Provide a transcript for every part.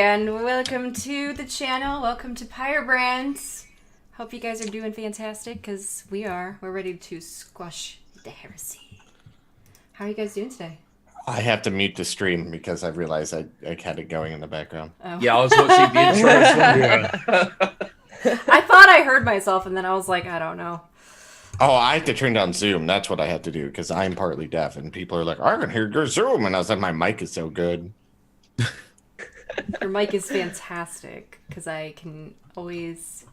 and welcome to the channel. Welcome to Pyrebrand. Hope you guys are doing fantastic, because we are. We're ready to squash the heresy. How are you guys doing today? I have to mute the stream because I realized I had it going in the background. Oh. Yeah, I was watching the intro as well. I thought I heard myself, and then I was like, I don't know. Oh, I have to turn down Zoom. That's what I had to do because I'm partly deaf, and people are like, "I can hear your Zoom," and I was like, "My mic is so good." Your mic is fantastic, because I can always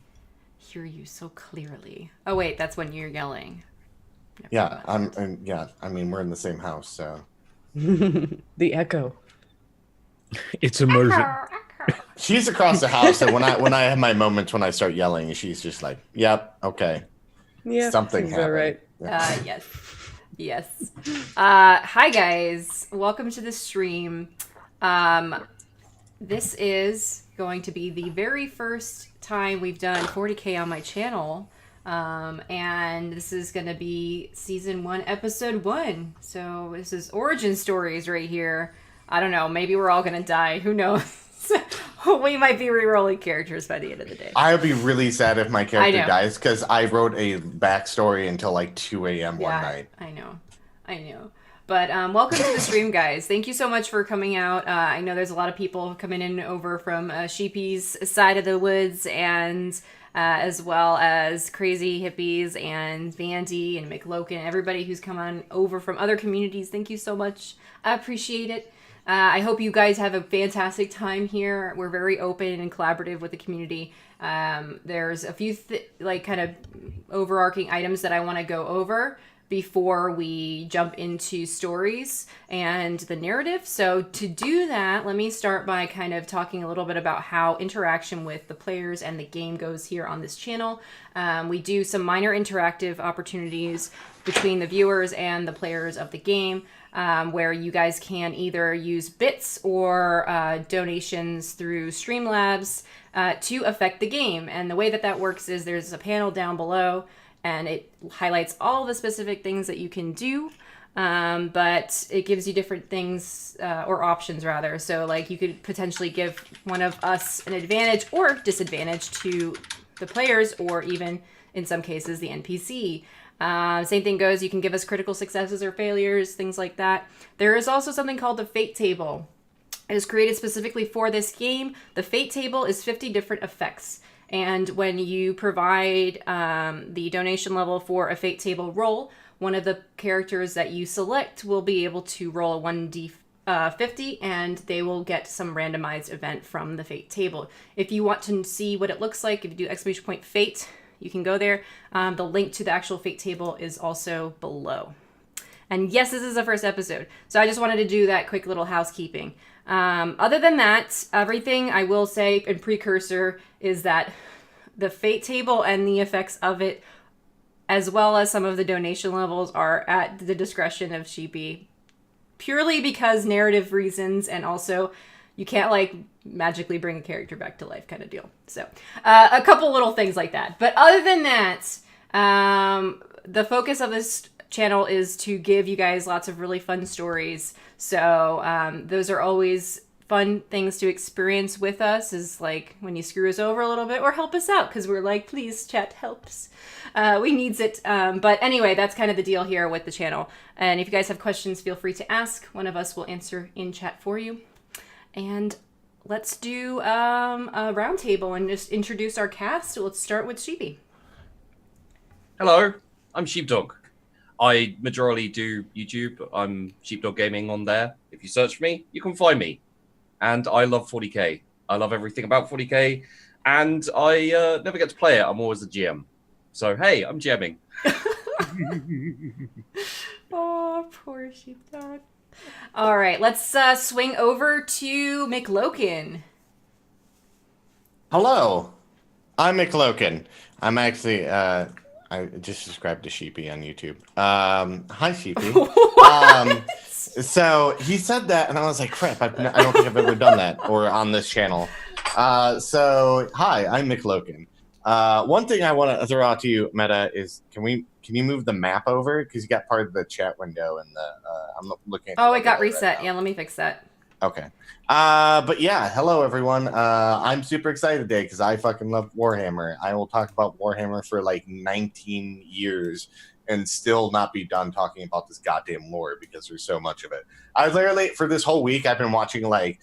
hear you so clearly. Oh wait, that's when you're yelling. Yeah, yeah. I mean, we're in the same house, so. The echo. It's immersion. Echo. She's across the house, and when I have my moments when I start yelling, she's just like, "Yep, okay." Yeah, Something happened. right. Yes. Hi guys, welcome to the stream. This is going to be the very first time we've done 40K on my channel, and this is going to be season 1, episode 1. So this is origin stories right here. I don't know, maybe we're all going to die. Who knows? We might be re-rolling characters by the end of the day. I would be really sad if my character know. dies because I wrote a backstory until like 2 a.m. one night. I know. But welcome to the stream, guys. Thank you so much for coming out. I know there's a lot of people coming in over from Sheepy's side of the woods, and as well as Crazy Hippies and Vandy and McLoken, everybody who's come on over from other communities. Thank you so much. I appreciate it. I hope you guys have a fantastic time here. We're very open and collaborative with the community. There's a few kind of overarching items that I want to go over before we jump into stories and the narrative. So to do that, let me start by kind of talking a little bit about how interaction with the players and the game goes here on this channel. We do some minor interactive opportunities between the viewers and the players of the game, where you guys can either use bits or donations through Streamlabs to affect the game. And the way that works is there's a panel down below, and it highlights all the specific things that you can do, but it gives you different things, or options rather. So like you could potentially give one of us an advantage or disadvantage to the players, or even in some cases the NPC. Same thing goes, you can give us critical successes or failures, things like that. There is also something called the fate table. It is created specifically for this game. The fate table is 50 different effects. And when you provide the donation level for a fate table roll, one of the characters that you select will be able to roll a 1d50, and they will get some randomized event from the fate table. If you want to see what it looks like, if you do ! Fate, you can go there. The link to the actual fate table is also below. And yes, this is the first episode, so I just wanted to do that quick little housekeeping. Other than that, everything I will say in precursor is that the fate table and the effects of it, as well as some of the donation levels, are at the discretion of Sheepy, purely because narrative reasons, and also you can't like magically bring a character back to life kind of deal. So a couple little things like that. But other than that, the focus of this channel is to give you guys lots of really fun stories. So those are always fun things to experience with us, is like when you screw us over a little bit or help us out, because we're like, please, chat helps. We needs it. But anyway, that's kind of the deal here with the channel. And if you guys have questions, feel free to ask. One of us will answer in chat for you. And let's do a round table and just introduce our cast. So let's start with Sheepy. Hello, I'm Sheepdog. I majorly do YouTube. I'm Sheepdog Gaming on there. If you search for me, you can find me. And I love 40K. I love everything about 40K. And I never get to play it. I'm always the GM. So, hey, I'm GMing. Oh, poor Sheepdog. All right, let's swing over to McLoken. Hello, I'm McLoken. I'm actually, I just subscribed to Sheepy on YouTube. Hi, Sheepy. So he said that, and I was like, crap, I don't think I've ever done that, or on this channel. So, hi, I'm McLoken. One thing I want to throw out to you, Meta, is can you move the map over? Because you got part of the chat window, and I'm looking at Oh, it got reset. Right, yeah, let me fix that. Okay. But yeah, hello everyone. I'm super excited today because I fucking love Warhammer. I will talk about Warhammer for like 19 years and still not be done talking about this goddamn lore because there's so much of it. I literally, for this whole week, I've been watching, like,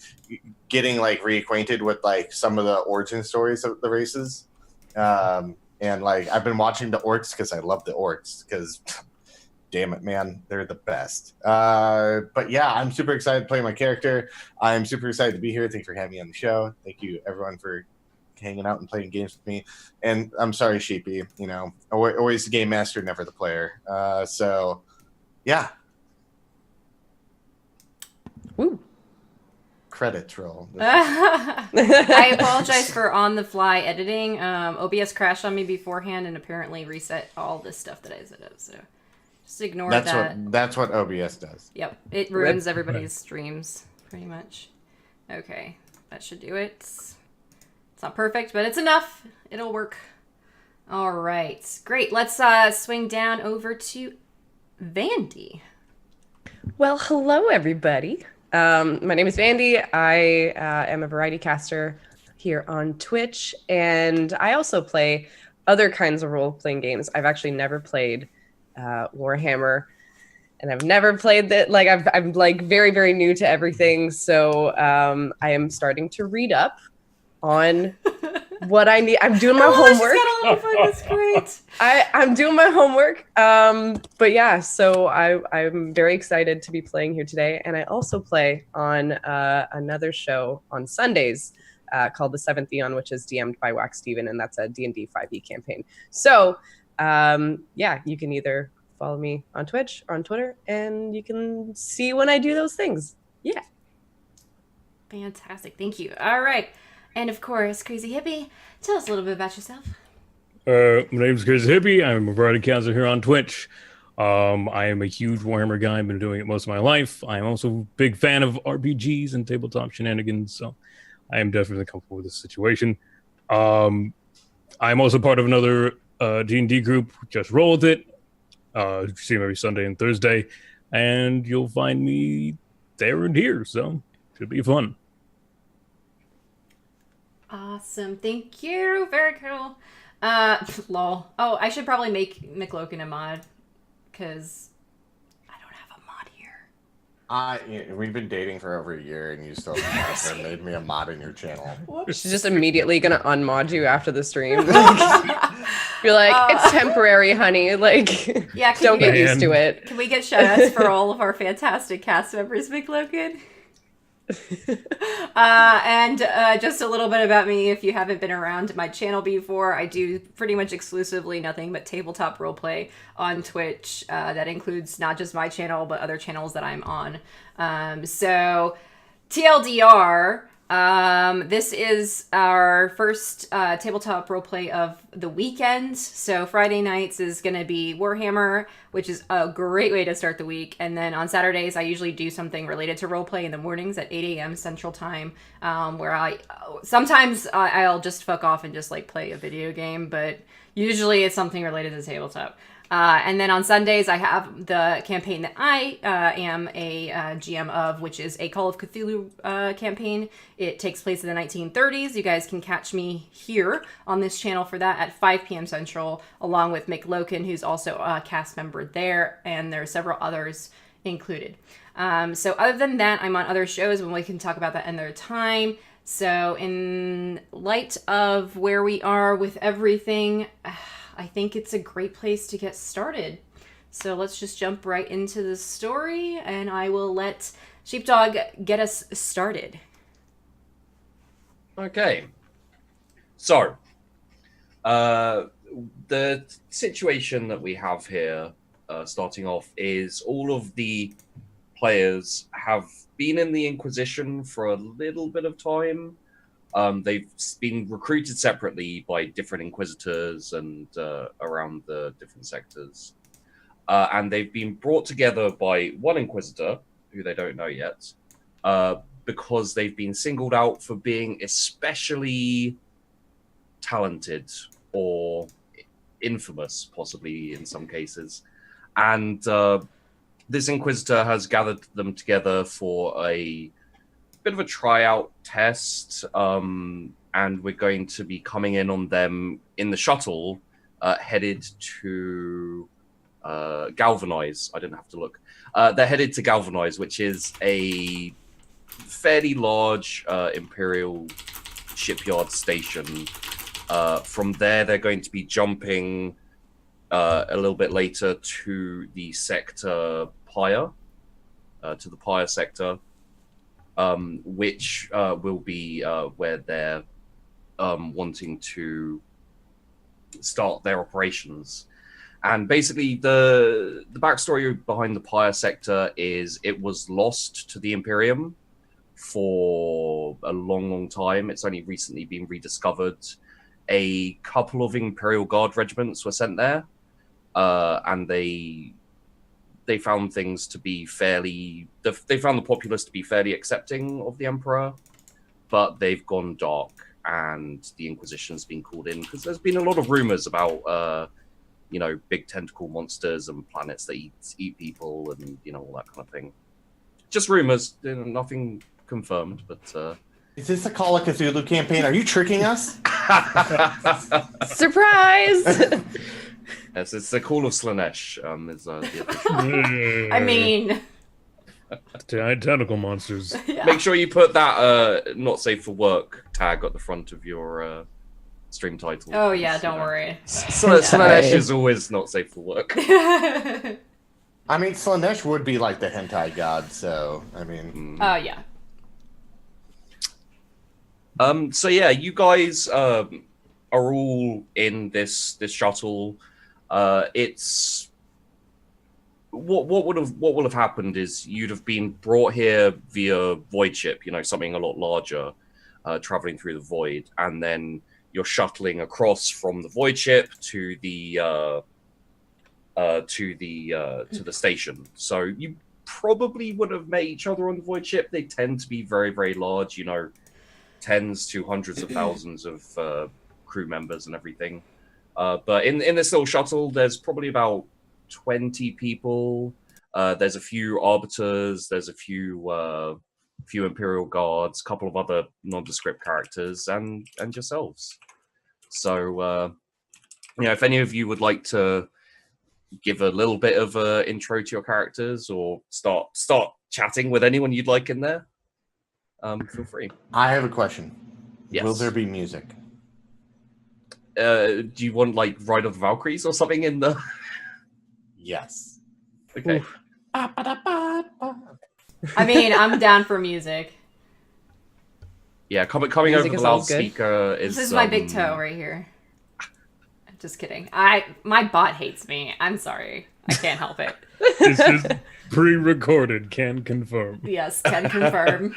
getting like reacquainted with like some of the origin stories of the races. And like I've been watching the orcs because I love the orcs because damn it, man, they're the best. But yeah, I'm super excited to play my character. I'm super excited to be here. Thank you for having me on the show. Thank you, everyone, for hanging out and playing games with me. And I'm sorry, Sheepy. You know, always the game master, never the player. So yeah, Woo. credits roll. I apologize for on-the-fly editing. OBS crashed on me beforehand and apparently reset all this stuff that I set up. So just ignore that. That's what OBS does. Yep, it ruins everybody's streams pretty much. Okay, that should do it. It's not perfect, but it's enough. It'll work. All right, great. Let's swing down over to Vandy. Well, hello, everybody. My name is Vandy. I am a variety caster here on Twitch, and I also play other kinds of role-playing games. I've actually never played Warhammer, and I've never played that. Like, I'm like very, very new to everything, so I am starting to read up on what I need. I'm doing my homework. That's great. I'm doing my homework. But yeah, so I'm very excited to be playing here today. And I also play on another show on Sundays called The Seventh Eon, which is DM'd by Wax Steven, and that's a D&D 5e campaign. So yeah, you can either follow me on Twitch or on Twitter, and you can see when I do those things. Yeah. Fantastic. Thank you. All right. And of course, Crazy Hippie, tell us a little bit about yourself. My name's Crazy Hippie. I'm a variety counselor here on Twitch. I am a huge Warhammer guy. I've been doing it most of my life. I'm also a big fan of RPGs and tabletop shenanigans, so I am definitely comfortable with this situation. I'm also part of another D&D group, Just Roll With It. You see them every Sunday and Thursday, and you'll find me there and here, so should be fun. Awesome. Thank you. Very cool. Lol. Oh, I should probably make McLoken a mod, because I don't have a mod here. We've been dating for over a year, and you still haven't made me a mod in your channel. She's just immediately gonna unmod you after the stream. Be like, it's temporary, honey. Like, yeah, don't get used to it. Can we get shout-outs for all of our fantastic cast members, McLoken? And just a little bit about me, if you haven't been around my channel before, I do pretty much exclusively nothing but tabletop roleplay on Twitch. That includes not just my channel, but other channels that I'm on. So, TLDR, this is our first tabletop roleplay of the weekend. So Friday nights is going to be Warhammer, which is a great way to start the week. And then on Saturdays, I usually do something related to roleplay in the mornings at 8 a.m. Central Time, where sometimes I'll just fuck off and just like play a video game, but usually it's something related to tabletop. And then on Sundays, I have the campaign that I am a GM of, which is a Call of Cthulhu campaign. It takes place in the 1930s. You guys can catch me here on this channel for that at 5 p.m. Central, along with McLoken, who's also a cast member there, and there are several others included. So other than that, I'm on other shows, and we can talk about that another time. So in light of where we are with everything, I think it's a great place to get started. So let's just jump right into the story, and I will let Sheepdog get us started. Okay. So, the situation that we have here, starting off, is all of the players have been in the Inquisition for a little bit of time. They've been recruited separately by different Inquisitors and around the different sectors. And they've been brought together by one Inquisitor, who they don't know yet, because they've been singled out for being especially talented or infamous, possibly in some cases. And this Inquisitor has gathered them together for a bit of a tryout test, and we're going to be coming in on them in the shuttle, headed to Galvanize. I didn't have to look. They're headed to Galvanize, which is a fairly large Imperial shipyard station. From there, they're going to be jumping a little bit later to the sector Pyre, to the Pyre sector, which will be where they're wanting to start their operations. And basically, the backstory behind the Pyre sector is it was lost to the Imperium for a long, long time. It's only recently been rediscovered. A couple of Imperial Guard regiments were sent there, and they found things to be fairly... They found the populace to be fairly accepting of the Emperor, but they've gone dark, and the Inquisition's been called in, because there's been a lot of rumors about, big tentacle monsters and planets that eat people and, all that kind of thing. Just rumors, nothing confirmed, but... Is this a Call of Cthulhu campaign? Are you tricking us? Surprise! Yes, it's the Call of Slanesh. Is the I mean, Giant tentacle monsters. yeah. Make sure you put that "not safe for work" tag at the front of your stream title. Oh yeah, don't worry. Slanesh is always not safe for work. I mean, Slanesh would be like the hentai god, so I mean. Oh yeah. So yeah, you guys are all in this shuttle. It's what will have happened is you'd have been brought here via void ship, something a lot larger, traveling through the void, and then you're shuttling across from the void ship to the station. So you probably would have met each other on the void ship. They tend to be very, very large, tens to hundreds of thousands of crew members and everything. But in this little shuttle, there's probably about 20 people. There's a few arbiters. There's a few Imperial Guards, a couple of other nondescript characters, and yourselves. So, if any of you would like to give a little bit of an intro to your characters or start chatting with anyone you'd like in there, feel free. I have a question. Yes. Will there be music? Do you want like Ride of the Valkyries or something in the? Yes. Okay. I mean, I'm down for music. Yeah, coming Music over the is always good. loudspeaker is. This is my big toe right here. Just kidding. My bot hates me. I'm sorry. I can't help it. This is pre-recorded. Can confirm. Yes, can confirm.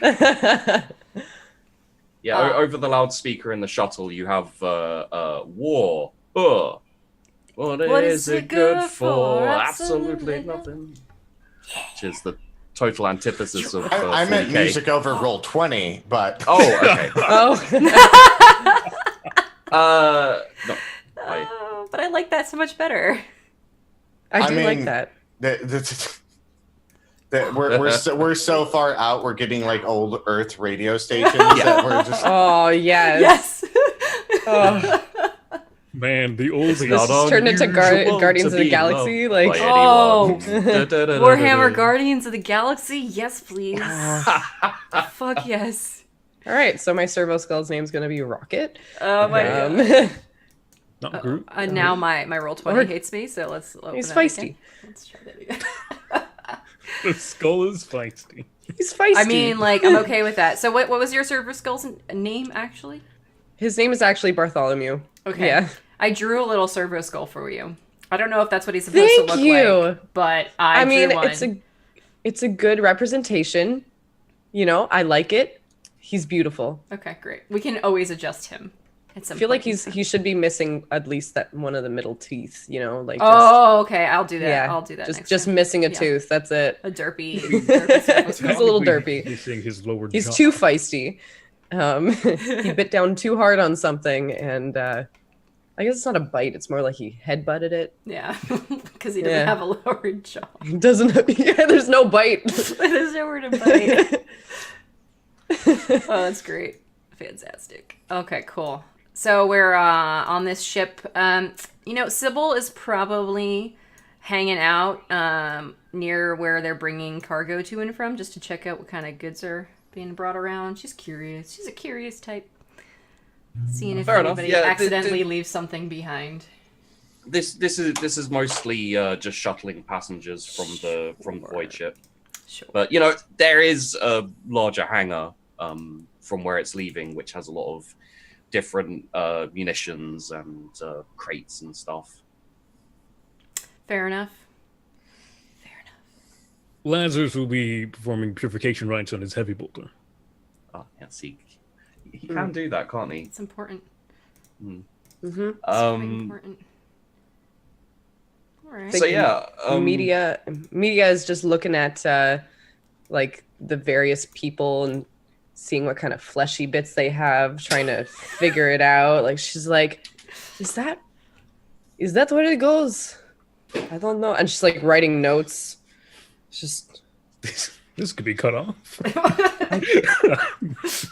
Yeah, over the loudspeaker in the shuttle, you have war. What is it good for? Absolutely nothing. Which is the total antithesis of. I meant 40K. music over Roll20, but. Oh, okay. Oh. No. But I like that so much better. I do mean, like that. We're so far out. We're getting like old Earth radio stations that we're just. Oh yes. Yes. Oh. Man, the old This just turned into Guardians of the Galaxy. Like, Oh. Warhammer Warhammer Guardians of the Galaxy? Yes, please. Fuck yes. all right. So my servo skull's name's gonna be Rocket. Oh my god. Not Groot. Now my Roll20 hates me, so let's open He's it feisty. again. Let's try that again. The skull is feisty. He's feisty. I mean, like, I'm okay with that. So what was your server skull's name, actually? his name is actually Bartholomew. Okay. Yeah. I drew a little servo skull for you. I don't know if that's what he's supposed Thank to look you. like, but I mean, drew one. it's a good representation. I like it. He's beautiful. Okay, great. We can always adjust him. I feel like he should be missing at least that one of the middle teeth, like Oh, okay. I'll do that. yeah, I'll do that. next just time. missing a Yeah. tooth. That's it. A derpy servo He's skull. a little derpy. Missing his lower He's jaw. too feisty. He bit down too hard on something, and I guess it's not a bite. It's more like he headbutted it. Yeah, because he doesn't Yeah. have a lower jaw. He doesn't. Yeah, there's no bite. There's nowhere to bite. Oh, that's great. Fantastic. Okay, cool. So we're on this ship. Sybil is probably hanging out near where they're bringing cargo to and from, just to check out what kind of goods are being brought around. She's curious. She's a curious type. Seeing if Fair enough. anybody Yeah, accidentally leaves something behind. This is mostly just shuttling passengers from the void ship. Sure. But there is a larger hangar from where it's leaving, which has a lot of different munitions and crates and stuff. Fair enough. Lazarus will be performing purification rites on his heavy bolter. Oh, yeah, see, he can do that, can't he? It's important. Mm. It's very important. All right. So yeah, media is just looking at like the various people and seeing what kind of fleshy bits they have, trying to figure it out. Like she's like, is that where it goes? I don't know. And she's like writing notes. It's just this could be cut off.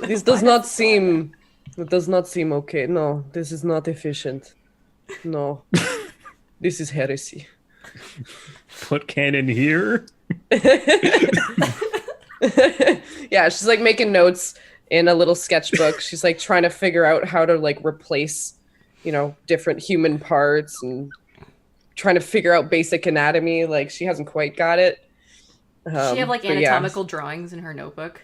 This does not seem okay. No, this is not efficient. No. This is heresy. Put cannon here. Yeah, she's like making notes in a little sketchbook. She's like trying to figure out how to like replace, different human parts and trying to figure out basic anatomy. Like she hasn't quite got it. Does she have like anatomical drawings in her notebook?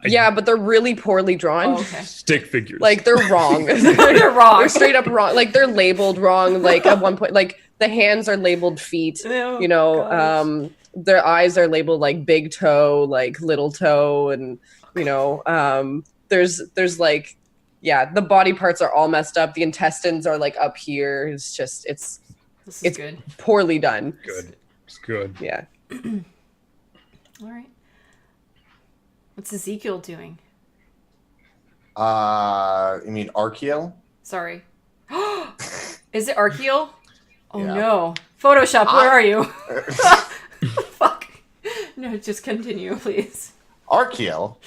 Yeah, but they're really poorly drawn. Oh, okay. Stick figures. Like they're wrong. They're wrong. They're straight up wrong. Like they're labeled wrong. Like at one point, like the hands are labeled feet. Oh, their eyes are labeled like big toe, like little toe, and there's like, yeah, the body parts are all messed up. The intestines are like up here. It's just it's good. poorly done. Good. It's good. Yeah. All right. What's Ezekiel doing? You mean Archeal? Sorry. Is it Archeal? Oh Yeah. no. Photoshop, where are you? Fuck. No, just continue, please. Archeal,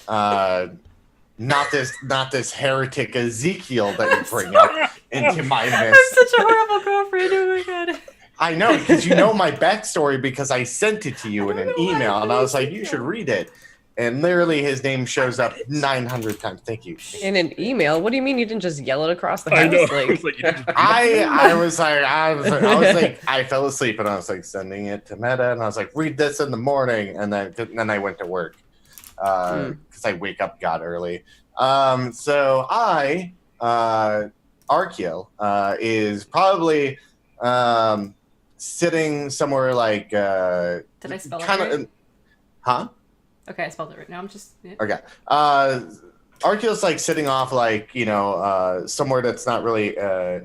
not this heretic Ezekiel that you bring up into my midst. I'm such a horrible girlfriend. Oh my god. I know, because you know my backstory because I sent it to you in an email, and I was like, you should read it. And literally, his name shows up 900 times. Thank you. In an email? What do you mean you didn't just yell it across the house? I know. Like, I was like, I fell asleep, and I was like sending it to Meta, and I was like, read this in the morning, and then I went to work because I wake up god early. So Archeal is probably sitting somewhere like Did I spell it right? Huh? Okay, I spelled it right. Now I'm just... Yeah. Okay. Archeal's like sitting off like, somewhere that's not really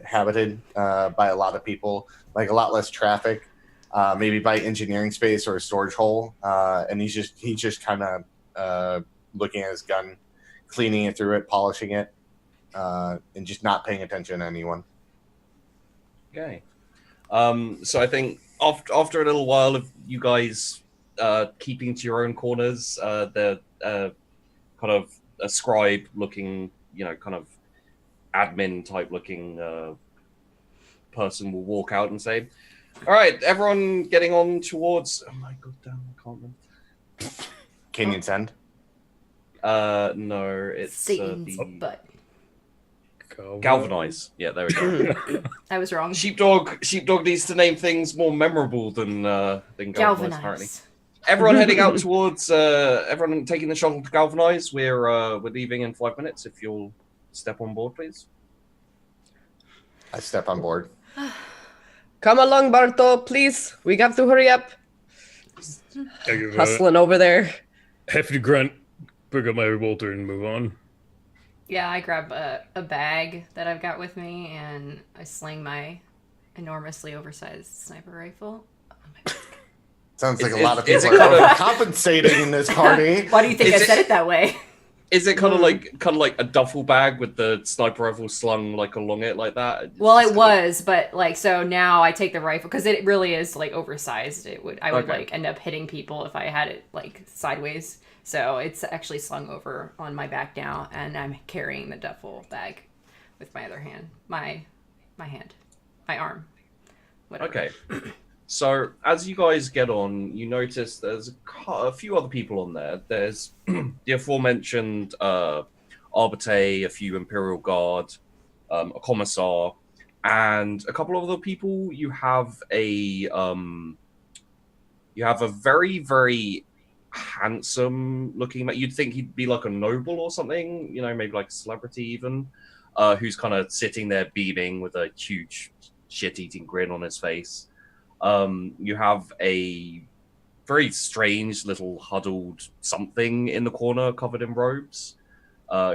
habited by a lot of people, like a lot less traffic, maybe by engineering space or a storage hole. And he's just kind of looking at his gun, cleaning it through it, polishing it, and just not paying attention to anyone. Okay. So I think after a little while of you guys keeping to your own corners, the kind of a scribe looking, kind of admin type looking person will walk out and say, all right, everyone getting on towards... Oh my god, damn, I can't remember. Canyon Send? No, it's Satan's butt. Galvanize. Yeah, there we go. I was wrong. Sheepdog needs to name things more memorable than Galvanize, apparently. Galvanize. Everyone heading out towards everyone taking the shuttle to Galvanize. We're leaving in 5 minutes. If you'll step on board, please. I step on board. come along, Barto, please. We got to hurry up. Hustling over there. Hefty grunt, pick up my revolter and move on. Yeah, I grab a bag that I've got with me, and I sling my enormously oversized sniper rifle. Oh my god. Sounds like Is a lot of it people kind are of- compensating in this party. Why do you think Is I said it that way? Is it kind of like a duffel bag with the sniper rifle slung like along it like that? Well, it was, but like so now I take the rifle because it really is like oversized. I would like end up hitting people if I had it like sideways. So it's actually slung over on my back now, and I'm carrying the duffel bag with my other hand, my arm. Whatever. Okay. So as you guys get on, you notice there's a few other people on there. There's the aforementioned Arbite, a few Imperial Guard, a Commissar, and a couple of other people. You have a very, very handsome looking man. You'd think he'd be like a noble or something, you know, maybe like a celebrity even, who's kind of sitting there beaming with a huge shit-eating grin on his face. You have a very strange little huddled something in the corner covered in robes,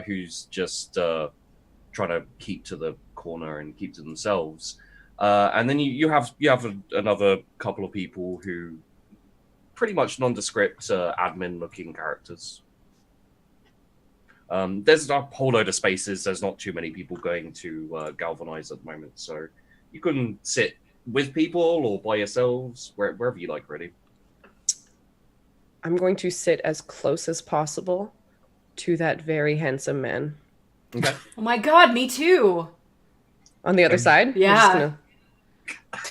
who's just trying to keep to the corner and keep to themselves. And then you have another couple of people who pretty much nondescript admin looking characters. There's a whole load of spaces. There's not too many people going to galvanize at the moment, so you can sit with people or by yourselves, wherever you like, really. I'm going to sit as close as possible to that very handsome man. Okay. Oh my god, me too. On the other side? Yeah.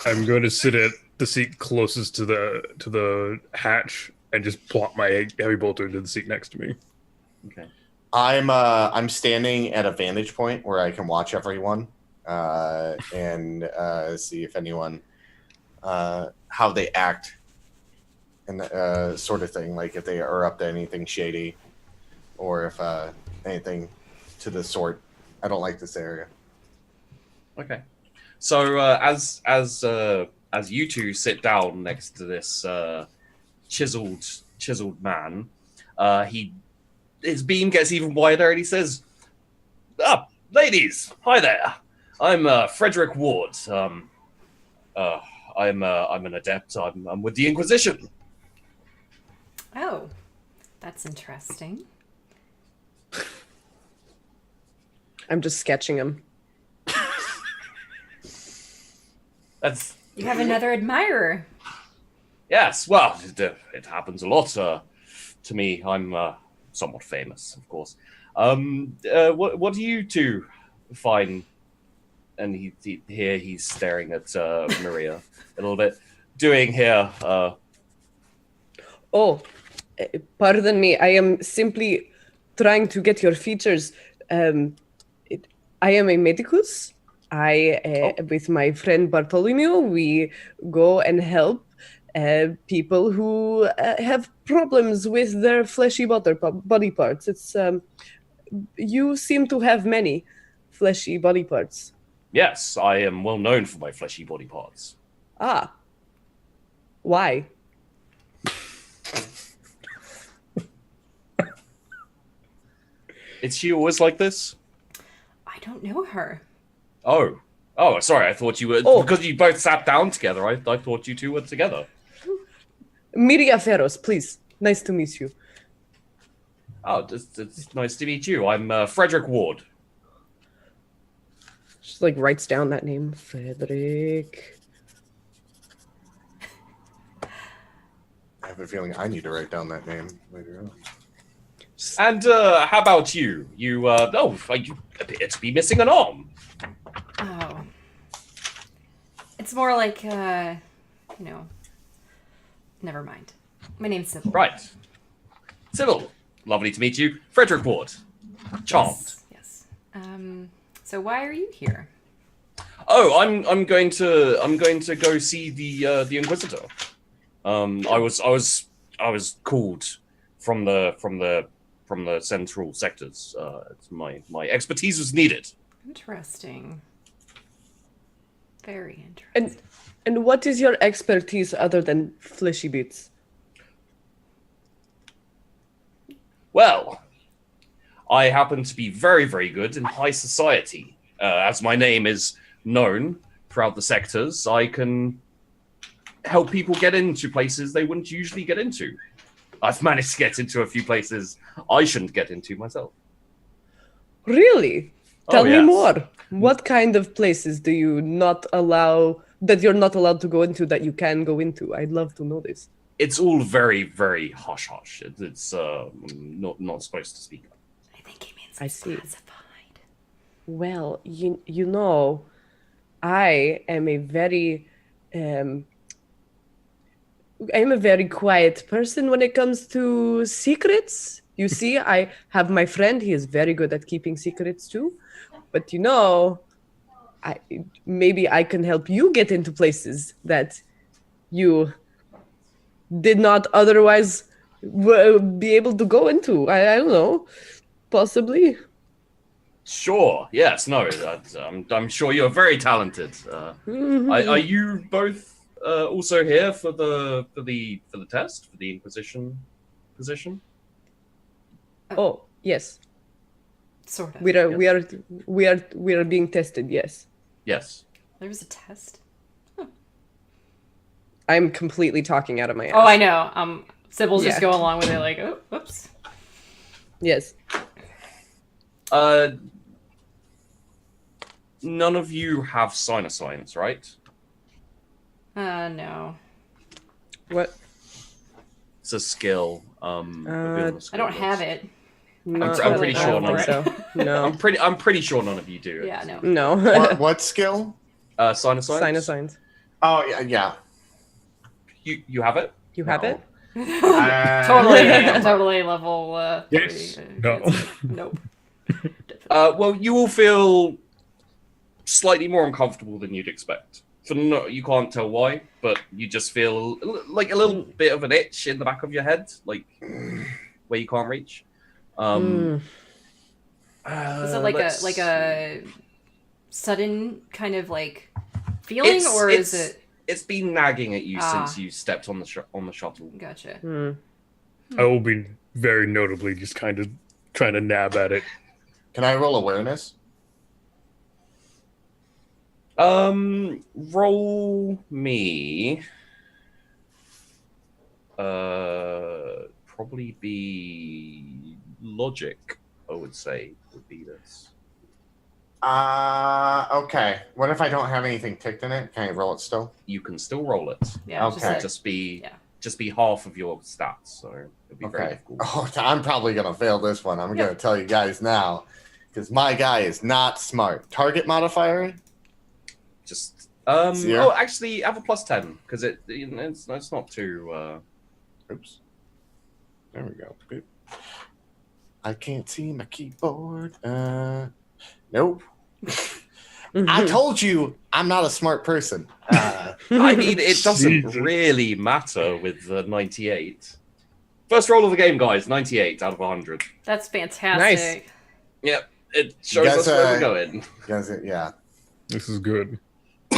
I'm going to sit at the seat closest to the hatch and just plop my heavy bolter into the seat next to me. Okay. I'm standing at a vantage point where I can watch everyone and see if anyone how they act and sort of thing, like if they are up to anything shady or if anything to the sort. I don't like this area. Okay. So as you two sit down next to this chiseled man, his beam gets even wider and he says, ladies, hi there. I'm Frederick Ward. I'm an adept. I'm with the Inquisition. Oh, that's interesting. I'm just sketching him. You have another admirer. Yes. Well, it happens a lot to me. I'm somewhat famous, of course. What do you two find? And he's staring at Maria a little bit. Doing here. Pardon me. I am simply trying to get your features. I am a medicus. With my friend Bartholomew, we go and help people who have problems with their fleshy body parts. It's you seem to have many fleshy body parts. Yes, I am well known for my fleshy body parts. Ah. Why? Is she always like this? I don't know her. Oh, sorry. I thought you were because you both sat down together. I thought you two were together. Miria Ferros, please. Nice to meet you. Oh, it's nice to meet you. I'm Frederick Ward. She like writes down that name, Frederick. I have a feeling I need to write down that name later on. And how about you? You appear to be missing an arm. Oh. It's more like, never mind. My name's Sybil. Right. Sybil, lovely to meet you. Frederick Ward. Charmed. Yes. So why are you here? Oh, I'm going to go see the Inquisitor. I was called from the central sectors. My expertise was needed. Interesting. Very interesting. And what is your expertise other than fleshy bits? Well, I happen to be very, very good in high society. As my name is known throughout the sectors, I can help people get into places they wouldn't usually get into. I've managed to get into a few places I shouldn't get into myself. Really? Oh, Tell me yes. more. What kind of places do you not allow that you're not allowed to go into that you can go into? I'd love to know this. It's all very, very hush hush. It's not supposed to speak. I think he means I it's see. classified. Well, you know, I am a very I'm a very quiet person when it comes to secrets. You see, I have my friend. He is very good at keeping secrets too. But you know, maybe I can help you get into places that you did not otherwise be able to go into. I don't know, possibly. Sure. Yes. No. I'm sure you're very talented. Are you both also here for the test for the Inquisition position? Oh yes, Sort of. we are being tested. Yes, Yes. There was a test. I'm completely talking out of my ass. Oh, I know. Sybil's just Yeah. go along with it, like, oh, whoops. Yes. None of you have science, right? No. What? It's a skill. I don't have it. No, I'm pretty I sure don't think none. so. No. I'm pretty sure none of you do. Yeah, no. No. What skill? Sinusoids? Sinusines. Oh yeah. You have it? You have No. it? Totally level. Yes. 30. No. Nope. Well, you will feel slightly more uncomfortable than you'd expect. You can't tell why, but you just feel like a little bit of an itch in the back of your head, like where you can't reach. Is it like a sudden kind of like feeling, or is it? It's been nagging at you since you stepped on the shuttle. Gotcha. I will be very notably just kind of trying to nab at it. Can I roll awareness? Roll me. Probably be logic. I would say would be this. Okay. What if I don't have anything ticked in it? Can I roll it still? You can still roll it. Yeah. Okay. Just Just be half of your stats, so it'll be very Okay. difficult. Oh, I'm probably gonna fail this one. I'm gonna tell you guys now, because my guy is not smart. Target modifier? Just Zero? oh, actually, have a +10 because it's not too. Oops. There we go. Boop. I can't see my keyboard. Nope. I told you I'm not a smart person. I mean, it doesn't Jesus. really matter with the 98. First roll of the game, guys. 98 out of 100. That's fantastic. Yep, it shows guys, us where we're going. Guys, yeah. This is good.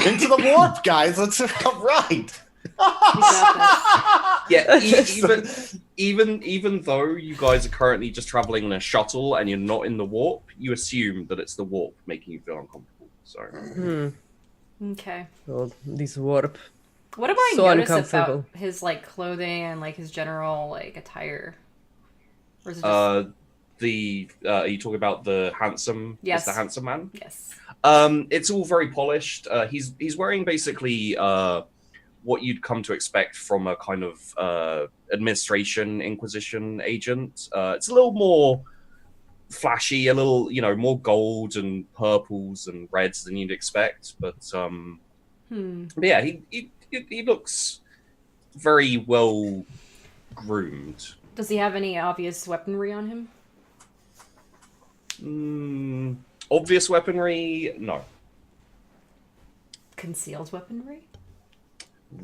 Into the warp, guys. Let's right. Yeah, even though you guys are currently just traveling in a shuttle and you're not in the warp, you assume that it's the warp making you feel uncomfortable. So Okay. Oh, this warp. What do I So notice uncomfortable. about his like clothing and like his general like attire? Or is it just... are you talking about the handsome? Yes. The handsome man. Yes. It's all very polished. He's wearing basically what you'd come to expect from a kind of administration Inquisition agent. It's a little more flashy, a little more gold and purples and reds than you'd expect. But yeah, he looks very well groomed. Does he have any obvious weaponry on him? Obvious weaponry? No. Concealed weaponry?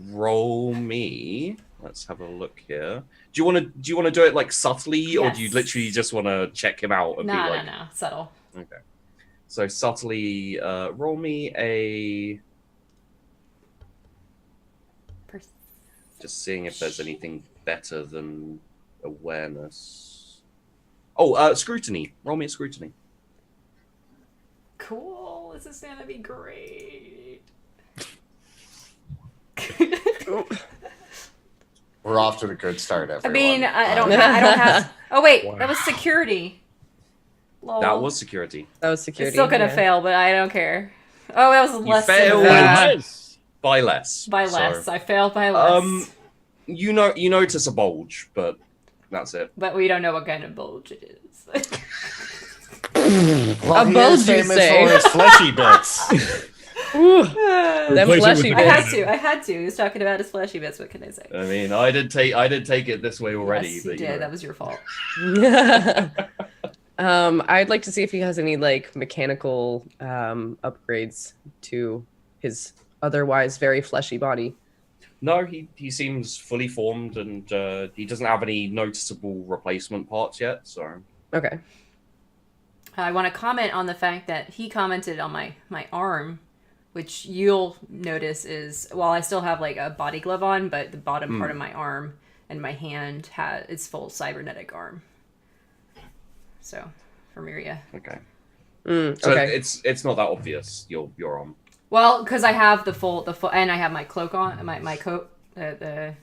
Roll me. Let's have a look here. Do you want to do it like subtly, or do you Yes. literally just want to check him out and be like, No. Subtle. okay? So subtly, roll me a. Just seeing if there's anything better than awareness. Oh, scrutiny. Roll me a scrutiny. Cool. This is gonna be great. We're off to a good start, I everyone. mean, I don't have. Oh wait, that was security. Lol. That was security. That was security. It's still gonna yeah. fail, but I don't care. Oh, that was less failed. than that. Nice. By less. By So, less. I failed by less. you notice a bulge, but that's it. But we don't know what kind of bulge it is. Well, A he bulge, is you famous say? for his fleshy bits. Ooh, them Replace it fleshy with- I bits. had to. He was talking about his fleshy bits. What can I say? I mean, I did take it this way already. Yes, you but, did. know. That was your fault. I'd like to see if he has any like mechanical upgrades to his otherwise very fleshy body. No, he seems fully formed, and he doesn't have any noticeable replacement parts yet. So Okay. I want to comment on the fact that he commented on my arm, which you'll notice is, well, I still have like a body glove on, but the bottom part of my arm and my hand it's full cybernetic arm. So, for Miria. okay. So So it's not that obvious. You're on. Well, because I have the full, and I have my cloak on, my coat, the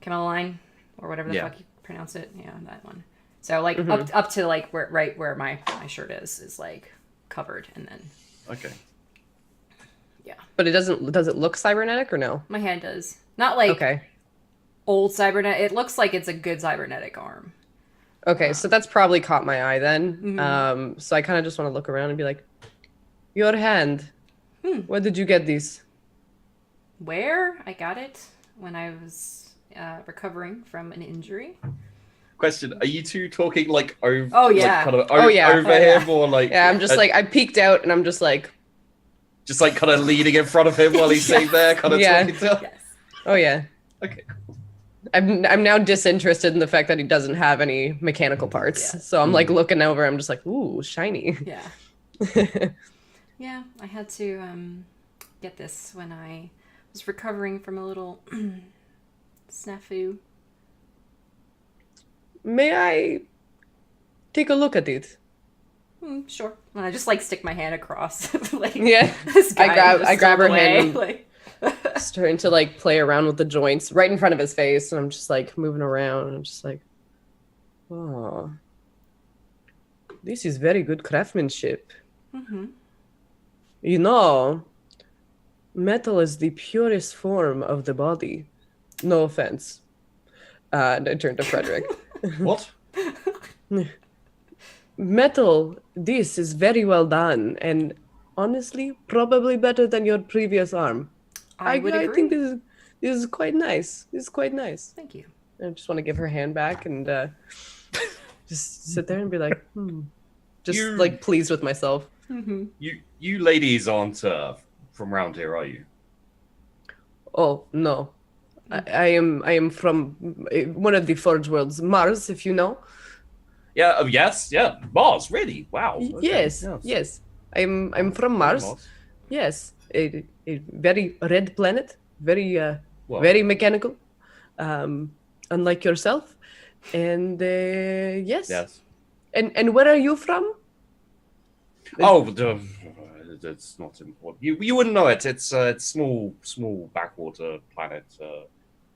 Cameline, or whatever the fuck you pronounce it. Yeah, that one. So like up to like where my shirt is like covered, and then Okay. But does it look cybernetic or no? my hand does. Not like Okay. old cybernetic. It looks like it's a good cybernetic arm. Okay, so that's probably caught my eye then. So I kind of just want to look around and be like, your hand. Where did you get this? Where I got it when I was recovering from an injury. Question: are you two talking like over? Oh, yeah. Like, kind of Oh, yeah. over Oh, yeah. him, or like? Yeah, I'm just like I peeked out and I'm just like, just like kind of leaning in front of him while he's sitting there, kind of Yeah. talking to him. Yes. oh yeah. Okay. I'm now disinterested in the fact that he doesn't have any mechanical parts. Yeah. So I'm like looking over. I'm just like, ooh, shiny. Yeah. Yeah, I had to get this when I was recovering from a little snafu. May I take a look at it? Sure. And I just like stick my hand across. Like, Yeah. this guy I grab her hand and Like, starting to like play around with the joints right in front of his face, and I'm just like moving around. And I'm just like, oh, this is very good craftsmanship. You know, metal is the purest form of the body. No offense. And I turn to Frederick. What? Metal, this is very well done, and honestly, probably better than your previous arm. I would agree. think this is quite nice. This is quite nice. Thank you. I just want to give her hand back and just sit there and be like, just You- like pleased with myself. You ladies aren't from round here, are you? Oh no, I am from one of the Forge worlds, Mars, if you know. Yeah. Yes. Yeah. Mars. Really? Wow. Okay, Yes, yes. I'm from Mars. Yes, a very red planet, very Well, very mechanical, unlike yourself. And yes. Yes. And where are you from? Oh, that's not important. You wouldn't know it. It's small backwater planet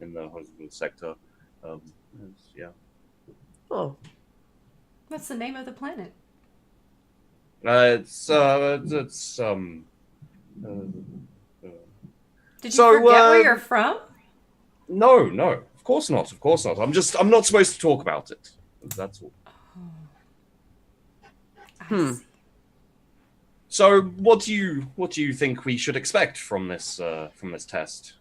in the Hollywood sector. Yeah. Oh, What's the name of the planet? It's Did you So, forget where you're from? no, of course not. I'm not supposed to talk about it. That's all. I see. So, what do you think we should expect from this test?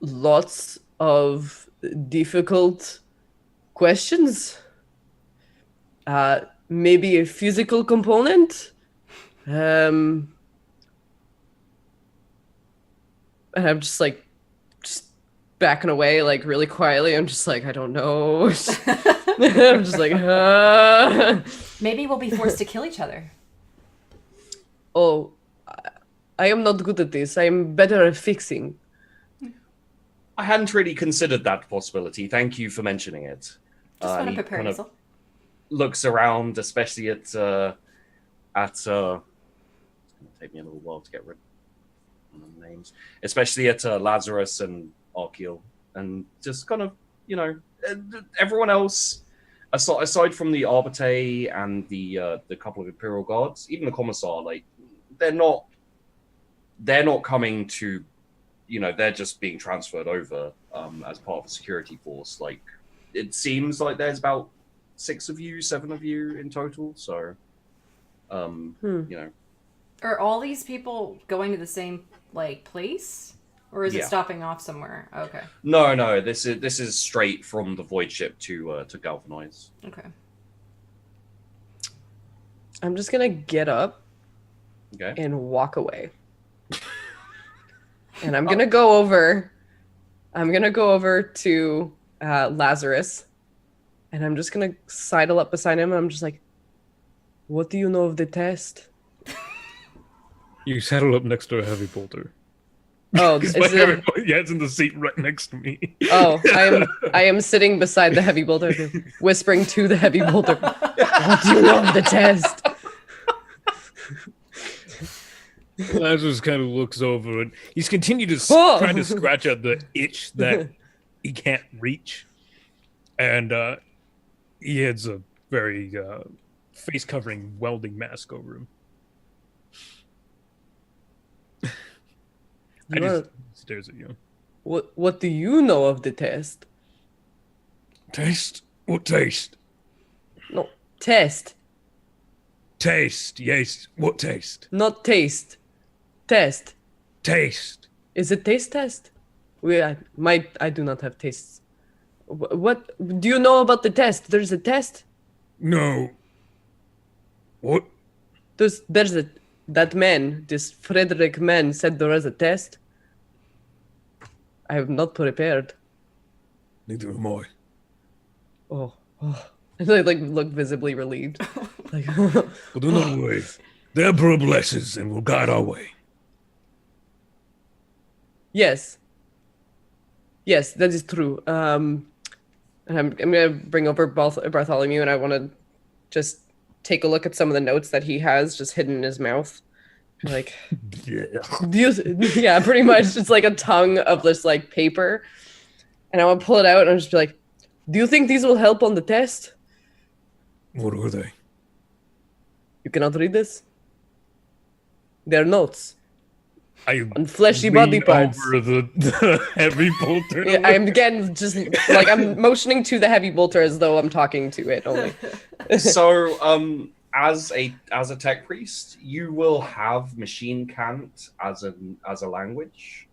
lots of difficult questions. Maybe a physical component. And I'm just like, just backing away, like really quietly. I'm just like, I don't know. I'm just like, Maybe we'll be forced to kill each other. oh, I am not good at this. I am better at fixing. I hadn't really considered that possibility. Thank you for mentioning it. Just want And to he prepare kind of yourself. looks around, especially at it's gonna take me a little while to get rid of the names, especially at Lazarus and Arkiel, and just kind of everyone else. aside from the Arbiter and the couple of Imperial Guards, even the Commissar, like they're not coming to, they're just being transferred over as part of a security force. Like it seems like there's about 7 of you in total. So, Are all these people going to the same place, or is it stopping off somewhere? Okay. No. This is straight from the Void Ship to Galvanize. Okay. I'm just gonna get up Okay. and walk away. And I'm gonna go over to Lazarus, and I'm just gonna sidle up beside him, and I'm just like, "What do you know of the test?" You saddle up next to a heavy bolter. Oh, Yeah, it's in the seat right next to me. Oh, I am sitting beside the heavy bolter, whispering to the heavy bolter, "What do you know of the test?" Lazarus kind of looks over and he's continued to Oh! try to scratch at the itch that he can't reach. And he has a very face-covering welding mask over him. I just stares at you. What do you know of the test? Taste? What taste? No, test, Taste, yes. What taste? not taste. Test. Taste. Is it taste test? I do not have tastes. What do you know about the test? There's a test. No. What? That man, this Frederick man, said there was a test. I am not prepared. Neither am I. Oh. I look visibly relieved. Like, Well, do not worry. The Emperor blesses and will guide our way. yes, that is true. And I'm gonna bring over Bartholomew, and I want to just take a look at some of the notes that he has just hidden in his mouth. Like, Yeah. pretty much it's like a tongue of this like paper, and I want to pull it out and I'll just be like, "Do you think these will help on the test?" What are they? You cannot read this. They're notes I on fleshy lean body parts. over the heavy bolter. Yeah, I'm again just like I'm motioning to the heavy bolter as though I'm talking to it only. So, as a tech priest, you will have machine cant as a language,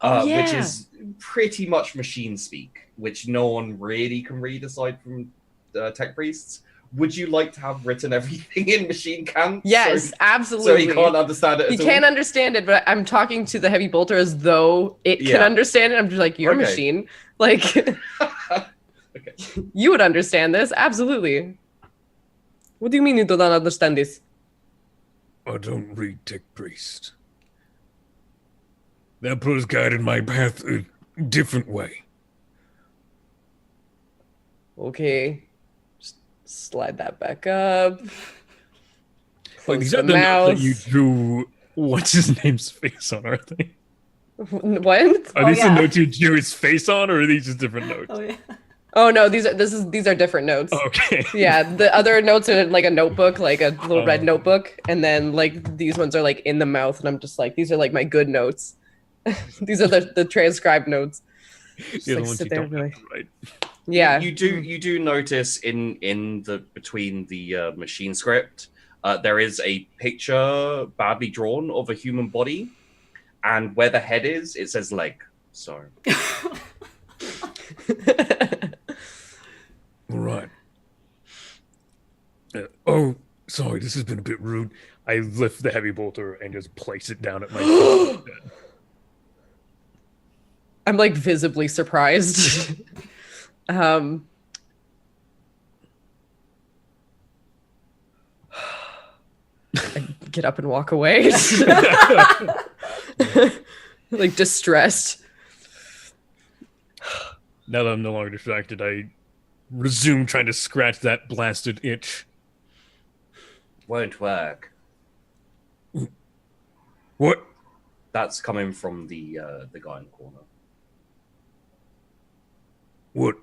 which is pretty much machine speak, which no one really can read aside from tech priests. Would you like to have written everything in machine cant? Yes, so absolutely. he can't understand it. He can't understand it, but I'm talking to the heavy bolter as though it can understand it. I'm just like, you're a machine. Like, Okay. you would understand this. Absolutely. What do you mean you do not understand this? I don't read tech priest. The Emperor's guided my path a different way. Okay. Just slide that back up. Like, Close these the are the notes mouth. that you drew. What's his name's face on, are they? What? Are these the notes you drew his face on, or are these just different notes? Oh yeah. Oh no, these are different notes. Okay. Yeah, the other notes are like a notebook, like a little red notebook, and then like these ones are like in the mouth, and I'm just like, these are like my good notes. These are the transcribed notes. Just, The other like, ones sit you there don't and be have like, to write. yeah. You do notice in the between the machine script, there is a picture badly drawn of a human body, and where the head is, it says leg. So. All right. Oh, sorry, this has been a bit rude. I lift the heavy bolter and just place it down at my feet. I'm like visibly surprised. I get up and walk away. Like distressed. Now that I'm no longer distracted, I resume trying to scratch that blasted itch. Won't work. What? That's coming from the guy in the corner. What?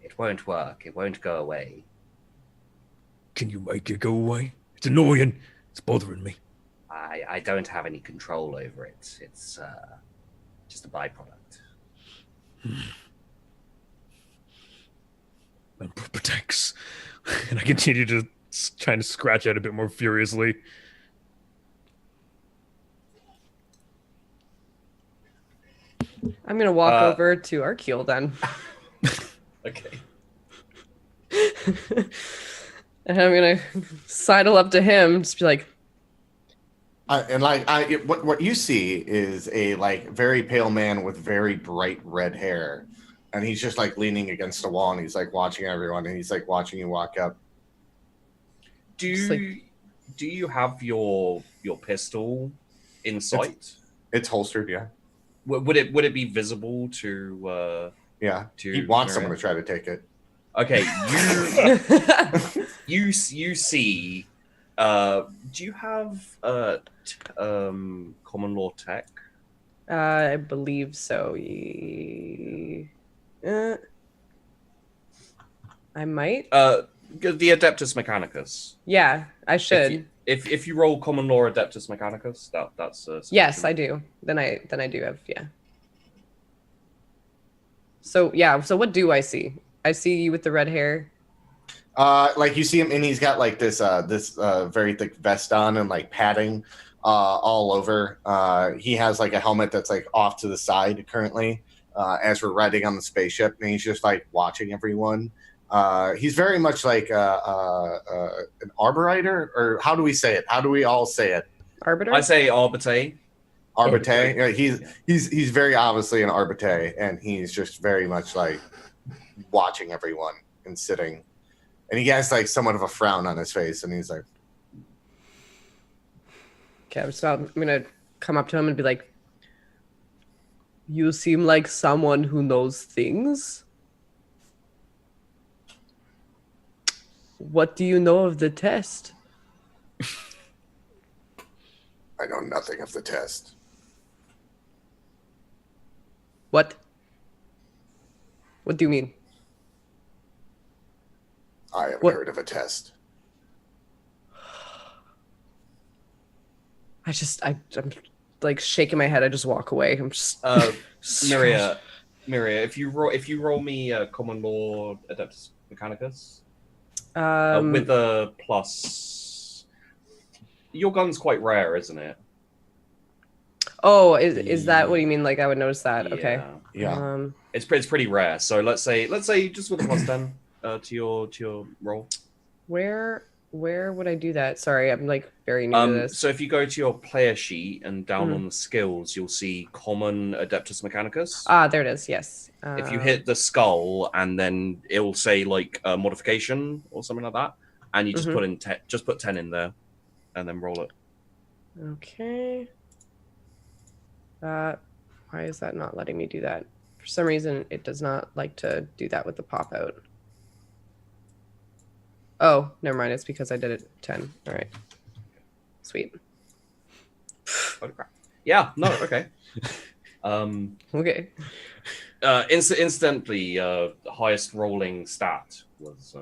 It won't work. It won't go away. Can you make it go away? It's annoying. It's bothering me. I don't have any control over it. It's just a byproduct. And protects. And I continue to trying to scratch at it a bit more furiously. I'm gonna walk over to Arkeol then. Okay. And I'm gonna sidle up to him, just be like, what you see is a like very pale man with very bright red hair, and he's just like leaning against the wall, and he's like watching everyone, and he's like watching you walk up. Do you have your pistol in sight? It's holstered, yeah. Would it be visible to? Yeah. To He wants Maria? someone to try to take it. Okay, you see. Do you have common law tech? I believe so. I might. The Adeptus Mechanicus. Yeah, I should. If you roll common law Adeptus Mechanicus, that's Yes, I do. Then I do have, yeah. So what do I see? I see you with the red hair. Like you see him, and he's got like this very thick vest on and like padding all over. He has like a helmet that's like off to the side currently as we're riding on the spaceship, and he's just like watching everyone. He's very much like an arbiter, or how do we say it? How do we all say it? Arbiter? I say arbiter. Arbiter. Yeah, he's very obviously an arbiter, and he's just very much like watching everyone and sitting. And he has like somewhat of a frown on his face, and he's like, okay, so I'm gonna come up to him and be like, "You seem like someone who knows things. What do you know of the test?" I know nothing of the test. What? What do you mean? I haven't What? heard of a test. I'm like shaking my head. I just walk away. I'm just Miria, if you roll me common law Adeptus Mechanicus with a plus, your gun's quite rare, isn't it? Oh, is that what you mean? Like I would notice that? Okay. Yeah. It's pretty rare. So let's say just with a plus 10 to your roll. Where would I do that? Sorry, I'm like very new to this. So if you go to your player sheet and down on the skills, you'll see common Adeptus Mechanicus. Ah, there it is. Yes. If you hit the skull, and then it will say like modification or something like that, and you just put in put 10 in there, and then roll it. Okay. Why is that not letting me do that? For some reason, it does not like to do that with the pop out. Oh, never mind. It's because I did it 10. All right. Sweet. Oh, crap. Yeah. No. Okay. Okay. Incidentally, the highest rolling stat was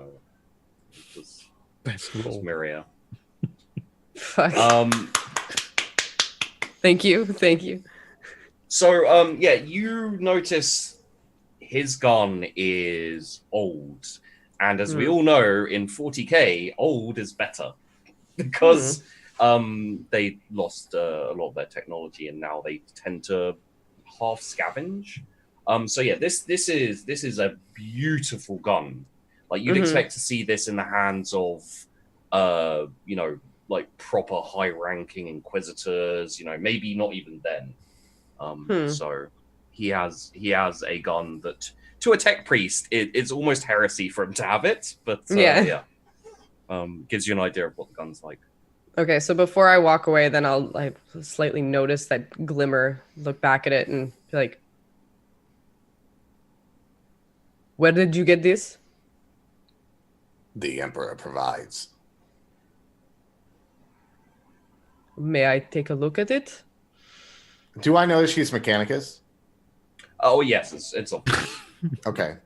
Best roll. Miria. Fuck. Thank you. So, you notice his gun is old. And as we all know, in 40k, old is better. Because they lost a lot of their technology, and now they tend to half scavenge. This is a beautiful gun. Like, you'd expect to see this in the hands of, like proper high-ranking inquisitors, maybe not even then. So he has a gun that, to a tech priest, it's almost heresy for him to have it, but gives you an idea of what the gun's like. Okay, so before I walk away, then I'll like slightly notice that glimmer, look back at it, and be like, "Where did you get this?" The Emperor provides. May I take a look at it? Do I know that she's Mechanicus? Oh yes, it's obvious. Okay.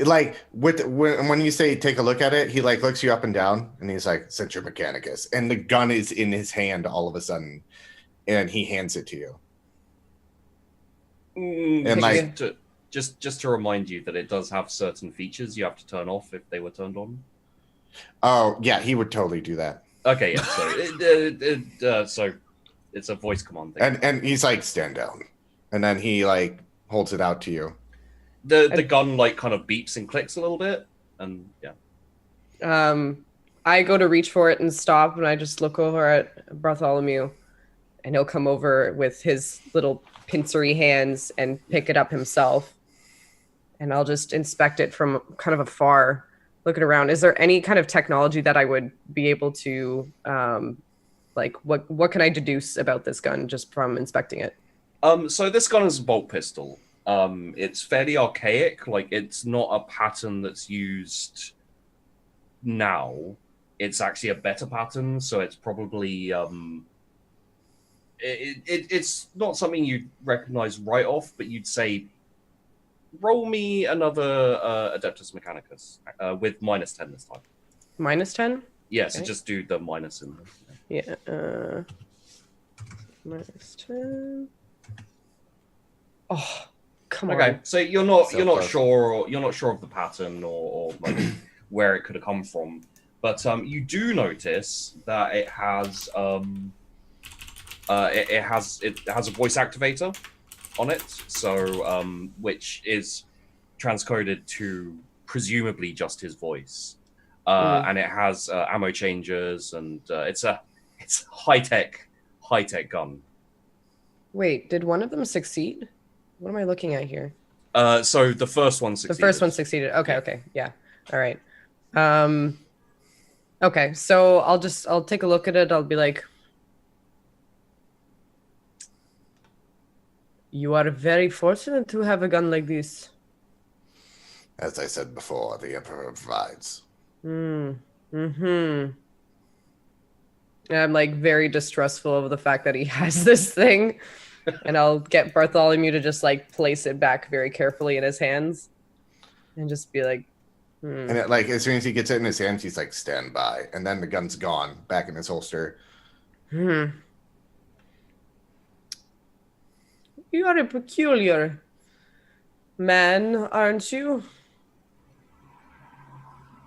like when you say take a look at it, he like looks you up and down, and he's like, "Center Mechanicus," and the gun is in his hand all of a sudden, and he hands it to you. And like, just to remind you that it does have certain features you have to turn off if they were turned on. oh yeah, he would totally do that. Okay, yeah. So it's a voice command thing. And he's like, "Stand down," and then he like holds it out to you. The gun like kind of beeps and clicks a little bit, and yeah. I go to reach for it and stop, and I just look over at Bartholomew, and he'll come over with his little pincery hands and pick it up himself. And I'll just inspect it from kind of afar, looking around. Is there any kind of technology that I would be able to, like, what can I deduce about this gun just from inspecting it? So this gun is a bolt pistol. It's fairly archaic. Like, it's not a pattern that's used now. It's actually a better pattern, so it's probably it's not something you'd recognize right off, but you'd say, roll me another Adeptus Mechanicus with -10 this time. -10? Yeah, Okay. so just do the minus in there. Yeah. -10. Oh, come on. Okay, so you're So not close. sure of the pattern or like where it could have come from, but you do notice that it has it has a voice activator on it, so which is transcoded to presumably just his voice, and it has ammo changers, and it's high tech gun. Wait, did one of them succeed? What am I looking at here? So the first one succeeded. The first one succeeded. Okay, yeah. All right. Okay, so I'll take a look at it. I'll be like, you are very fortunate to have a gun like this. As I said before, the Emperor provides. Mm-hmm. I'm like very distrustful of the fact that he has this thing. And I'll get Bartholomew to just like place it back very carefully in his hands. And just be like, And it, like as soon as he gets it in his hands, he's like, "Stand by," and then the gun's gone back in his holster. You are a peculiar man, aren't you?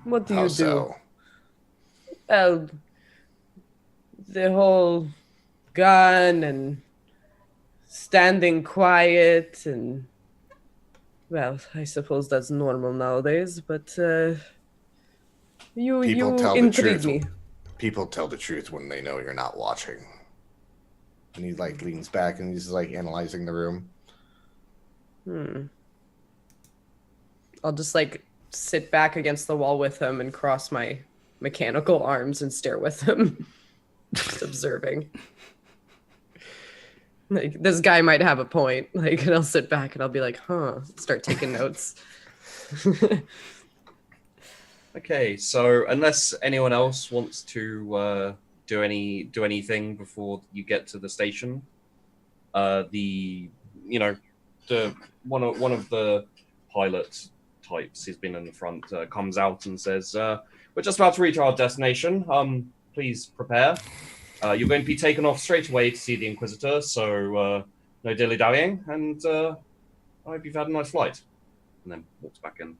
What do you How do? so? Well, the whole gun and standing quiet and, well, I suppose that's normal nowadays, but you intrigue me. People tell the truth when they know you're not watching. And he like leans back and he's like analyzing the room. I'll just like sit back against the wall with him and cross my mechanical arms and stare with him, just observing. Like, this guy might have a point. Like, and I'll sit back and I'll be like, start taking notes. Okay, so unless anyone else wants to do anything before you get to the station, the one of the pilot types who's been in the front comes out and says, "We're just about to reach our destination. Please prepare. You're going to be taken off straight away to see the Inquisitor, so no dilly-dallying, and I hope you've had a nice flight." And then walks back in.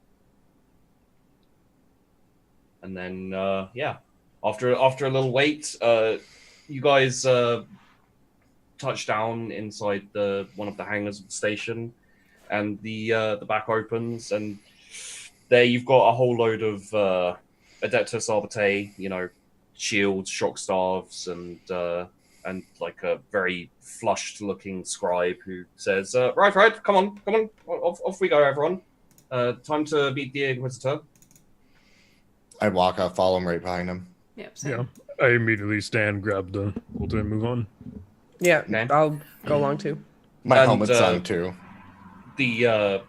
And then, after a little wait, you guys touch down inside one of the hangars of the station, and the back opens, and there you've got a whole load of Adeptus Arbiter, shields, shock staves, and like a very flushed-looking scribe who says, "Right, come on, off we go, everyone. Time to meet the Inquisitor." I walk up, follow him right behind him. Yep. Same. Yeah. I immediately stand, grab the bolter, and move on. Yeah, Okay. I'll go along too. My And, helmet's on too. I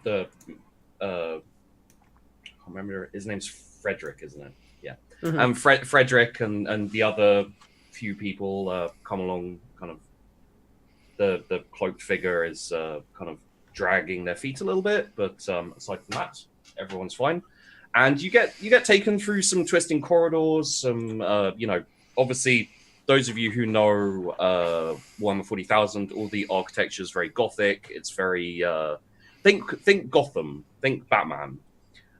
can't remember, his name's Frederick, isn't it? Yeah. Mhm. And Frederick and the other few people come along. Kind of the cloaked figure is kind of dragging their feet a little bit, but aside from that, everyone's fine. And you get taken through some twisting corridors, some obviously those of you who know Warhammer 40,000, all the architecture is very gothic. It's very think Gotham, think Batman.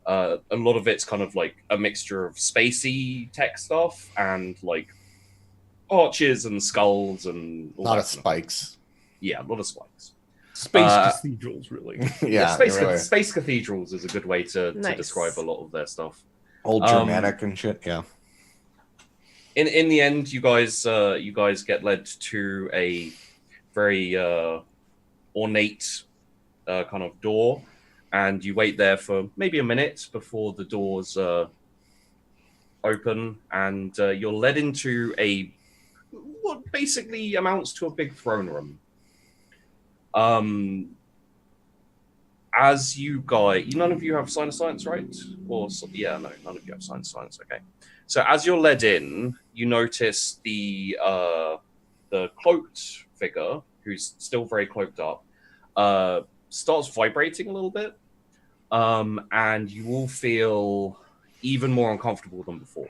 A lot of it's kind of like a mixture of spacey tech stuff and like arches and skulls and a lot of spikes. Yeah, a lot of spikes. Space cathedrals, really. Yeah, space cathedrals is a good way to describe a lot of their stuff. Old dramatic and shit. Yeah. In the end, you guys get led to a very ornate kind of door, and you wait there for maybe a minute before the doors open, and you're led into what basically amounts to a big throne room. As you guys, none of you have sign of science, right? Or none of you have sign of science. Okay. So as you're led in, you notice the cloaked figure, who's still very cloaked up, starts vibrating a little bit, and you all feel even more uncomfortable than before.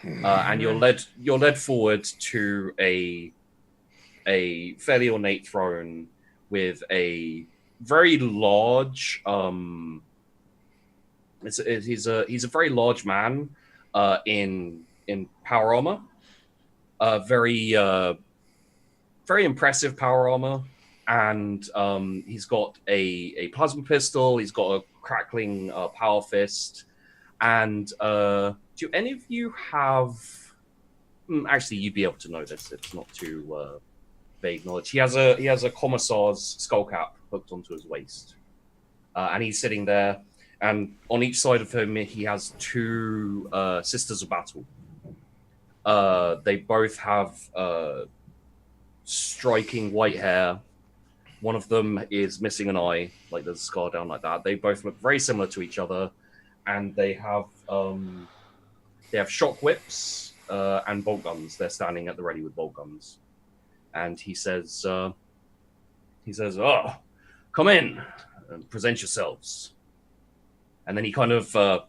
And you're led forward to a fairly ornate throne with a very large. He's a very large man in power armor, very impressive power armor, and he's got a plasma pistol. He's got a crackling power fist, and do any of you have? Actually, you'd be able to know this. It's not too vague knowledge. He has a commissar's skull cap hooked onto his waist, and he's sitting there. And on each side of him, he has two Sisters of Battle. They both have striking white hair. One of them is missing an eye, like there's a scar down like that. They both look very similar to each other, and they have shock whips and bolt guns. They're standing at the ready with bolt guns. And he says, "Oh, come in and present yourselves." And then he kind of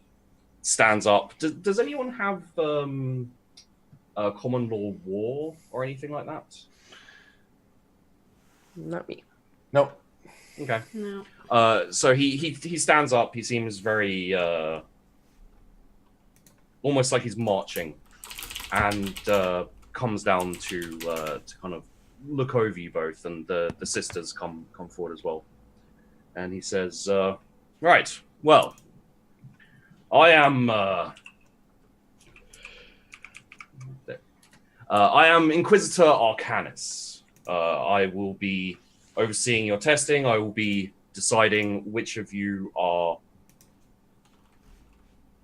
stands up. Does anyone have a common law war or anything like that? Not me. Nope. Okay. No. So he stands up. He seems very almost like he's marching, and comes down to kind of look over you both, and the sisters come forward as well. And he says, "Right, well, I am Inquisitor Arcanus. I will be overseeing your testing. I will be deciding which of you are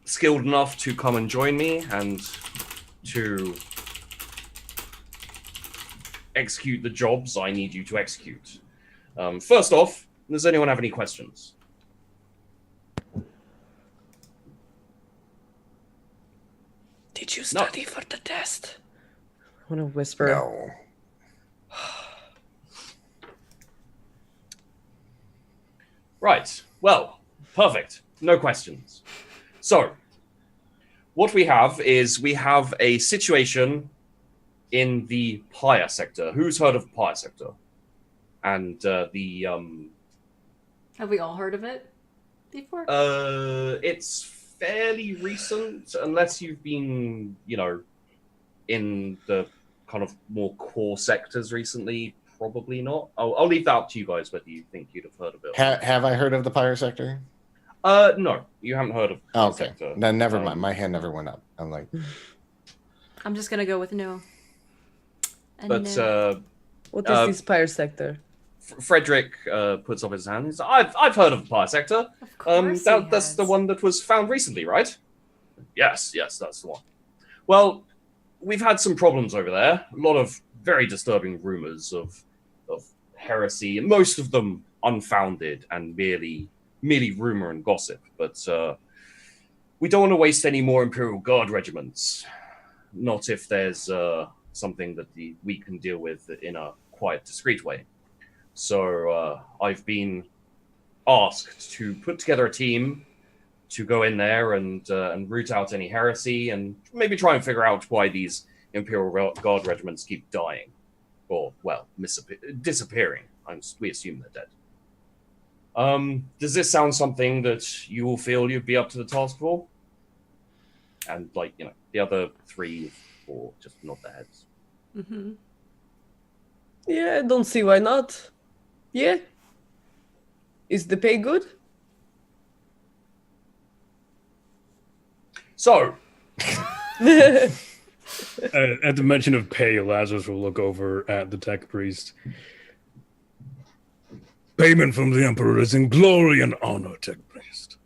skilled enough to come and join me and to execute the jobs I need you to execute. First off, does anyone have any questions?" Did you study for the test? I want to whisper. No. Right. Well, perfect. No questions. So, what we have is a situation in the Pyre sector. Who's heard of Pyre sector? And Have we all heard of it before? It's fairly recent, unless you've been, in the kind of more core sectors recently. Probably not. I'll leave that up to you guys whether you think you'd have heard of it. Have I heard of the Pyre sector? No, you haven't heard of. Oh, okay, sector. Then never mind. My hand never went up. I'm like, I'm just gonna go with no. And but no. What is this Pyre sector? Frederick puts up his hand. He's like, I've heard of the Pyre sector. Of course That's the one that was found recently, right? Yes, that's the one. Well, we've had some problems over there. A lot of very disturbing rumors of heresy, and most of them unfounded and merely rumor and gossip. But we don't want to waste any more Imperial Guard regiments. Not if there's something that we can deal with in a quiet, discreet way. So I've been asked to put together a team to go in there and root out any heresy and maybe try and figure out why these Imperial Guard regiments keep dying. Or, well, disappearing. We assume they're dead. Does this sound something that you all feel you'd be up to the task for? And, like, you know, the other 3 or just nod their heads. Mm-hmm. Yeah, I don't see why not. Yeah. Is the pay good? So, At the mention of pay, Lazarus will look over at the tech priest. Payment from the Emperor is in glory and honor, tech priest.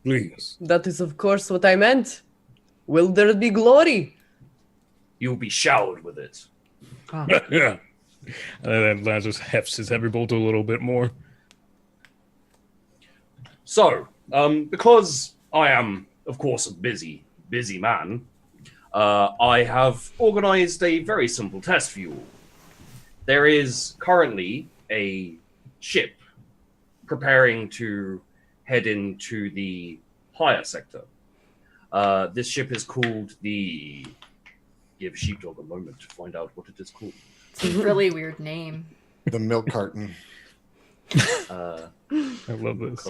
Please. That is, of course, what I meant. Will there be glory? you'll be showered with it. Yeah. And then Lazarus hefts his heavy bolt a little bit more. So, because I am, of course, a busy man, I have organized a very simple test for you all. There is currently a ship preparing to head into the higher sector. This ship is called the... Give Sheepdog a moment to find out what it is called. It's a really weird name. The milk carton. I love this.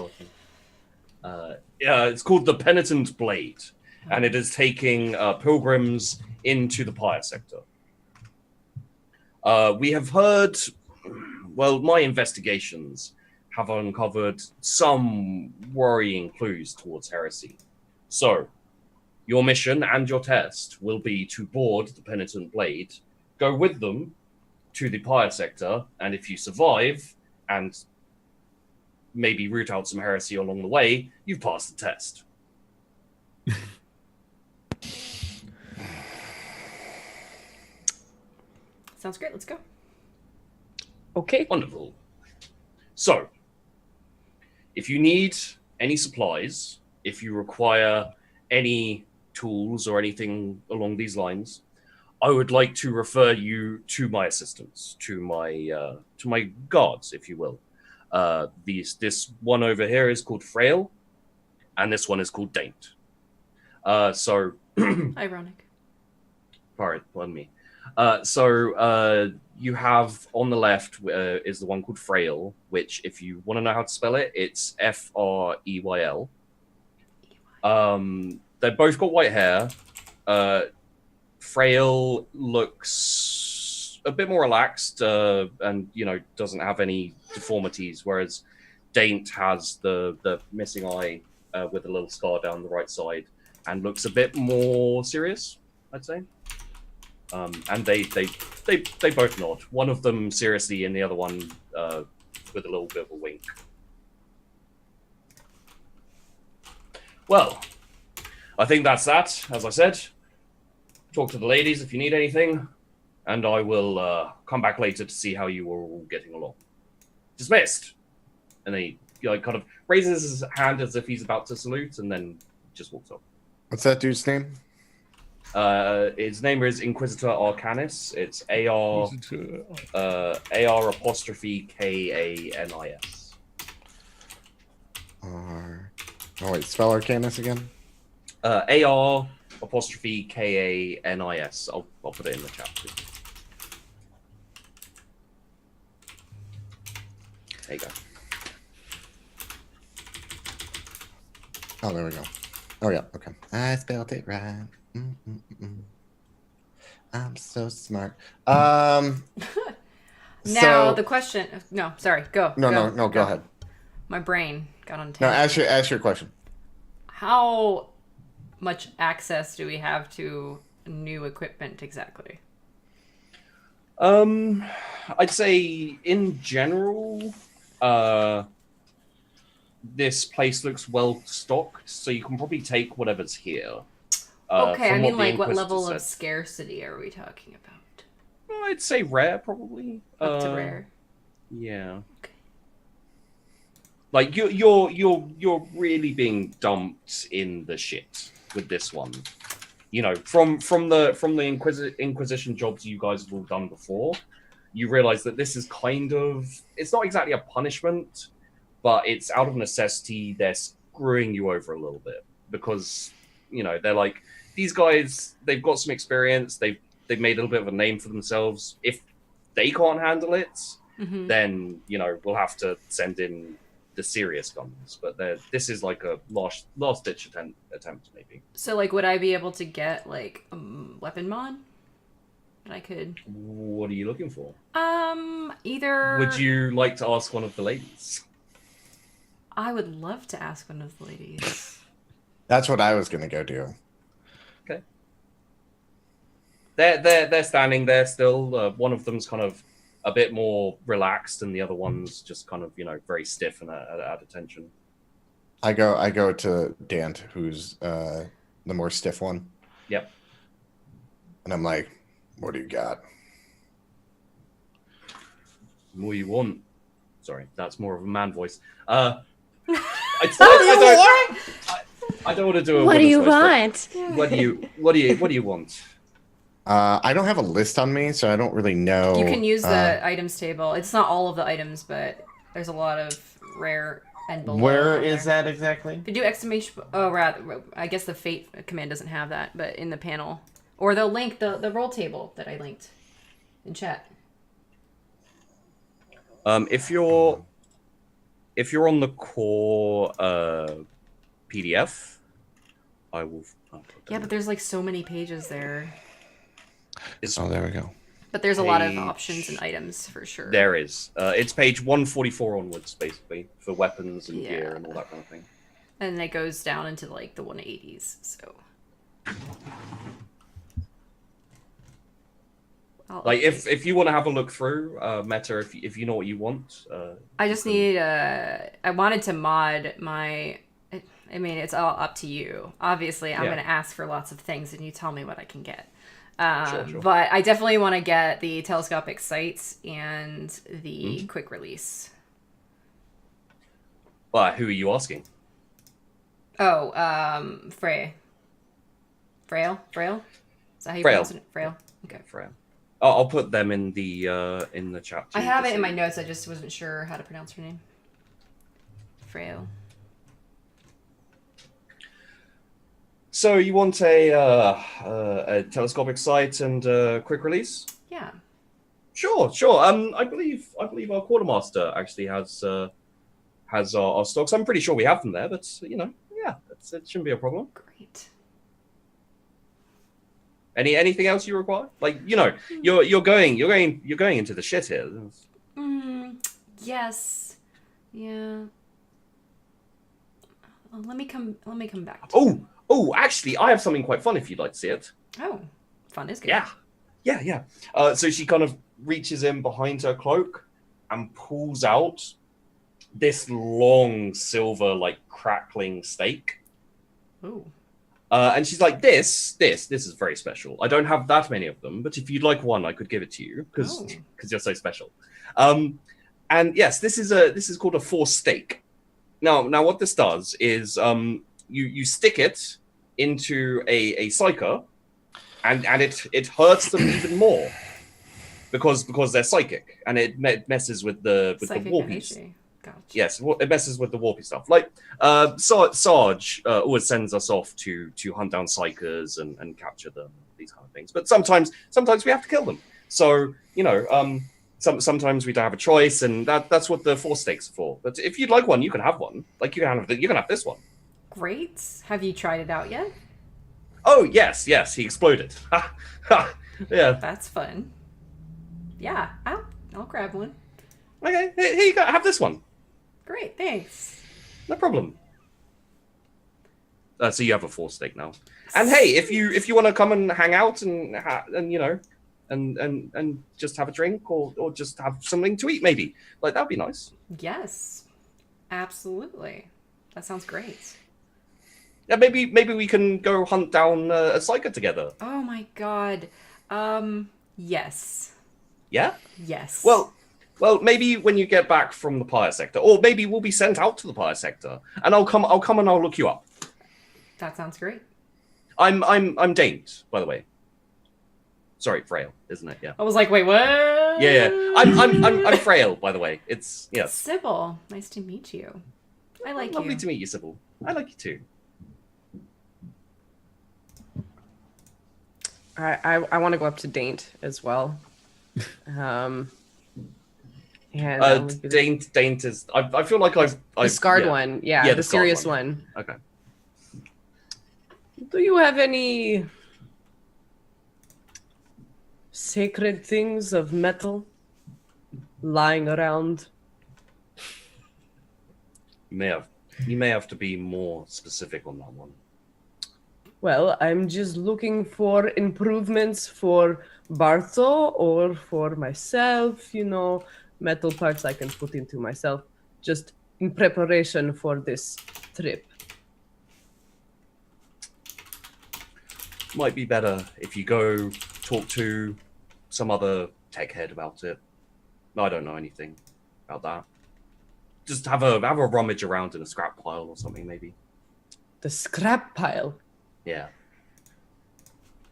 Yeah, it's called the Penitent Blade, and it is taking pilgrims into the Pyre sector. We have heard, well, my investigations have uncovered some worrying clues towards heresy. So, your mission and your test will be to board the Penitent Blade, go with them to the Pyre sector, and if you survive and maybe root out some heresy along the way, you've passed the test. Sounds great. Let's go. Okay. Wonderful. So, if you need any supplies, if you require any tools or anything along these lines, I would like to refer you to my assistants, to my guards, if you will. This one over here is called Frail, and this one is called Daint. So, Ironic. pardon me. So you have on the left is the one called Frail, which, if you want to know how to spell it, it's Freyl. They've both got white hair. Frail looks a bit more relaxed and, you know, doesn't have any deformities, whereas Daint has the missing eye with a little scar down the right side and looks a bit more serious, I'd say. And they both nod. One of them seriously, and the other one with a little bit of a wink. Well, I think that's that. As I said, talk to the ladies if you need anything, and I will come back later to see how you are all getting along. Dismissed. And he kind of raises his hand as if he's about to salute, and then just walks off. What's that dude's name? His name is Inquisitor Arcanis. It's AR apostrophe KANIS. Oh wait, spell Arcanis again. AR apostrophe KANIS. I'll put it in the chat too. There you go. Oh, there we go. Oh yeah, okay. I spelled it right. I'm so smart. Now So, the question. No, sorry. Go. No. Go ahead. My brain got on. No, ask your question. How much access do we have to new equipment exactly? I'd say in general, this place looks well stocked, so you can probably take whatever's here. Okay, I mean, like, what Inquisitor level said. of scarcity are we talking about? Well, I'd say rare, probably. Up to rare. Yeah. Okay. Like you're really being dumped in the shit with this one. You know, from the Inquisition jobs you guys have all done before, you realize that this is kind of, it's not exactly a punishment, but it's out of necessity. There's screwing you over a little bit because they're like, these guys, they've got some experience, they've made a little bit of a name for themselves. If they can't handle it, then we'll have to send in the serious guns. But this is like a last ditch attempt maybe. So like, would I be able to get like a weapon mod? That I could. What are you looking for? Either. Would you like to ask one of the ladies? I would love to ask one of the ladies. That's what I was gonna go do. Okay. They're standing there still. One of them's kind of a bit more relaxed, and the other one's just kind of very stiff and at attention. I go to Dant, who's the more stiff one. Yep. And I'm like, what do you got? What do you want? Sorry, that's more of a man voice. I don't want to do a. What do you woman's voice, want? what do you want? I don't have a list on me, so I don't really know. You can use the items table. It's not all of the items, but there's a lot of rare and below. Where is that exactly? If you do exclamation, rather, I guess the fate command doesn't have that, but in the panel. Or the link, the roll table that I linked in chat. If you're on the core PDF, I will. Yeah, but there's like so many pages there. Oh, there we go. But there's a lot of options and items for sure. There is. It's page 144 onwards, basically, for weapons and gear and all that kind of thing. And it goes down into like the 180s. So. Like if you want to have a look through Meta, if you know what you want. I just need I wanted to mod my. I mean, it's all up to you. Obviously, I'm going to ask for lots of things, and you tell me what I can get. Sure. But I definitely want to get the telescopic sights and the quick release. Well, who are you asking? Oh, Frail? Is that how you pronounce it? Frail. Okay. Frail. I'll put them in the chat. I have it in my notes. I just wasn't sure how to pronounce her name. Frail. So you want a telescopic sight and quick release? Yeah. Sure. I believe our quartermaster actually has our stocks. I'm pretty sure we have them there, but it shouldn't be a problem. Great. Anything else you require? Like you're going into the shit here. Yes. Yeah. Let me come back. Oh, actually, I have something quite fun if you'd like to see it. Oh, fun is good. Yeah. So she kind of reaches in behind her cloak and pulls out this long silver, like crackling stake. Ooh. And she's like, this is very special. I don't have that many of them, but if you'd like one, I could give it to you because you're so special. And yes, this is called a force stake. Now what this does is you stick it into a psyker, and it hurts them even more because they're psychic, and it messes with the warpy. Gotcha. Yes, it messes with the warpy stuff. Like Sarge always sends us off to hunt down psykers and capture them, these kind of things. But sometimes we have to kill them. So sometimes we don't have a choice, and that's what the force stakes are for. But if you'd like one, you can have one. Like you can have this one. Great. Have you tried it out yet? Oh yes, he exploded. Yeah. That's fun. Yeah, I'll grab one. Okay, here you go. Have this one. Great, thanks. No problem. So you have a force stake now. And hey, if you want to come and hang out and just have a drink or just have something to eat, maybe like that'd be nice. Yes, absolutely. That sounds great. Yeah, maybe we can go hunt down a psyker together. Oh my god. Yes. Yeah? Yes. Well, maybe when you get back from the Pyre sector, or maybe we'll be sent out to the Pyre sector, and I'll come and I'll look you up. That sounds great. I'm Danes, by the way. Sorry, Frail, isn't it? Yeah. I was like, wait, what? Yeah. I'm Frail, by the way. It's Sybil, nice to meet you. I like Lovely you. to meet you, Sybil. I like you too. I want to go up to Daint as well. And Daint is. I feel like I've the scarred yeah. one, yeah, Yeah, the the scarred serious one. one. Okay. Do you have any sacred things of metal lying around? You may have to be more specific on that one. Well, I'm just looking for improvements for Bartho or for myself, metal parts I can put into myself, just in preparation for this trip. Might be better if you go talk to some other tech head about it. I don't know anything about that. Just have a rummage around in a scrap pile or something, maybe. The scrap pile? Yeah.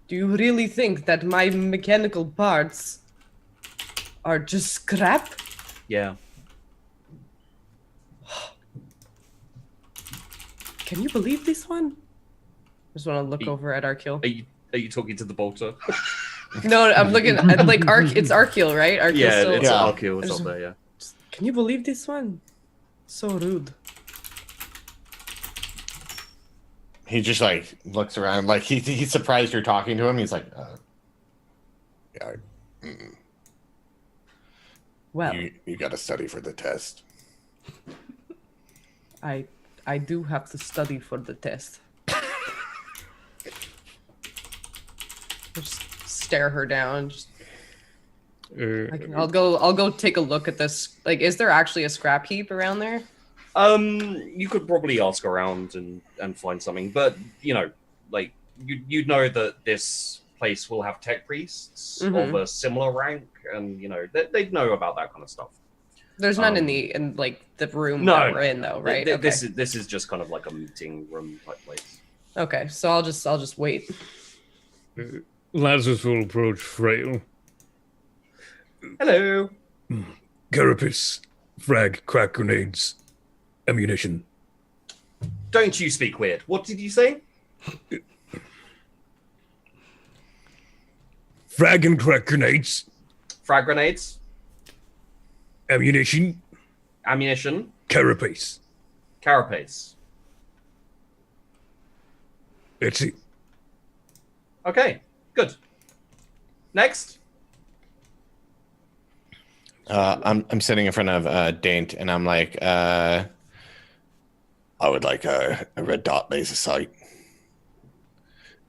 Do you really think that my mechanical parts are just scrap? Yeah. Can you believe this one? Just want to look over at Arkil. Are you talking to the bolter? No, I'm looking at like it's Arkil, right? Arkil Yeah, still... it's Arkil. It's just- up there, yeah. Can you believe this one? So rude. He just like looks around, like he's surprised you're talking to him. He's like, yeah, Well, you got to study for the test. I do have to study for the test. Just stare her down. I'll go take a look at this. Like, is there actually a scrap heap around there? You could probably ask around and find something, but like you know that this place will have tech priests of a similar rank, and they'd know about that kind of stuff. There's none in the room No, that we're in though, right? Okay. This is just kind of like a meeting room type place. Okay, so I'll just wait. Lazarus will approach Frail. Hello. Carapace, frag, crack grenades, ammunition. Don't you speak weird. What did you say? Frag and crack grenades, Frag grenades, ammunition, ammunition, carapace. carapace. That's it. Okay, good. Next. I'm sitting in front of Daint, and I'm like, I would like a red dot laser sight.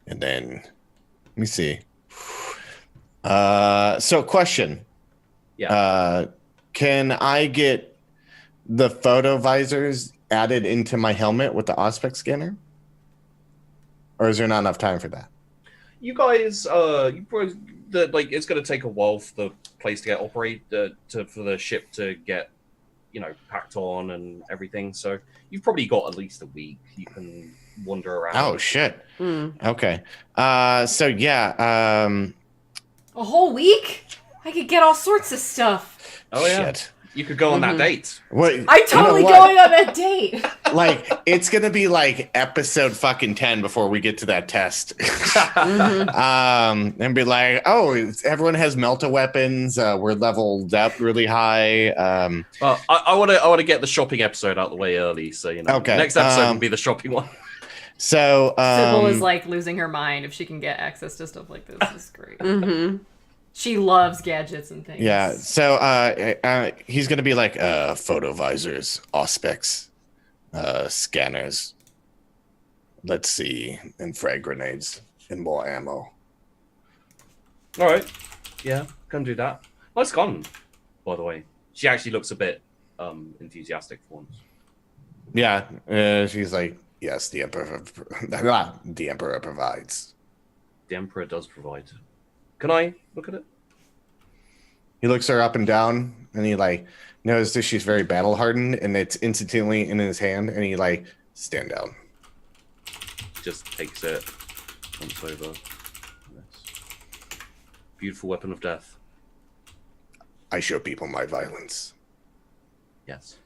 And then, let me see. So question. Yeah. Can I get the photo visors added into my helmet with the Auspex scanner? Or is there not enough time for that? You guys, it's going to take a while for the place to get for the ship to get, packed on and everything. So you've probably got at least a week. You can wander around. Oh shit. Okay. So yeah. A whole week? I could get all sorts of stuff. Oh yeah. Shit. You could go on that date. What? I'm totally you know what? going on that date. Like it's gonna be like episode fucking 10 before we get to that test. And be like, oh, everyone has melta weapons. We're leveled up really high. Well, I want to get the shopping episode out of the way early, so Okay, next episode will be the shopping one. So Sybil is like losing her mind if she can get access to stuff like this. This is great. She loves gadgets and things. yeah. So he's gonna be like photo visors, auspex, scanners. Let's see, and frag grenades and more ammo. All right. Yeah, can do that. Nice gun, by the way. She actually looks a bit enthusiastic for once. Yeah, she's like, yes, the emperor. The emperor provides. The Emperor does provide. Can I look at it? He looks her up and down, and he like notices she's very battle hardened, and it's instantly in his hand, and he like stand down. Just takes it once over. Yes. Beautiful weapon of death. I show people my violence. Yes.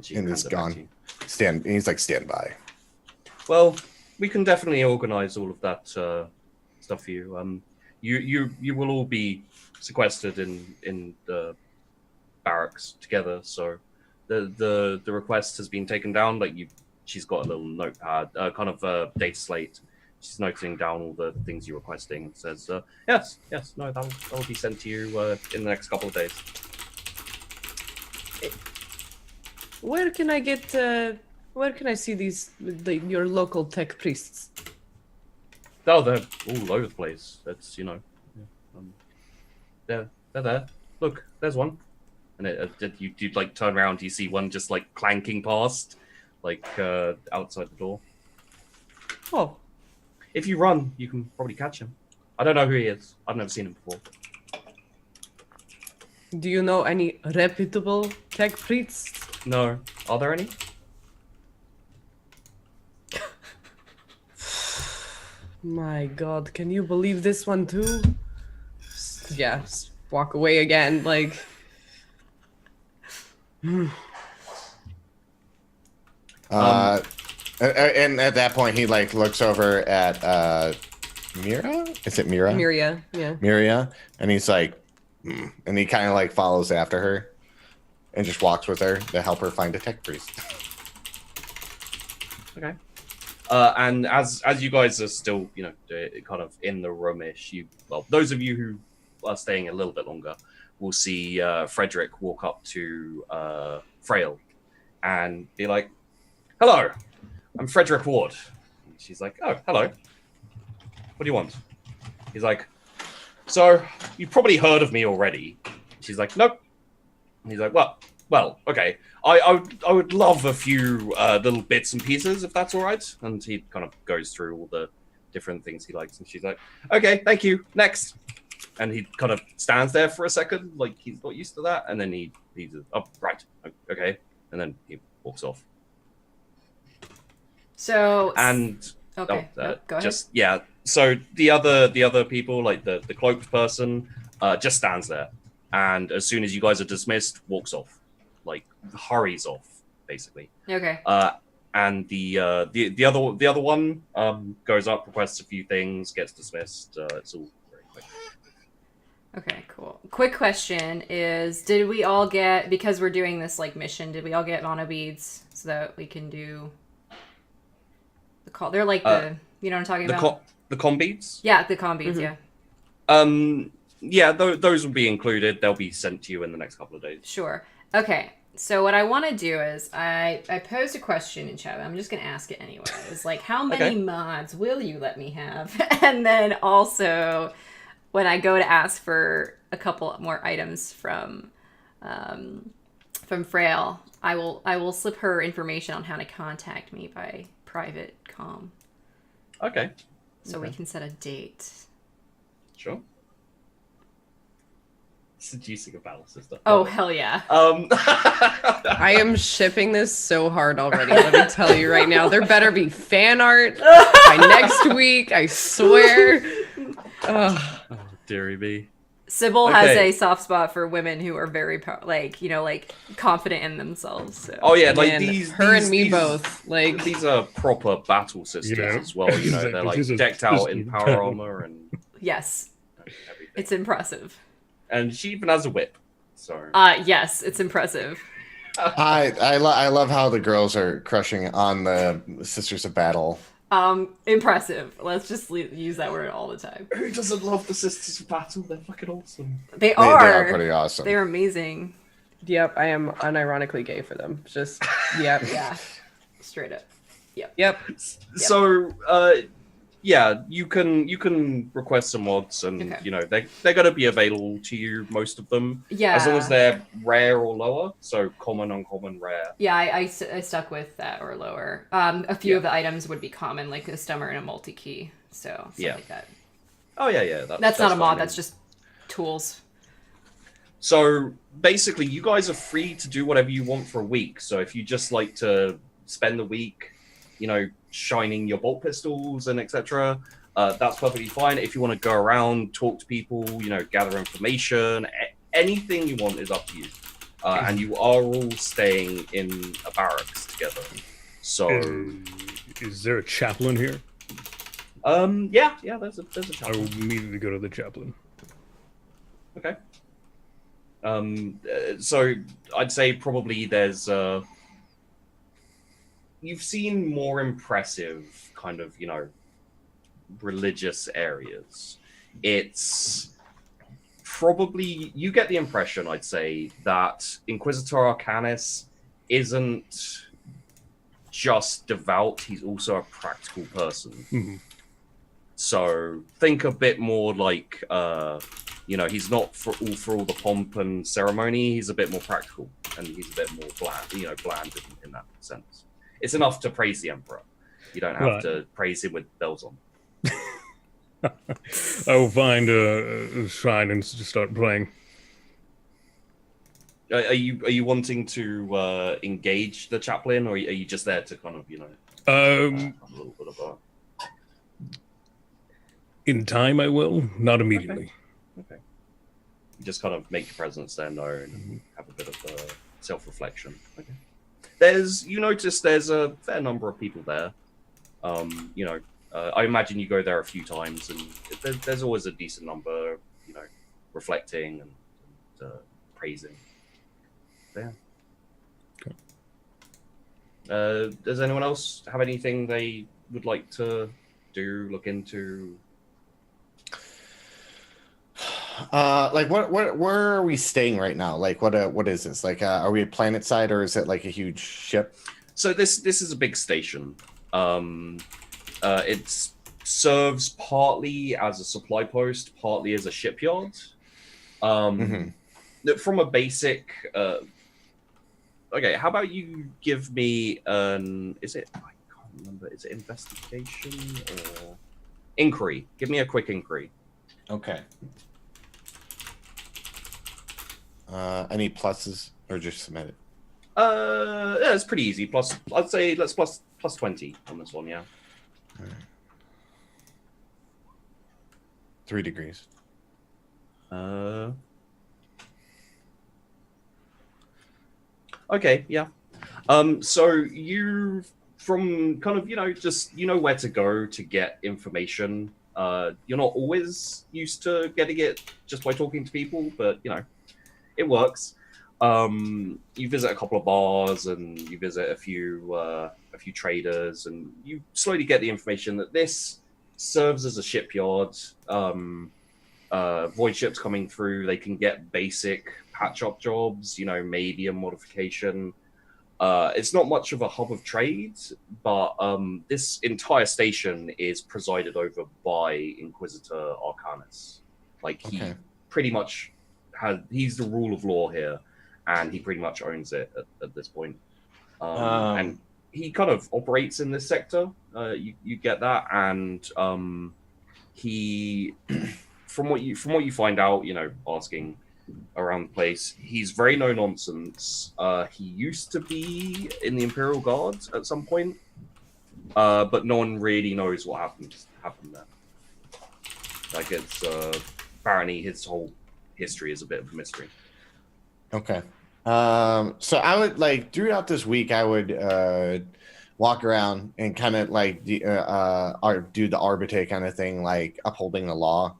She And hands it's it back to gone. you. He's like, stand by. Well, we can definitely organize all of that stuff for you. You will all be sequestered in the barracks together. So the request has been taken down. Like she's got a little notepad, kind of a data slate. She's noting down all the things you're requesting. And says, yes, no, that'll be sent to you in the next couple of days. Where can I get? Where can I see these? Your local tech priests? Oh, they're all over the place. That's they're there. Look, there's one. And you'd like turn around, you see one just like clanking past, like outside the door. Oh, If you run, you can probably catch him. I don't know who he is. I've never seen him before. do you know any reputable tech priests? No. Are there any? My God, can you believe this one too? Yeah, just walk away again. Like, And at that point, he like looks over at Mira. Is it Mira? Miria, yeah. Miria, and he's like, and he kind of like follows after her, and just walks with her to help her find a tech priest. Okay. And as you guys are still, kind of in the roomish, those of you who are staying a little bit longer will see Frederick walk up to Frail and be like, "Hello, I'm Frederick Ward." And she's like, "Oh, hello. What do you want?" He's like, "So you've probably heard of me already." She's like, "Nope." And he's like, "Well, okay. I would love a few little bits and pieces if that's all right." And he kind of goes through all the different things he likes, and she's like, "Okay, thank you. Next." And he kind of stands there for a second, like he's not used to that, and then he's oh right, okay, and then he walks off. So And okay, go ahead. just yeah. So the other people, like the cloaked person, just stands there, and as soon as you guys are dismissed, walks off, like hurries off, basically. Okay. And the other one goes up, requests a few things, gets dismissed. It's all very quick. Okay, cool. Quick question is, did we all get, because we're doing this like mission, did we all get mono beads so that we can do the call? They're like you know what I'm talking about? The com beads? Yeah, the com beads, yeah. Yeah, those will be included. They'll be sent to you in the next couple of days. Sure. Okay, so what I want to do is, I posed a question in chat. I'm just going to ask it anyway. It's like, how many mods will you let me have? And then also, when I go to ask for a couple more items from Frail, I will slip her information on how to contact me by private comm. Okay. So we can set a date. Sure. Seducing a battle sister. Oh, hell yeah. I am shipping this so hard already. Let me tell you right now. There better be fan art by next week. I swear. Oh, dearie me. Sybil has a soft spot for women who are very, confident in themselves. So. Oh yeah, like Man, these. and me both. Like these are proper battle sisters as well. You know, exactly. they're like decked out in power armor and yes, everything. it's impressive. And she even has a whip. So. Yes, it's impressive. I love how the girls are crushing on the Sisters of Battle. Impressive. Let's just use that word all the time. Who doesn't love the Sisters of Battle? They're fucking awesome. They They are are pretty awesome. They're amazing. Yep, I am unironically gay for them. Just yep. Yeah, straight up. Yep. So, yeah, you can request some mods, and you know they're going to be available to you. Most of them, Yeah. as long as they're rare or lower. So common, uncommon, rare. Yeah, I stuck with that or lower. A few of the items would be common, like a stummer and a multi-key. So something like that. Oh yeah. That's not a mod. fine. That's just tools. So basically, you guys are free to do whatever you want for a week. So if you just like to spend the week, you know, shining your bolt pistols and etc., that's perfectly fine. If you want to go around, talk to people, you know, gather information, anything you want is up to you. and you are all staying in a barracks together. So, Is there a chaplain here? yeah, there's a I chaplain. will immediately go to the chaplain. Okay. So I'd say probably there's you've seen more impressive kind of, religious areas. It's probably, you get the impression, I'd say, that Inquisitor Arcanus isn't just devout, he's also a practical person. Mm-hmm. So think a bit more like, he's not for all the pomp and ceremony. He's a bit more practical, and he's a bit more bland in that sense. It's enough to praise the Emperor. You don't have to praise him with bells on. I will find a shrine and just start praying. Are you wanting to engage the chaplain, or are you just there to kind of have a little bit of a... In time, I will. Not immediately. Okay. You just kind of make your presence there known and have a bit of self-reflection. Okay. You notice there's a fair number of people there. I imagine you go there a few times, and there's always a decent number, reflecting and praising. Yeah. Okay. Does anyone else have anything they would like to look into? Where are we staying right now? Like, what is this? Like, are we at planet side, or is it like a huge ship? So this is a big station. It serves partly as a supply post, partly as a shipyard. From a basic, okay, how about you give me I can't remember, is it investigation or inquiry? Give me a quick inquiry. Okay. Any pluses, or just submit it? Yeah, it's pretty easy. Plus, I'd say let's plus 20 on this one. Yeah. All right. 3 degrees. Okay. Yeah. So you, from kind of just where to go to get information. You're not always used to getting it just by talking to people, but it works. You visit a couple of bars, and you visit a few traders, and you slowly get the information that this serves as a shipyard. Void ships coming through, they can get basic patch-up jobs, maybe a modification. It's not much of a hub of trade, but this entire station is presided over by Inquisitor Arcanus. Like, he pretty much he's the rule of law here, and he pretty much owns it at this point. And he kind of operates in this sector. You get that, and he, from what you find out, asking around the place, he's very no nonsense. He used to be in the Imperial Guard at some point, but no one really knows what happened there. Like, it's apparently his whole history is a bit of a mystery. Okay. So I would throughout this week, I would walk around and kind of do the arbiter kind of thing, like upholding the law,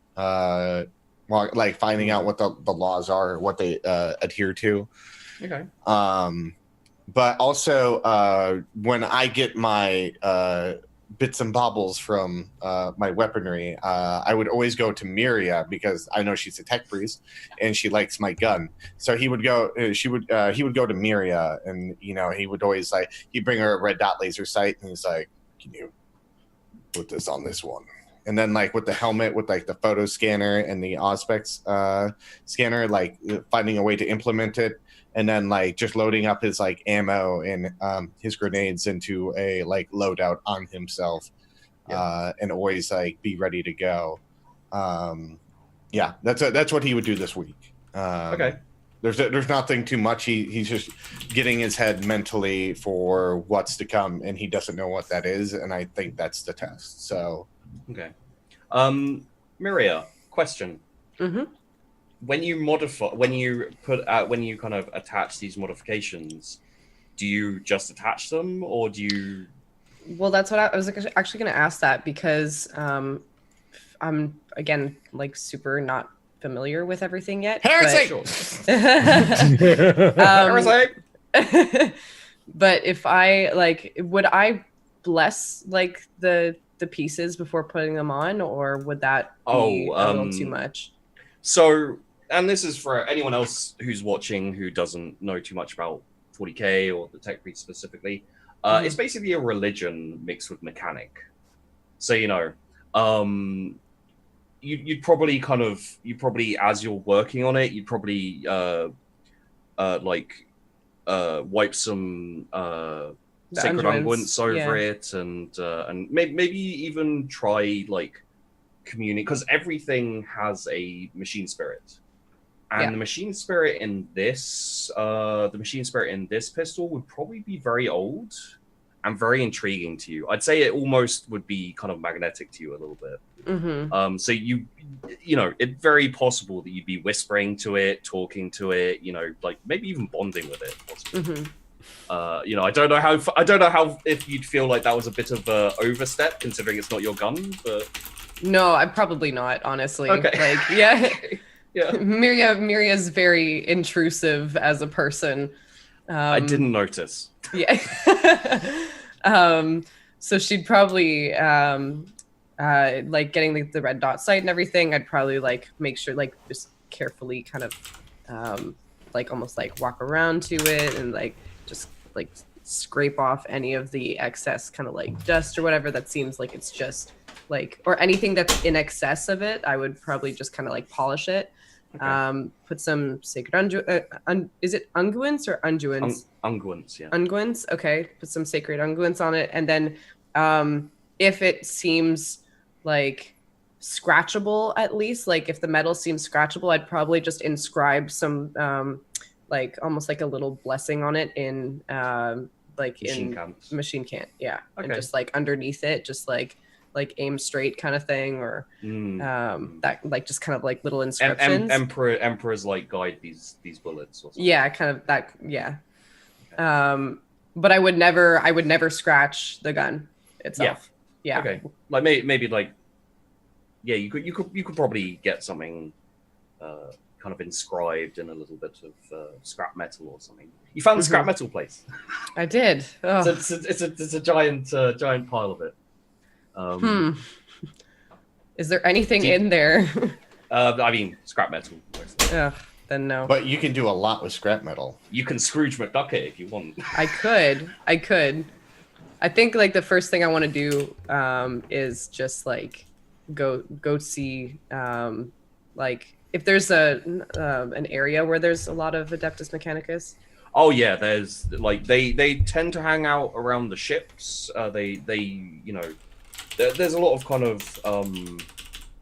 finding out what the laws are, what they adhere to. Okay. But also when I get my bits and baubles from my weaponry, I would always go to Miria, because I know she's a tech priest and she likes my gun. So he would go to Miria, and he would always he'd bring her a red dot laser sight, and he's like, "Can you put this on this one?" And then with the helmet, with the photo scanner and the Auspex scanner, finding a way to implement it. And then just loading up his ammo and his grenades into a loadout on himself, and always be ready to go. Yeah, that's what he would do this week. Okay. There's nothing too much. He's just getting his head mentally for what's to come, and he doesn't know what that is. And I think that's the test. So okay. Miria, question. Mm-hmm. when you modify, when you put out, when you kind of attach these modifications, do you just attach them, or do you? Well, that's what I was actually going to ask that, because I'm again like super not familiar with everything yet. Heresy! But if I like, would I bless like the pieces before putting them on, or would that be a little too much? So, and this is for anyone else who's watching who doesn't know too much about 40k or the tech breed specifically. It's basically a religion mixed with mechanic. So, you know, you'd probably as you're working on it, you'd probably wipe some sacred unguents over it, and maybe even try like communicate, because everything has a machine spirit, and the machine spirit in this pistol would probably be very old and very intriguing to you. I'd say it almost would be kind of magnetic to you a little bit. So you know, it's very possible that you'd be whispering to it, talking to it, you know, like maybe even bonding with it possibly. You know, I don't know how if you'd feel like that was a bit of a overstep considering it's not your gun, but no, I'm probably not, honestly. Okay. Like, yeah. Yeah. Miria's very intrusive as a person. I didn't notice. Yeah. So she'd probably like getting the red dot sight and everything. I'd probably like make sure, like, just carefully kind of like almost like walk around to it and like just like scrape off any of the excess kind of like dust or whatever that seems like it's just like, or anything that's in excess of it. I would probably just kind of like polish it. Okay. Put some sacred is it unguents or unguents? Unguents, yeah. Unguents, okay. Put some sacred unguents on it, and then if it seems like scratchable, at least, like if the metal seems scratchable, I'd probably just inscribe some like almost like a little blessing on it in like machine can't, yeah. Okay. And just like underneath it, just like aim straight kind of thing, or that like just kind of like little inscriptions. Emperors like guide these bullets or something. Yeah, kind of that, yeah. Okay. But I would never scratch the gun itself. Yeah. Okay. Like maybe like, yeah, you could probably get something kind of inscribed in a little bit of scrap metal or something. You found the scrap metal place. I did. Oh. So it's a giant pile of it. Is there anything in there? I mean, scrap metal. Ugh, then no. But you can do a lot with scrap metal. You can Scrooge McDuck it if you want. I could. I think like the first thing I want to do is just like go see like if there's an area where there's a lot of Adeptus Mechanicus. Oh yeah, there's like they tend to hang out around the ships. They you know. There's a lot of kind of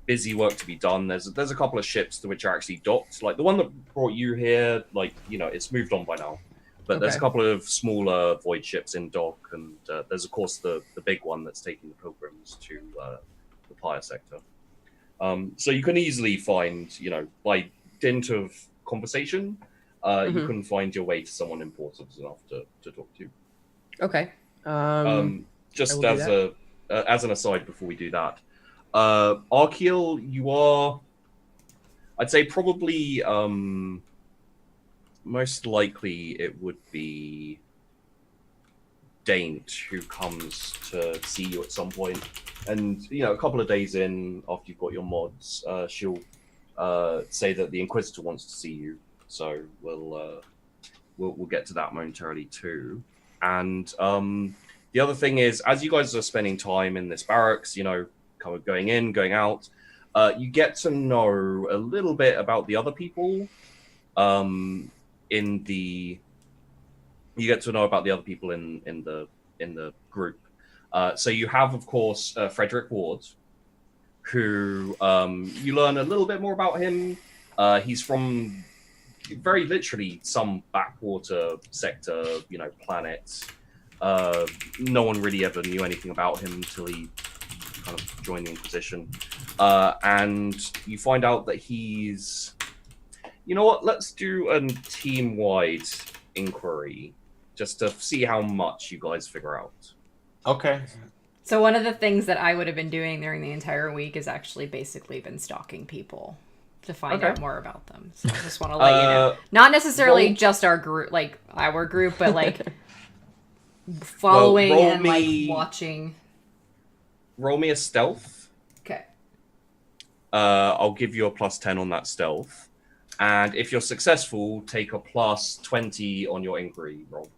busy work to be done. There's a couple of ships which are actually docked. Like the one that brought you here, like, you know, it's moved on by now. But there's a couple of smaller void ships in dock, and there's of course the big one that's taking the pilgrims to the Pyre sector. So you can easily find, you know, by dint of conversation, you can find your way to someone important enough to talk to. Okay. Just as an aside before we do that, Arkiel, you are, I'd say probably most likely it would be Daint who comes to see you at some point. And, you know, a couple of days in after you've got your mods, she'll say that the Inquisitor wants to see you. So we'll get to that momentarily too. And the other thing is, as you guys are spending time in this barracks, you know, kind of going in, going out, you get to know a little bit about the other people. You get to know about the other people in the group. So you have, of course, Frederick Ward, who you learn a little bit more about him. He's from very literally some backwater sector, you know, planet. No one really ever knew anything about him until he kind of joined the Inquisition. And you find out that he's You know what? Let's do a team-wide inquiry just to see how much you guys figure out. Okay. So one of the things that I would have been doing during the entire week is actually basically been stalking people to find out more about them. So I just want to let you know. Not necessarily just our group, like our group, but like following and like watching. Roll me a stealth. Okay. I'll give you a +10 on that stealth. And if you're successful, take a +20 on your inquiry roll.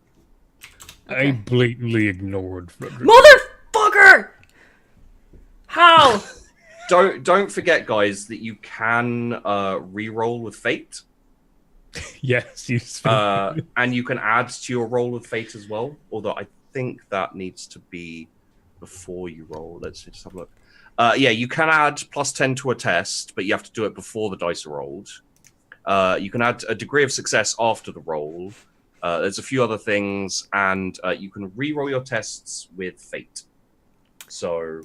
Okay. I blatantly ignored Frederick. Motherfucker! How? Don't forget, guys, that you can re-roll with fate. Yes, you and you can add to your roll with fate as well. Although I think that needs to be before you roll. Let's just have a look. Yeah, you can add +10 to a test, but you have to do it before the dice are rolled. You can add a degree of success after the roll. There's a few other things, and you can re-roll your tests with fate. So,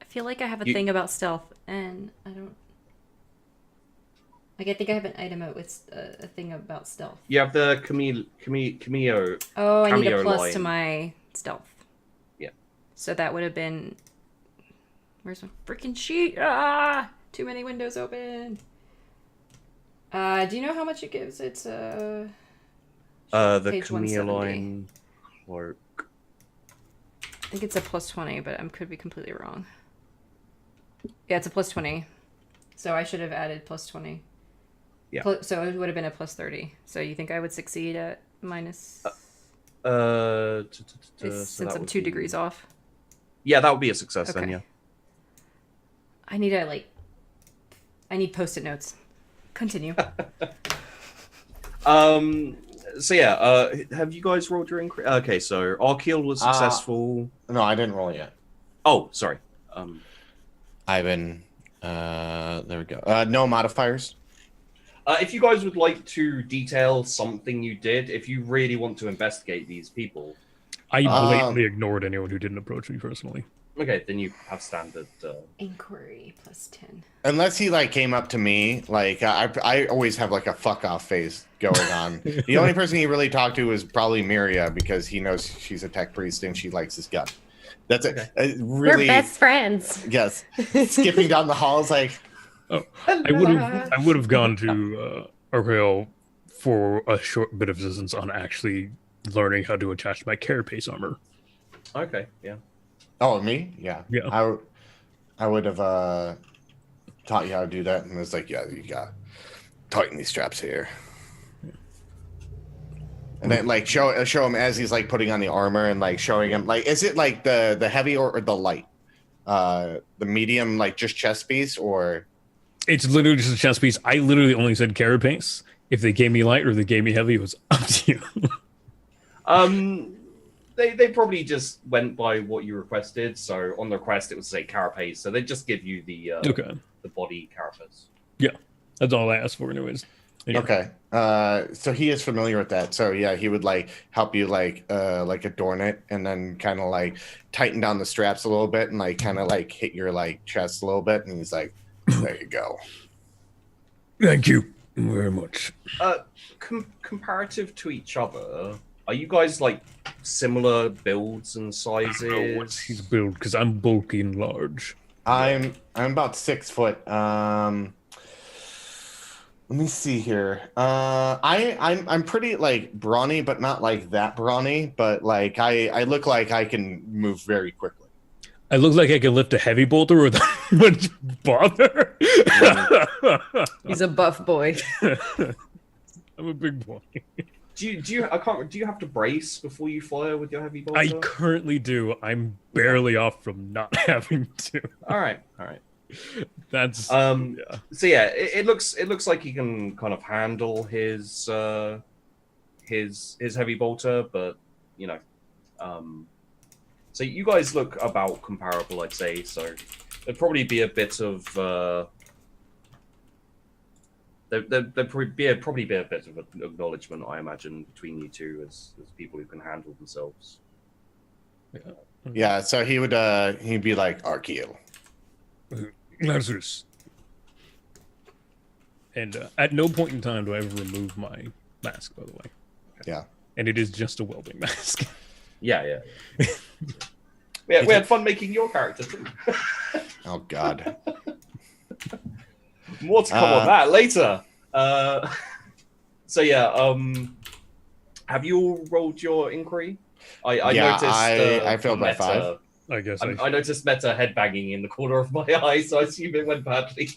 I feel like I have a thing about stealth, and I don't. Like, I think I have an item with a thing about stealth. You have the cameo. Oh, I need a plus line to my stealth. Yeah. So that would have been. Where's my freaking sheet? Ah! Too many windows open. Do you know how much it gives? It's the page cameo 170. line cloak. I think it's a +20, but I could be completely wrong. Yeah, it's a +20. So I should have added +20. Yeah. So it would have been a +30. So you think I would succeed at minus? Since I'm 2 degrees off. Yeah, that would be a success then. Yeah. I need post-it notes. Continue. So yeah, have you guys rolled your inquiry? Okay, so Arkeel was successful. No, I didn't roll yet. Oh, sorry. Ivan, there we go. No modifiers. If you guys would like to detail something you did, if you really want to investigate these people. I blatantly ignored anyone who didn't approach me personally. Okay, then you have standard... Inquiry +10. Unless he like came up to me, like I always have like a fuck off face going on. The only person he really talked to was probably Miria because he knows she's a tech priest and she likes his gun. That's it. Really, we're best friends. Yes. Skipping down the halls like. Oh, I would have gone to Arkeel for a short bit of assistance on actually learning how to attach my carapace armor. Okay, yeah. Oh, me? Yeah. Yeah. I would have taught you how to do that, and it was like, yeah, you got tighten these straps here, and then like show him as he's like putting on the armor and like showing him like, is it like the heavy or the light, the medium, like just chest piece, or it's literally just a chest piece. I literally only said carapace. If they gave me light or they gave me heavy, it was up to you. They probably just went by what you requested. So on the request, it would say carapace. So they just give you the body carapace. Yeah, that's all I asked for, anyways. Yeah. Okay. So he is familiar with that. So yeah, he would like help you like adorn it and then kind of like tighten down the straps a little bit and like kind of like hit your like chest a little bit. And he's like, there you go. Thank you very much. Comparative to each other, are you guys like similar builds and sizes? I don't know what's his build because I'm bulky and large. I'm about 6 foot. Let me see here. I'm pretty like brawny, but not like that brawny. But like I look like I can move very quickly. I look like I can lift a heavy boulder without much bother. He's a buff boy. I'm a big boy. Do you have to brace before you fire with your heavy bolter? I currently do. I'm barely off from not having to. All right. That's yeah. So yeah, it looks like he can kind of handle his heavy bolter, but you know, so you guys look about comparable, I'd say. So there'd probably be a bit of there'd probably be a bit of an acknowledgement, I imagine, between you two as people who can handle themselves. Yeah, so he'd be like, Arkeel. Lazarus. And at no point in time do I ever remove my mask, by the way. Yeah. And it is just a welding mask. Yeah. We had fun making your character too. Oh God. More to come on that later. So yeah, have you all rolled your inquiry? I noticed. I failed by Meta, 5. I guess. I noticed Meta headbanging in the corner of my eye, so I assume it went badly.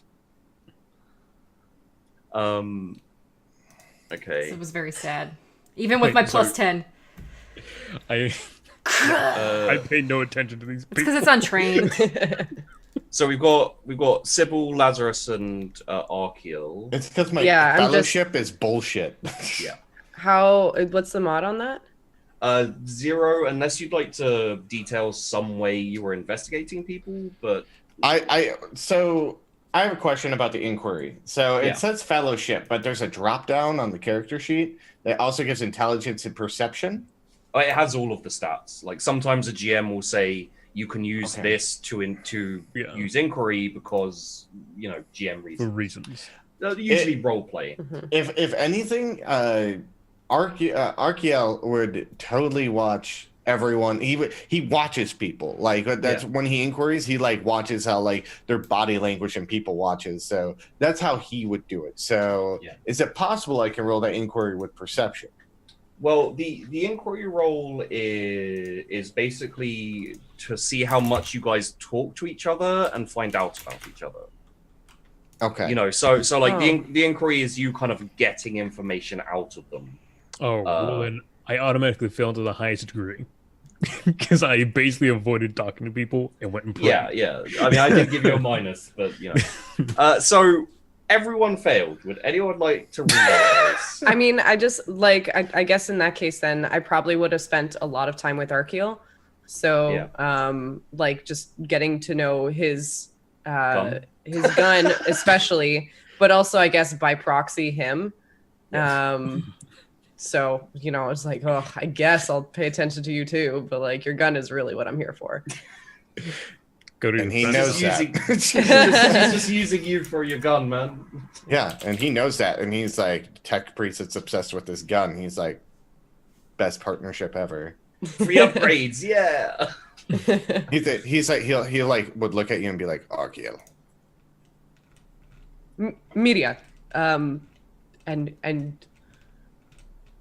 Okay. It was very sad. Even with my plus 10. I paid no attention to these It's people. because it's untrained. So we've got Sybil, Lazarus, and Arkiel. It's because my Yeah, fellowship is bullshit. Yeah. What's the mod on that? 0, unless you'd like to detail some way you were investigating people, but So I have a question about the inquiry. So it Yeah. says fellowship, but there's a drop down on the character sheet that also gives intelligence and perception. it has all of the stats. Like sometimes a GM will say you can use Okay. this to Yeah. use inquiry because GM For reasons. reasons. Usually role play. If anything, Arkiel would totally watch everyone. He watches people. Like that's Yeah. when he inquiries, he like watches how like their body language and people watches. So that's how he would do it. So Yeah. is it possible I can roll that inquiry with perception? Well, the inquiry role is basically to see how much you guys talk to each other and find out about each other. Okay. So like Oh. the inquiry is you kind of getting information out of them. Oh, well, then I automatically fell to the highest degree. Because I basically avoided talking to people and went and played. Yeah. I mean, I did give you a minus, but So everyone failed. Would anyone like to reroll this? I mean, I just I guess in that case, then I probably would have spent a lot of time with Arkiel. So, just getting to know his Gun. gun, especially, but also I guess by proxy him. Yes. So it's like, oh, I guess I'll pay attention to you too, but like your gun is really what I'm here for. Go to And your he knows Using- that. He's just using you for your gun, man. Yeah, and he knows that, and he's like, Tech Priest is obsessed with this gun. He's like, best partnership ever. Free upgrades, yeah. He's like he'll like would look at you and be like, Arkiel. Media, and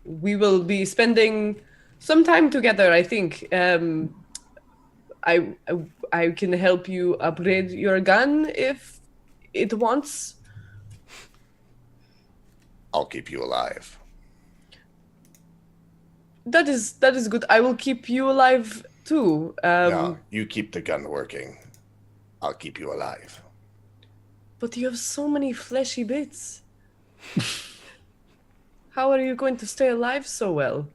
we will be spending some time together. I think I can help you upgrade your gun if it wants. I'll keep you alive. That is good. I will keep you alive too. No, you keep the gun working. I'll keep you alive. But you have so many fleshy bits. How are you going to stay alive so well?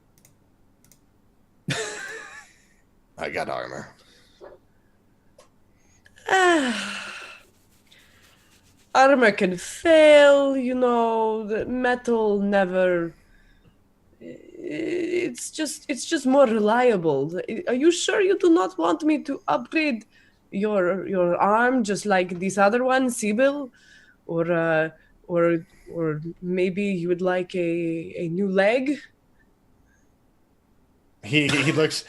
I got armor. Armor can fail, the metal never. It's just more reliable. Are you sure you do not want me to upgrade your arm just like this other one, Sybil? Or maybe you would like a new leg? He looks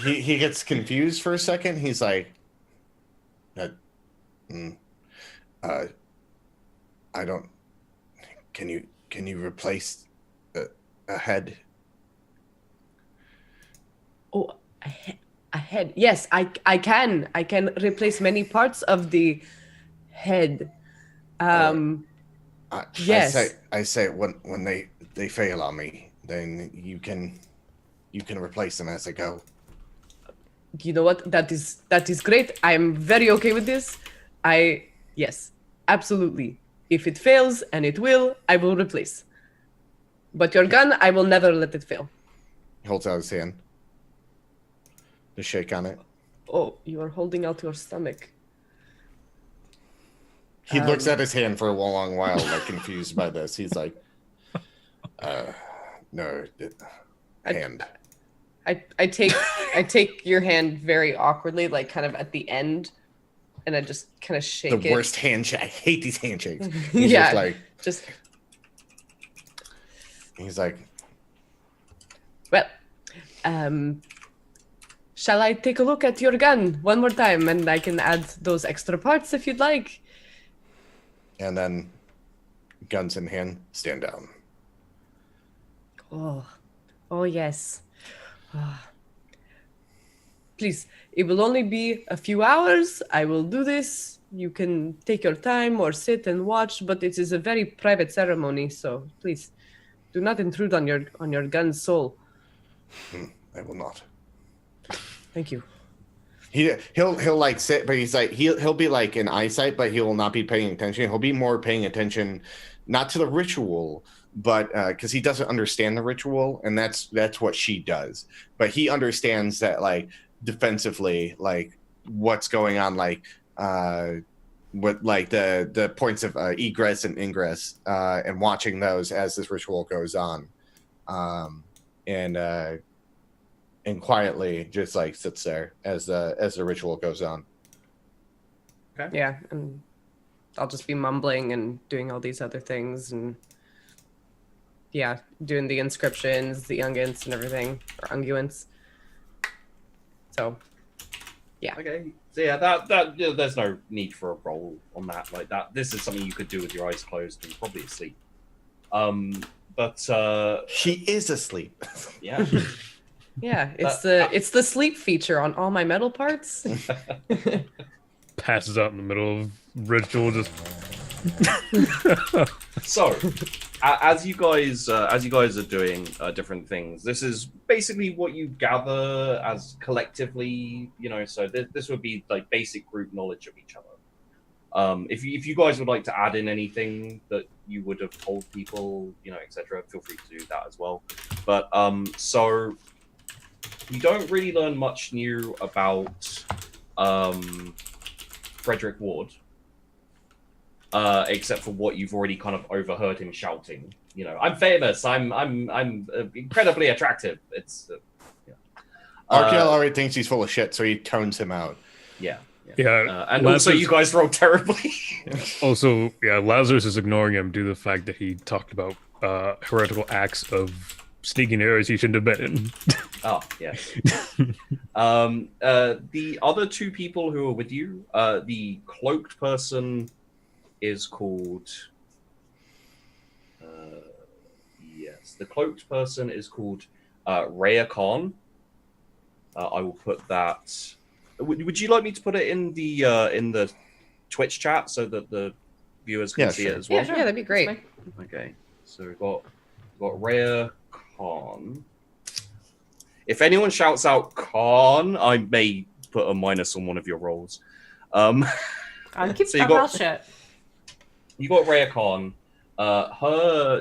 he gets confused for a second. He's like, I don't. Can you replace a head? Oh, a head. Yes, I can. I can replace many parts of the head. Yes. I say when they fail on me, then you can replace them as they go. You know what? That is great. I'm very okay with this. Yes, absolutely. If it fails, and it will, I will replace. But your gun, I will never let it fail. He holds out his hand. To shake on it. Oh, you are holding out your stomach. He looks at his hand for a long while, like confused by this. He's like, no, hand. I take your hand very awkwardly, like kind of at the end, and I just kind of shake it. The worst handshake. I hate these handshakes. He's Yeah. just like, Just He's like, well, shall I take a look at your gun one more time, and I can add those extra parts if you'd like? and then, guns in hand, stand down. Oh yes. Please, it will only be a few hours. I will do this. You can take your time or sit and watch, but it is a very private ceremony, so please do not intrude on your gun's soul. I will not. Thank you. He'll like sit, but he's like he'll be like in eyesight, but he will not be paying attention. He'll be more paying attention, not to the ritual, but because he doesn't understand the ritual, and that's what she does. But he understands that like defensively, like what's going on, like what like the points of egress and ingress, and watching those as this ritual goes on, and quietly just like sits there as the ritual goes on. Okay. Yeah, and I'll just be mumbling and doing all these other things, and yeah, doing the inscriptions, the ungents and everything, or unguents. So, yeah. Okay. So yeah, that there's no need for a roll on that. Like that, this is something you could do with your eyes closed and probably asleep. But She is asleep. yeah. Yeah, it's the sleep feature on all my metal parts. Passes out in the middle of ritual, just So, as you guys are doing different things, this is basically what you gather as collectively. You know, so this would be like basic group knowledge of each other. If you guys would like to add in anything that you would have told people, you know, etc., feel free to do that as well. But so you don't really learn much new about Frederick Ward. Except for what you've already kind of overheard him shouting. You know, I'm famous. I'm incredibly attractive. It's yeah. Arkiel already thinks he's full of shit, so he tones him out. Yeah. Lazarus, And also, you guys rolled terribly. Also, yeah, Lazarus is ignoring him due to the fact that he talked about heretical acts of sneaking areas he shouldn't have been in. Oh, yeah. The other two people who are with you, the cloaked person is called... yes, the cloaked person is called Rhea Khan. I will put that... Would you like me to put it in the Twitch chat so that the viewers can see it as well? Yeah, sure. Yeah, that'd be great. Okay, so we've got Rhea Khan. If anyone shouts out Khan, I may put a minus on one of your rolls. I'll keep So my mouth shut. You got Rhea Khan.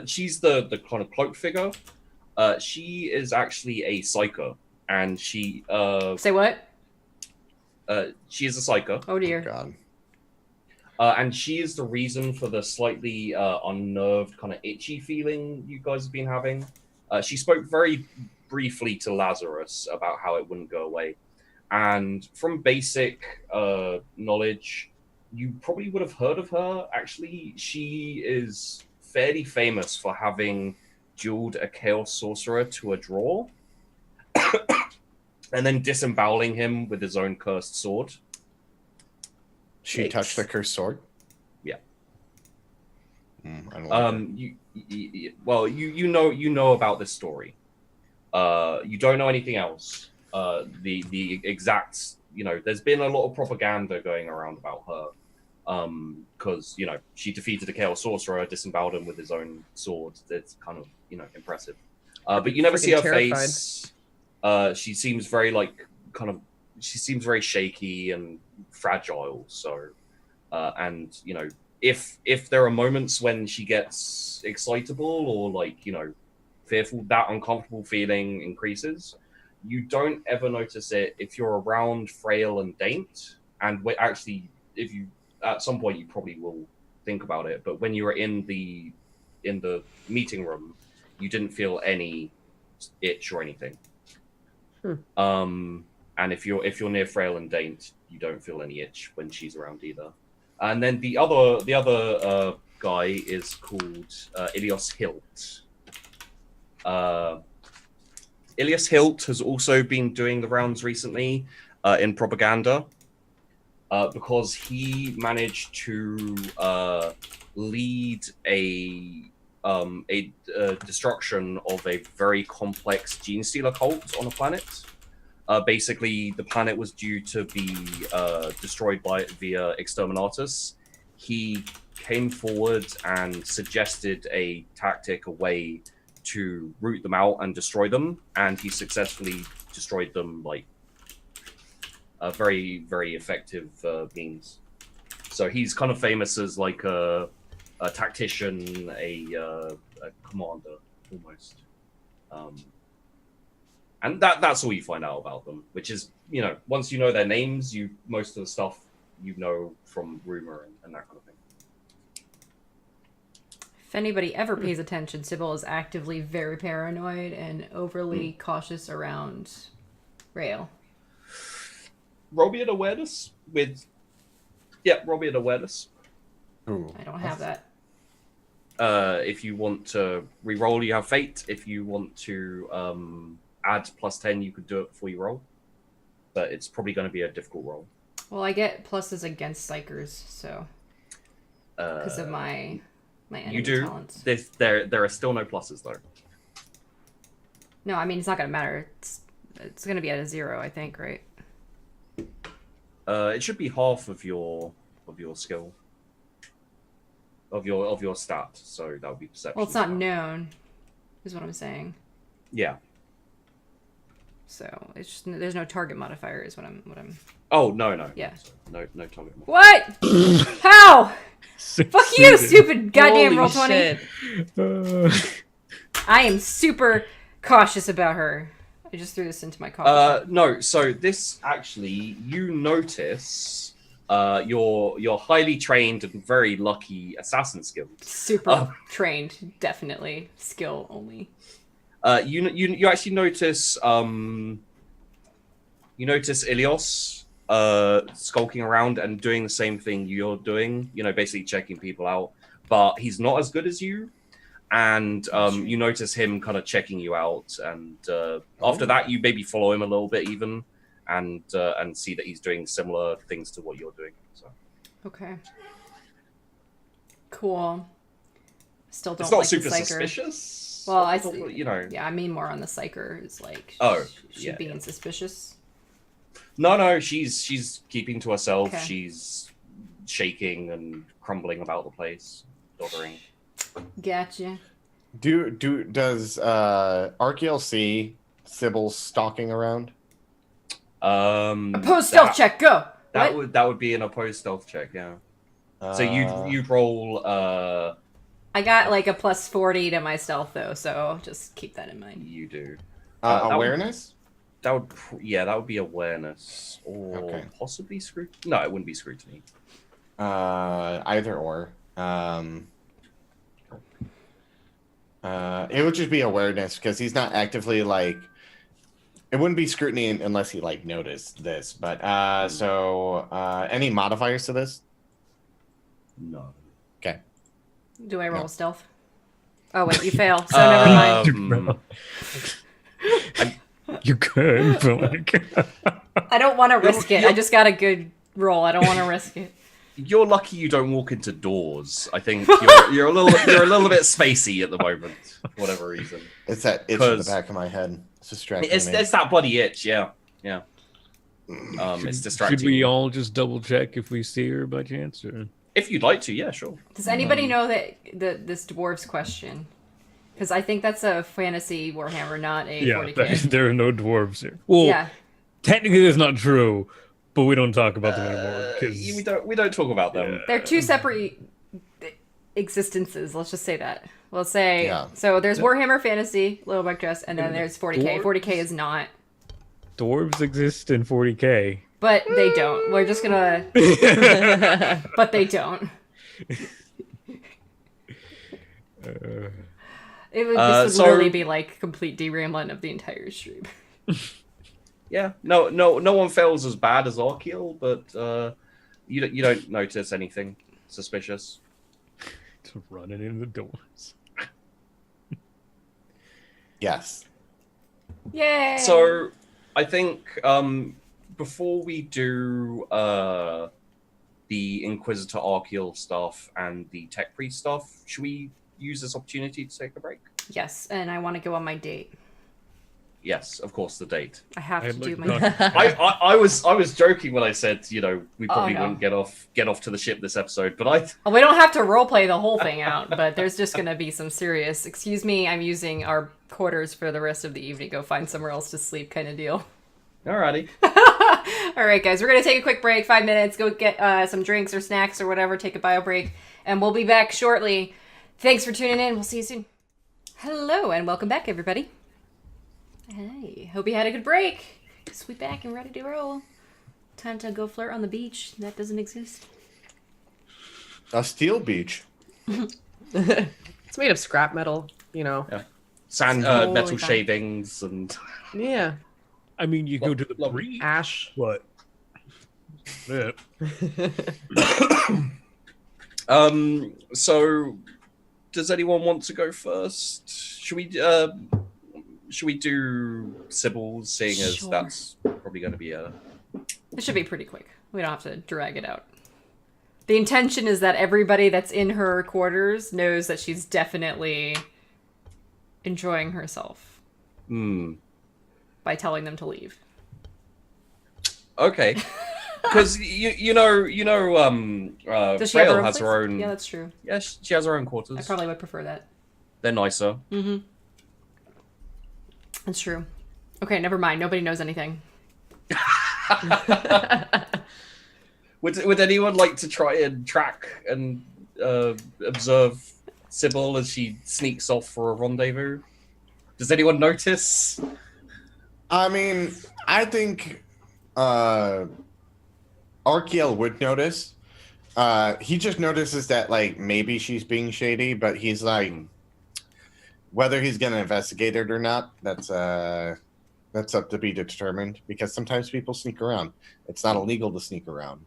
She's the kind of cloaked figure. She is actually a psyker, and she Say what? she is a psyker. Oh dear. God. And she is the reason for the slightly unnerved, kind of itchy feeling you guys have been having. She spoke very briefly to Lazarus about how it wouldn't go away. And from basic knowledge, you probably would have heard of her. Actually, she is fairly famous for having dueled a Chaos Sorcerer to a draw. And then disemboweling him with his own cursed sword. She touched the cursed sword? Yeah. I don't like you know about this story. You don't know anything else. The exact, you know, there's been a lot of propaganda going around about her. Because, you know, she defeated a Chaos Sorcerer, disemboweled him with his own sword. It's kind of, you know, impressive. But you never see her face. She seems very she seems very shaky and fragile. So, and you know, if there are moments when she gets excitable or like, you know, fearful, that uncomfortable feeling increases. You don't ever notice it if you're around Frail and Daint, and actually, if you at some point you probably will think about it. But when you were in the meeting room, you didn't feel any itch or anything. And if you're near Frail and Daint, you don't feel any itch when she's around either. And then the other guy is called Ilios Hilt. Ilios Hilt has also been doing the rounds recently in propaganda because he managed to lead a destruction of a very complex gene stealer cult on a planet. Basically, the planet was due to be destroyed via Exterminatus. He came forward and suggested a tactic, a way to root them out and destroy them, and he successfully destroyed them like a very, very effective means. So he's kind of famous as like a tactician, a commander almost. And that's all you find out about them, which is, you know, once you know their names, most of the stuff you know from rumor and that kind of thing. If anybody ever pays attention, Sybil is actively very paranoid and overly cautious around Rail. Roll me an awareness with... Yeah, roll me an awareness. Ooh. I don't have that. If you want to re-roll, you have fate. If you want to add +10, you could do it before you roll. But it's probably going to be a difficult roll. Well, I get pluses against psychers, so... Because of my enemy you do. talents. There are still no pluses, though. No, I mean, it's not going to matter. It's going to be at a 0, I think, right? It should be half of your skill. Of your stat, so that would be perception. Well, it's not known, is what I'm saying. Yeah. So it's just, there's no target modifier, is what I'm. Oh no. Yeah. No target. What? How? Fuck you, stupid goddamn roll 20. Shit. I am super cautious about her. I just threw this into my coffee. No. So this actually, you notice, your highly trained and very lucky assassin skills. Super trained, definitely skill only. You actually notice Ilios skulking around and doing the same thing you're doing. You know, basically checking people out, but he's not as good as you. And you notice him kind of checking you out, and after that, you maybe follow him a little bit even, and see that he's doing similar things to what you're doing. So. Okay. Cool. Still don't It's not like super the psyker. suspicious. Well, you know. Yeah, I mean more on the psyker. Is like. She being suspicious. No, she's keeping to herself. Okay. She's shaking and crumbling about the place, doddering. Gotcha. Does Archaeal see Sybil stalking around? Opposed stealth check. Go. That What? would be an opposed stealth check, yeah. So you'd roll. I got like a +40 to my stealth though, so just keep that in mind. You do. Awareness? That would be awareness or possibly scrutiny. No, it wouldn't be scrutiny. Either or. It would just be awareness because he's not actively like. It wouldn't be scrutiny unless he like noticed this. But any modifiers to this? No. Okay. Do I roll stealth? Oh wait, you fail. So never mind. You could, but like... I don't want to risk it. I just got a good roll. I don't want to risk it. You're lucky you don't walk into doors. I think you're a little bit spacey at the moment, for whatever reason. It's that itch in the back of my head. It's distracting me. It's that bloody itch, yeah. It's distracting. Should we all just double check if we see her by chance? Or... If you'd like to, yeah, sure. Does anybody know that this dwarves question? Because I think that's a fantasy Warhammer, not a 40K. There are no dwarves here. Well, technically that's not true, but we don't talk about them anymore. We don't talk about them. Yeah. They're two separate existences. Let's just say that. We'll say so. There's Warhammer Fantasy, Little Black Dress, and then there's 40K. 40K is not. Dwarves exist in 40K, but they don't. We're just gonna. But they don't. This would literally be like complete derailment of the entire stream. Yeah, no one fails as bad as Archaeal, but you don't notice anything suspicious. Just running in the doors. Yes. Yay! So, I think before we do the Inquisitor Archeal stuff and the Tech Priest stuff, should we use this opportunity to take a break? Yes, and I want to go on my date. Yes, of course, the date. I have to I'd do like my. to I was joking when I said, you know, we probably no. wouldn't get off to the ship this episode, but I We don't have to roleplay the whole thing out, but there's just going to be some serious. Excuse me, I'm using our quarters for the rest of the evening. Go find somewhere else to sleep, kind of deal. alrighty. All right, guys, we're going to take a quick break, 5 minutes, go get some drinks or snacks or whatever, take a bio break, and we'll be back shortly. Thanks for tuning in. We'll see you soon. Hello, and welcome back, everybody. Hey, hope you had a good break. Sweet back and ready to roll. Time to go flirt on the beach. That doesn't exist. A steel beach. It's made of scrap metal, you know. Yeah. Sand, Totally metal fine. shavings, and Yeah. I mean, you go to the Love- breach, Ash. but yeah. So, does anyone want to go first? Should we do Sybil's, seeing as Sure. that's probably going to be a... It should be pretty quick. We don't have to drag it out. The intention is that everybody that's in her quarters knows that she's definitely enjoying herself by telling them to leave. Okay. Because you know, Does she have her Frail own has place? her own. Yeah, that's true. Yeah, she has her own quarters. I probably would prefer that. They're nicer. Mm-hmm. That's true. Okay, never mind. Nobody knows anything. Would anyone like to try and track and observe Sybil as she sneaks off for a rendezvous? Does anyone notice? I mean, I think Arkiel would notice. He just notices that, like, maybe she's being shady, but he's like, whether he's going to investigate it or not, that's up to be determined, because sometimes people sneak around. It's not illegal to sneak around.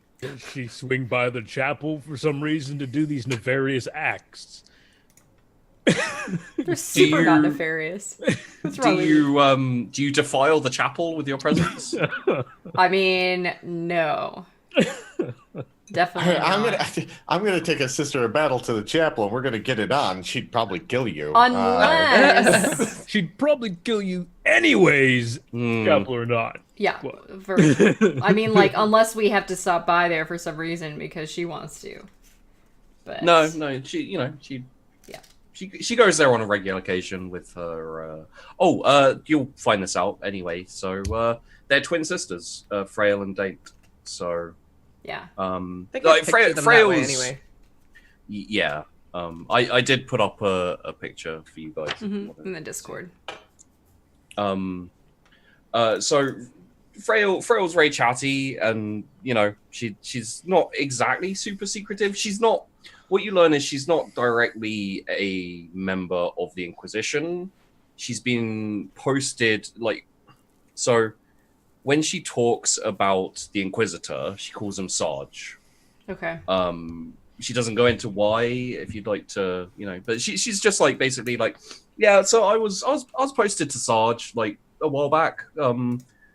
She swing by the chapel for some reason to do these nefarious acts. They're super you- not nefarious. What's wrong with you? Do you defile the chapel with your presence? I mean, no. Definitely not. I'm gonna take a sister of battle to the chapel, and we're gonna get it on. She'd probably kill you. Unless... She'd probably kill you anyways, chapel or not. Yeah. Well. I mean, like, unless we have to stop by there for some reason because she wants to. But No, she Yeah. She goes there on a regular occasion with her. You'll find this out anyway. So they're twin sisters, Frail and Date. So Yeah. They could picture them that way anyway. Yeah. I did put up a picture for you guys. In the Discord. So Frail's very chatty, and you know she's not exactly super secretive. She's not. What you learn is she's not directly a member of the Inquisition. She's been posted so. When she talks about the Inquisitor, she calls him Sarge. Okay. She doesn't go into why, if you'd like to, but she's just like basically like, yeah. So I was posted to Sarge like a while back,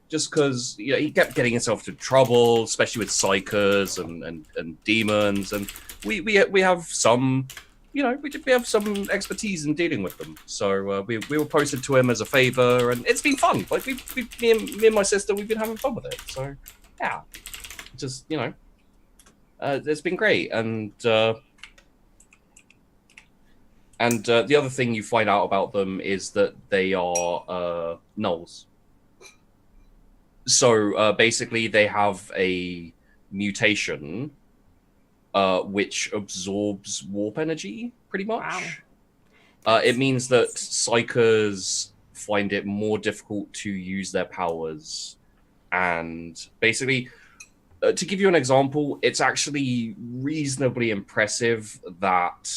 just because he kept getting himself into trouble, especially with psychers and demons, and we have some. We have some expertise in dealing with them, so we were posted to him as a favor, and it's been fun. Like me and my sister, we've been having fun with it. So yeah, just it's been great. And the other thing you find out about them is that they are nulls. So basically, they have a mutation. Which absorbs warp energy, pretty much. Wow. It means that psychers find it more difficult to use their powers. And basically, to give you an example, it's actually reasonably impressive that...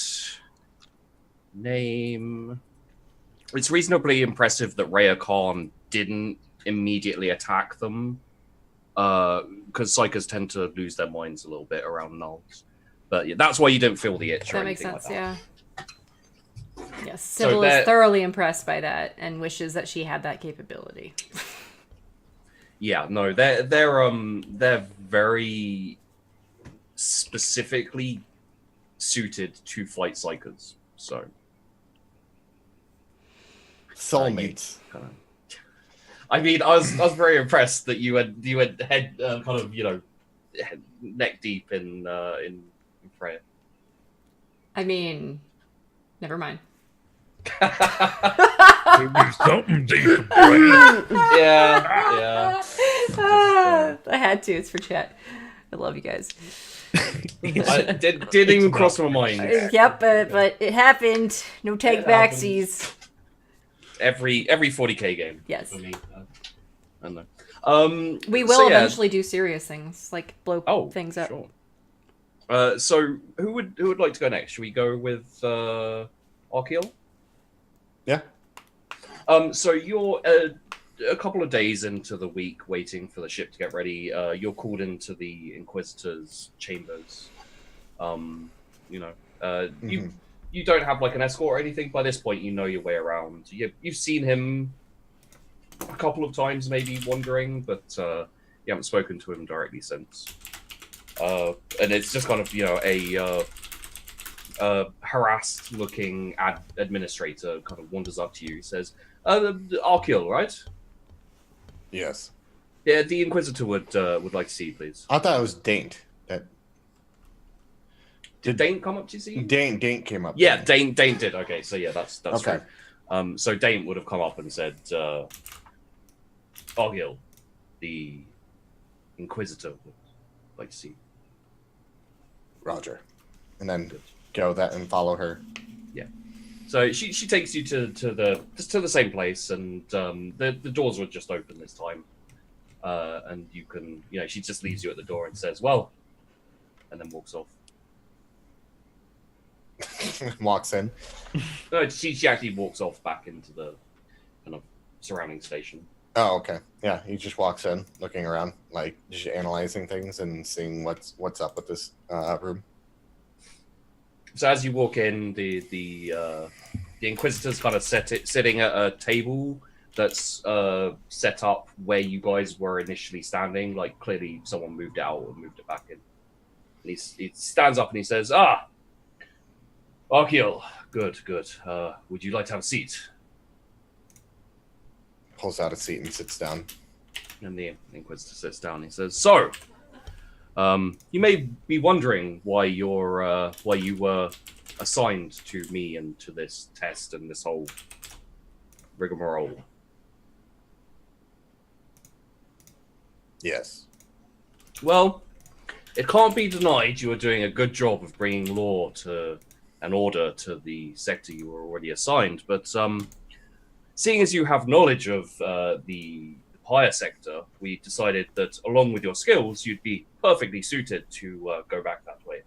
It's reasonably impressive that Rhea Khan didn't immediately attack them. Because psychers tend to lose their minds a little bit around nulls. But yeah, that's why you don't feel the itch or That makes anything sense, like that. yeah. Yes, Sybil is thoroughly impressed by that and wishes that she had that capability. Yeah, no, they're very specifically suited to flight psychers. So Soulmates. I mean, I was very impressed that you had head kind of neck deep in Freya. I mean, never mind. Something deep. Yeah. I had to. It's for chat. I love you guys. I didn't even cross my mind. Yep, but it happened. No take backsies. Every 40k game. Yes. For me. I don't know. We will eventually do serious things, like blow things up. Sure. So who would like to go next? Should we go with Arkeal? Yeah. So you're a couple of days into the week waiting for the ship to get ready. You're called into the Inquisitor's chambers. You don't have like an escort or anything. By this point, you know your way around. You've seen him a couple of times, maybe wandering, but you haven't spoken to him directly since. And it's just kind of a harassed-looking administrator kind of wanders up to you. He says, "Arkeal, right? Yes. Yeah, the Inquisitor would like to see you, please." I thought it was Daint. Did Daint come up to see you? Daint came up. Yeah, Daint did. Okay, so yeah, that's okay. True. So Daint would have come up and said, "Arkeal, the Inquisitor would like to see you." Roger. And then go that and follow her. Yeah. So she takes you to the same place, and the doors were just open this time, and you can she just leaves you at the door and says, "Well," and then walks off. Walks in. No, she actually walks off back into the kind of surrounding station. Oh, okay. Yeah, he just walks in, looking around, like just analyzing things and seeing what's up with this room. So as you walk in, the Inquisitor's kind of sitting at a table that's set up where you guys were initially standing. Like clearly someone moved out and moved it back in. And he stands up and he says, Arkeal, good. Would you like to have a seat? Pulls out a seat and sits down. And the Inquisitor sits down. He says, "So, you may be wondering why you were assigned to me and to this test and this whole rigmarole." Yes. Well, it can't be denied you are doing a good job of bringing law to an order to the sector you were already assigned, but seeing as you have knowledge of the Pyre sector, we decided that along with your skills, you'd be perfectly suited to go back that way.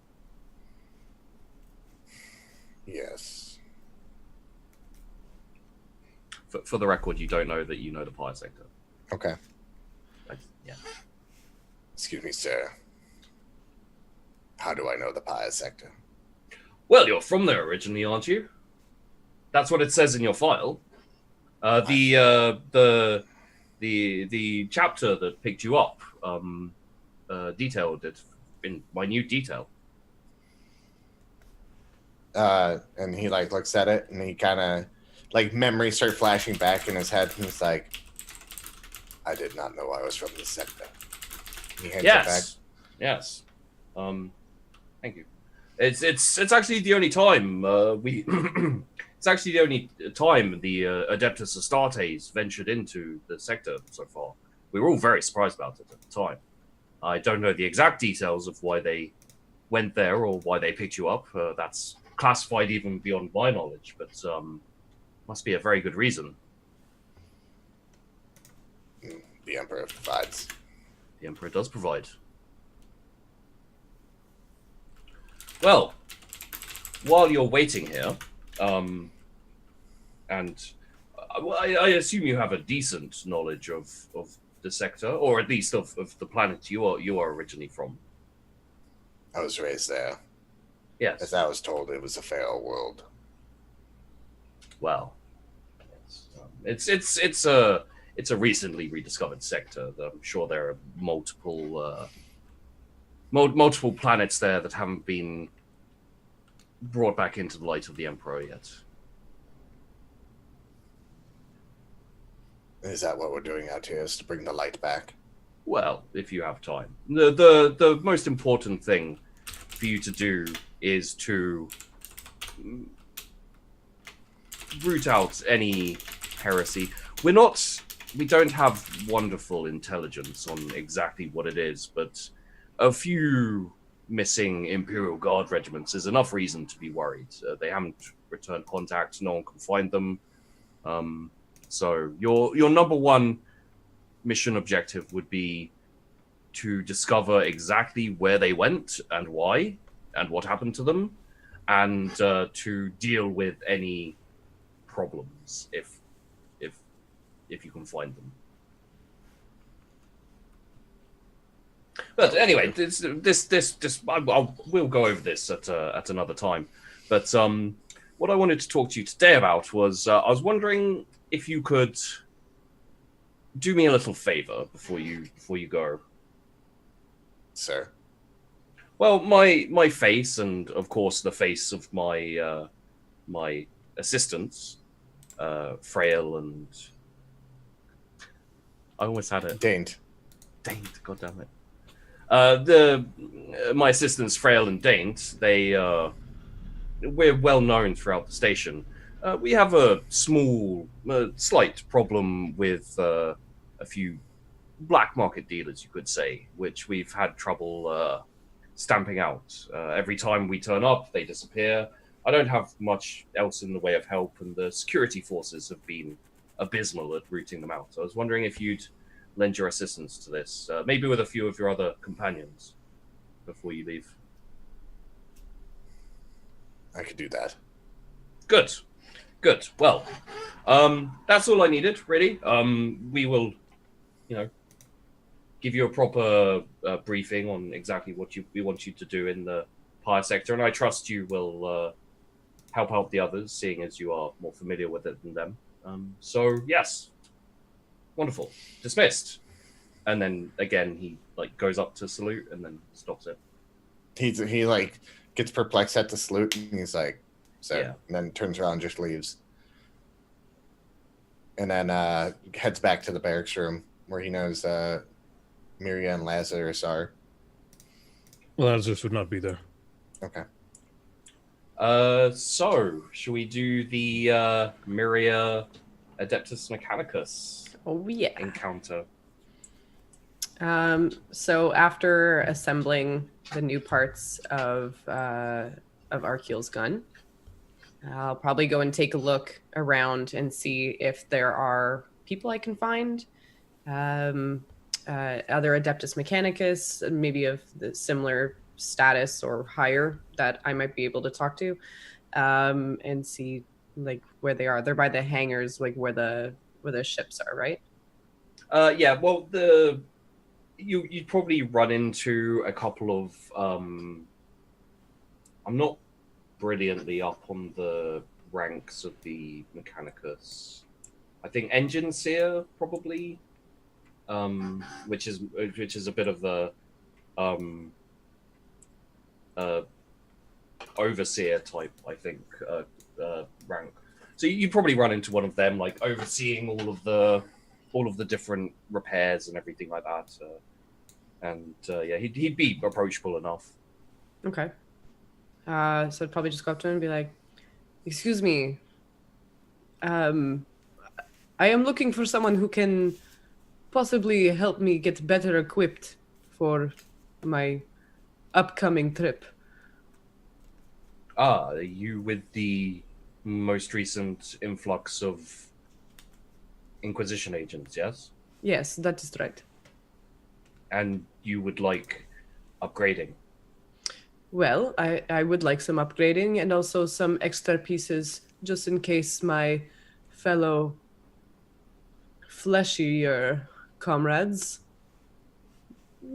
Yes. For the record, you don't know that you know the Pyre sector. Okay. Yeah. Excuse me, sir. How do I know the Pyre sector? Well, you're from there originally, aren't you? That's what it says in your file. The chapter that picked you up detailed it in minute detail. And he looks at it and he kind of memories start flashing back in his head and he's like, I did not know I was from this sector. He hands it back. Yes. Thank you. It's actually the only time it's actually the only time the Adeptus Astartes ventured into the sector so far. We were all very surprised about it at the time. I don't know the exact details of why they went there or why they picked you up. That's classified even beyond my knowledge, but must be a very good reason. The Emperor provides. The Emperor does provide. Well, while you're waiting here, and I assume you have a decent knowledge of the sector, or at least of the planet you are originally from. I was raised there. Yes. As I was told, it was a fair world. Well, it's a recently rediscovered sector. I'm sure there are multiple planets there that haven't been brought back into the light of the Emperor yet. Is that what we're doing out here? Is to bring the light back? Well, if you have time. The most important thing for you to do is to root out any heresy. We don't have wonderful intelligence on exactly what it is, but a few missing Imperial Guard regiments is enough reason to be worried. They haven't returned contact. No one can find them. So your number one mission objective would be to discover exactly where they went and why and what happened to them, and to deal with any problems if you can find them. But anyway, we'll go over this at another time. But what I wanted to talk to you today about was I was wondering if you could do me a little favor before you go. Sir? Well, my face, and of course the face of my my assistants, Frail and I almost had it. Daint. God damn it. My assistants, Frail and Daint, we're well known throughout the station. We have a slight problem with a few black market dealers, you could say, which we've had trouble stamping out. Every time we turn up, they disappear. I don't have much else in the way of help, and the security forces have been abysmal at rooting them out. I was wondering if you'd lend your assistance to this, maybe with a few of your other companions, before you leave. I could do that. Good. Well, that's all I needed, really. We will, give you a proper briefing on exactly what we want you to do in the Pyre sector, and I trust you will help out the others, seeing as you are more familiar with it than them. So, yes. Wonderful. Dismissed. And then, again, he goes up to salute and then stops it. He gets perplexed at the salute, and he's like, so, Yeah. And then turns around and just leaves. And then heads back to the barracks room where he knows Miria and Lazarus are. Lazarus would not be there. Okay. So, shall we do the Miria Adeptus Mechanicus Oh yeah. encounter? So after assembling the new parts of Arkeel's gun, I'll probably go and take a look around and see if there are people I can find, other Adeptus Mechanicus, maybe of the similar status or higher that I might be able to talk to, and see where they are. They're by the hangars, where the ships are, right? Yeah. Well, you'd probably run into a couple of. I'm not brilliantly up on the ranks of the Mechanicus. I think Engine Seer probably, which is a bit of the overseer type, I think, rank. So you'd probably run into one of them, overseeing all of the different repairs and everything like that. Yeah, he'd be approachable enough. Okay. So I'd probably just go up to him and be like, "Excuse me. I am looking for someone who can possibly help me get better equipped for my upcoming trip." Are you with the most recent influx of Inquisition agents, yes? Yes, that is right. And you would like upgrading? Well, I would like some upgrading and also some extra pieces just in case my fellow fleshier comrades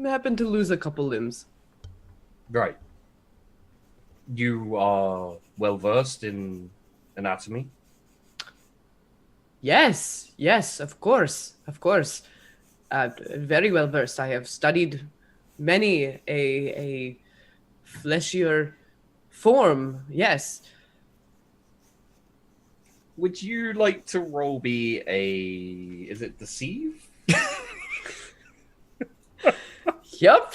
happen to lose a couple limbs. Right. You are well versed in anatomy. Yes, of course, of course. Very well versed. I have studied many a fleshier form. Yes. Would you like to roll me a? Is it deceive? Yup.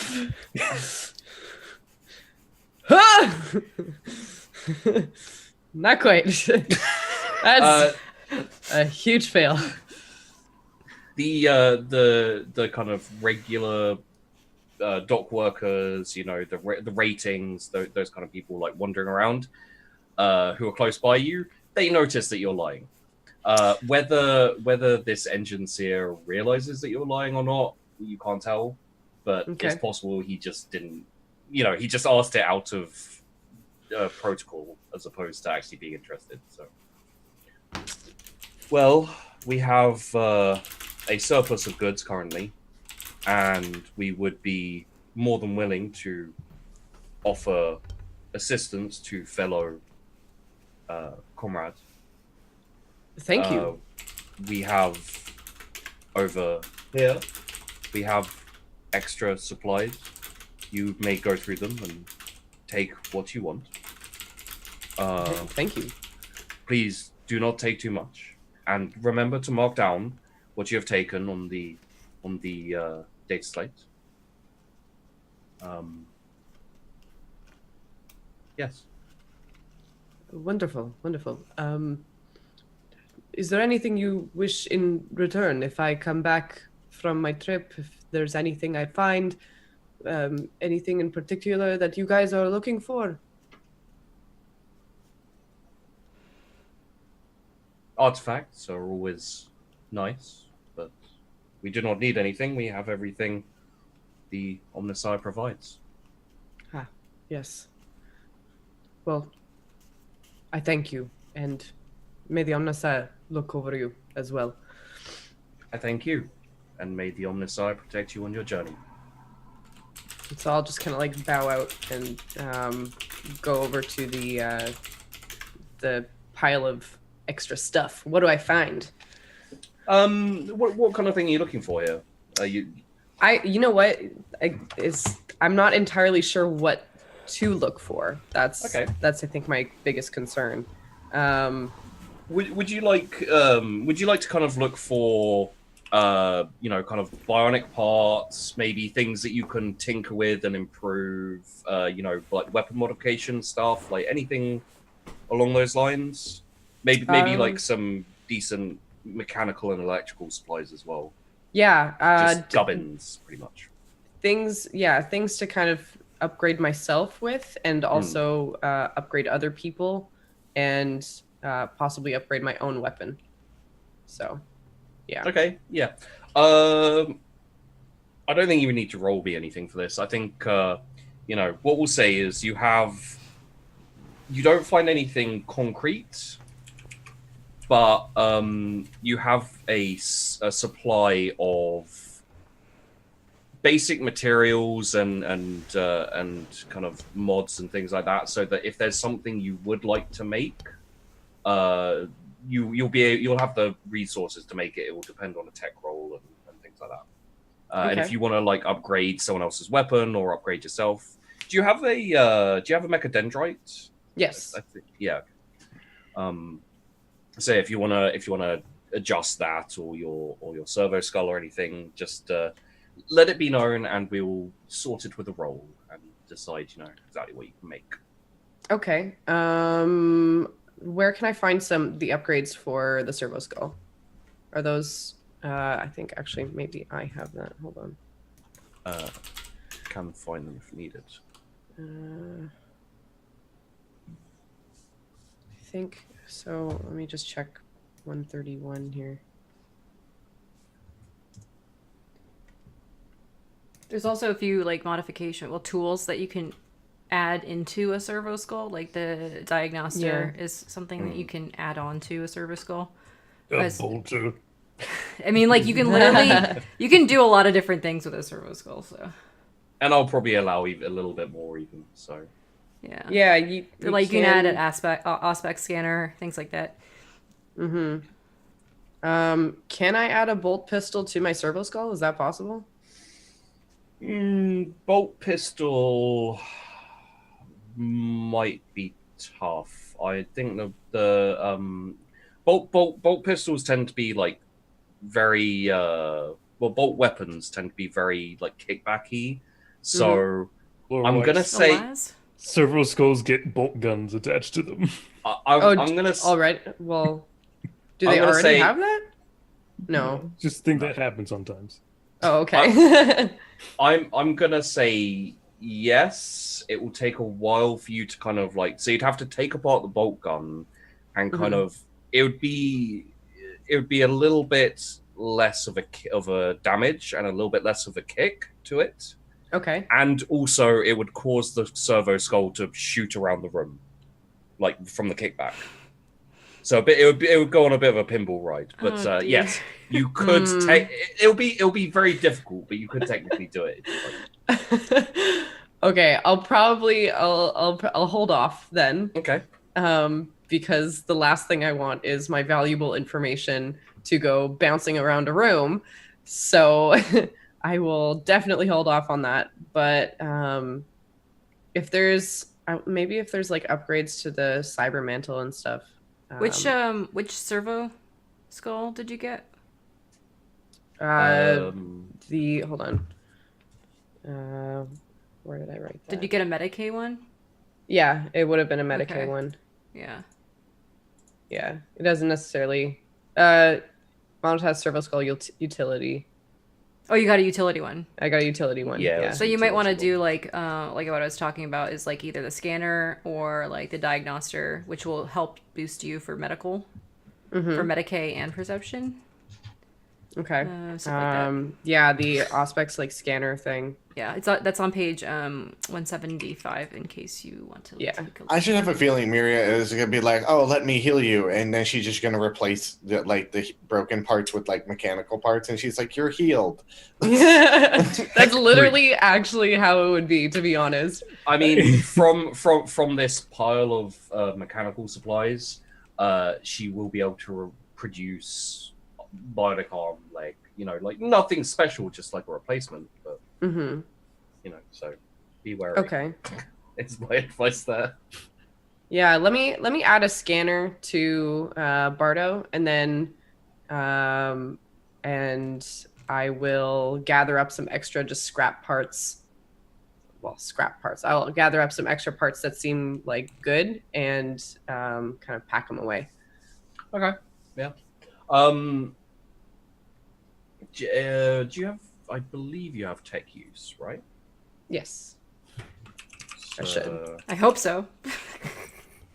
Ha! Not quite. That's a huge fail. The kind of regular dock workers, the ratings, those kind of people like wandering around, who are close by you, they notice that you're lying. Whether this engine seer realizes that you're lying or not, you can't tell. But Okay. it's possible he just didn't. He just asked it out of protocol as opposed to actually being interested. So, well, we have a surplus of goods currently, and we would be more than willing to offer assistance to fellow comrades. Thank you. We have over here, we have extra supplies. You may go through them and take what you want. Thank you. Please do not take too much, and remember to mark down what you have taken on the data slate. Yes. Wonderful, wonderful. Is there anything you wish in return if I come back from my trip? If there's anything I find, anything in particular that you guys are looking for? Artifacts are always nice, but we do not need anything. We have everything the Omnissiah provides. Ah, yes. Well, I thank you, and may the Omnissiah look over you as well. I thank you, and may the Omnissiah protect you on your journey. So I'll just kind of like bow out and go over to the pile of extra stuff. What do I find? What kind of thing are you looking for here? You know what? I'm not entirely sure what to look for. That's Okay. That's I think my biggest concern. Would you like to kind of look for kind of bionic parts, maybe things that you can tinker with and improve, like weapon modification stuff, like anything along those lines? Maybe like some decent mechanical and electrical supplies as well. Yeah, Just gubbins, pretty much. things to kind of upgrade myself with, and also upgrade other people, and possibly upgrade my own weapon. So, yeah. Okay, yeah. I don't think you would need to roll me anything for this. I think, what we'll say is you don't find anything concrete, but you have a supply of basic materials and kind of mods and things like that, so that if there's something you would like to make, you'll have the resources to make it. It will depend on a tech roll and things like that. And if you want to like upgrade someone else's weapon or upgrade yourself, do you have a mechadendrite? Yes. I think, yeah. So if you wanna adjust that or your servo skull or anything, just let it be known, and we'll sort it with a roll and decide exactly what you can make. Okay. Where can I find the upgrades for the servo skull? Are those? I think actually maybe I have that. Hold on. Can find them if needed. I think so. Let me just check 131 here. There's also a few like tools that you can add into a servo skull, like the diagnoster is something that you can add on to a servo skull. Bolter. I mean, like you can literally you can do a lot of different things with a servo skull. So, And I'll probably allow even a little bit more even. So, Yeah. Yeah, you Like you can add an aspect scanner, things like that. Mm-hmm. Can I add a bolt pistol to my servo skull? Is that possible? Bolt pistol might be tough. I think the bolt pistols tend to be like very bolt weapons tend to be very like kickbacky. So Or I'm like gonna say Alas? several skulls get bolt guns attached to them. I'm gonna all right. Well, do I'm they gonna already say- have that? No. Just think that happens sometimes. Oh, okay. I'm gonna say yes. It will take a while for you to kind of like. So you'd have to take apart the bolt gun, and kind of it would be a little bit less of a damage and a little bit less of a kick to it, Okay. and also it would cause the servo skull to shoot around the room, like from the kickback. So it would go on a bit of a pinball ride, but Oh, dear. yes, you could take. It'll be very difficult, but you could technically do it. If you like. Okay, I'll hold off then. Okay. Because the last thing I want is my valuable information to go bouncing around a room. So I will definitely hold off on that. But if there's like upgrades to the cyber mantle and stuff. Which servo skull did you get? Hold on. Where did I write that? Did you get a Medicaid one? Yeah, it would have been a Medicaid Okay. one. Yeah. Yeah, it doesn't necessarily. Monetize servo skull utility. Oh, you got a utility one. I got a utility one. Yeah, Yeah. So you might want to do like what I was talking about is like either the scanner or like the diagnoster, which will help boost you for medical, for Medicaid and perception. Okay. Stuff like that. Yeah, the aspects like scanner thing. Yeah, that's on page 175 in case you want to. Yeah. take a look. I should have a feeling Miria is gonna be like, "Oh, let me heal you," and then she's just gonna replace the broken parts with like mechanical parts, and she's like, "You're healed." That's literally actually how it would be, to be honest. I mean, from this pile of mechanical supplies, she will be able to produce bionic arm, like like nothing special, just like a replacement. But so be wary. Okay. It's my advice there. Yeah, let me add a scanner to Bardo, and then and I will gather up some extra just scrap parts. Well, scrap parts. I'll gather up some extra parts that seem like good and kind of pack them away. Okay. Yeah. Do you have? I believe you have tech use, right? Yes. I should. I hope so.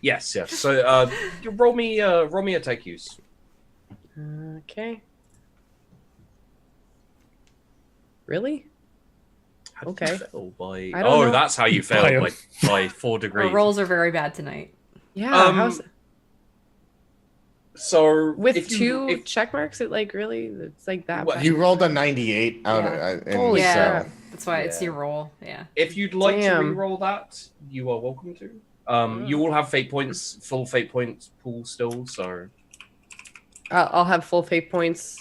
Yes. So, roll me a tech use. Okay. Really? How did Okay. you fail by? I don't know. That's how you failed by 4 Our degrees. rolls are very bad tonight. Yeah. How's So with if two check marks? It like really? It's like that. What, bad? You rolled a 98 out Yeah. of Holy Yeah. crap. That's why it's Yeah. your roll. Yeah. If you'd like to Damn. re-roll that, you are welcome to. You will have fate points, full fate points pool still. So I'll have full fate points.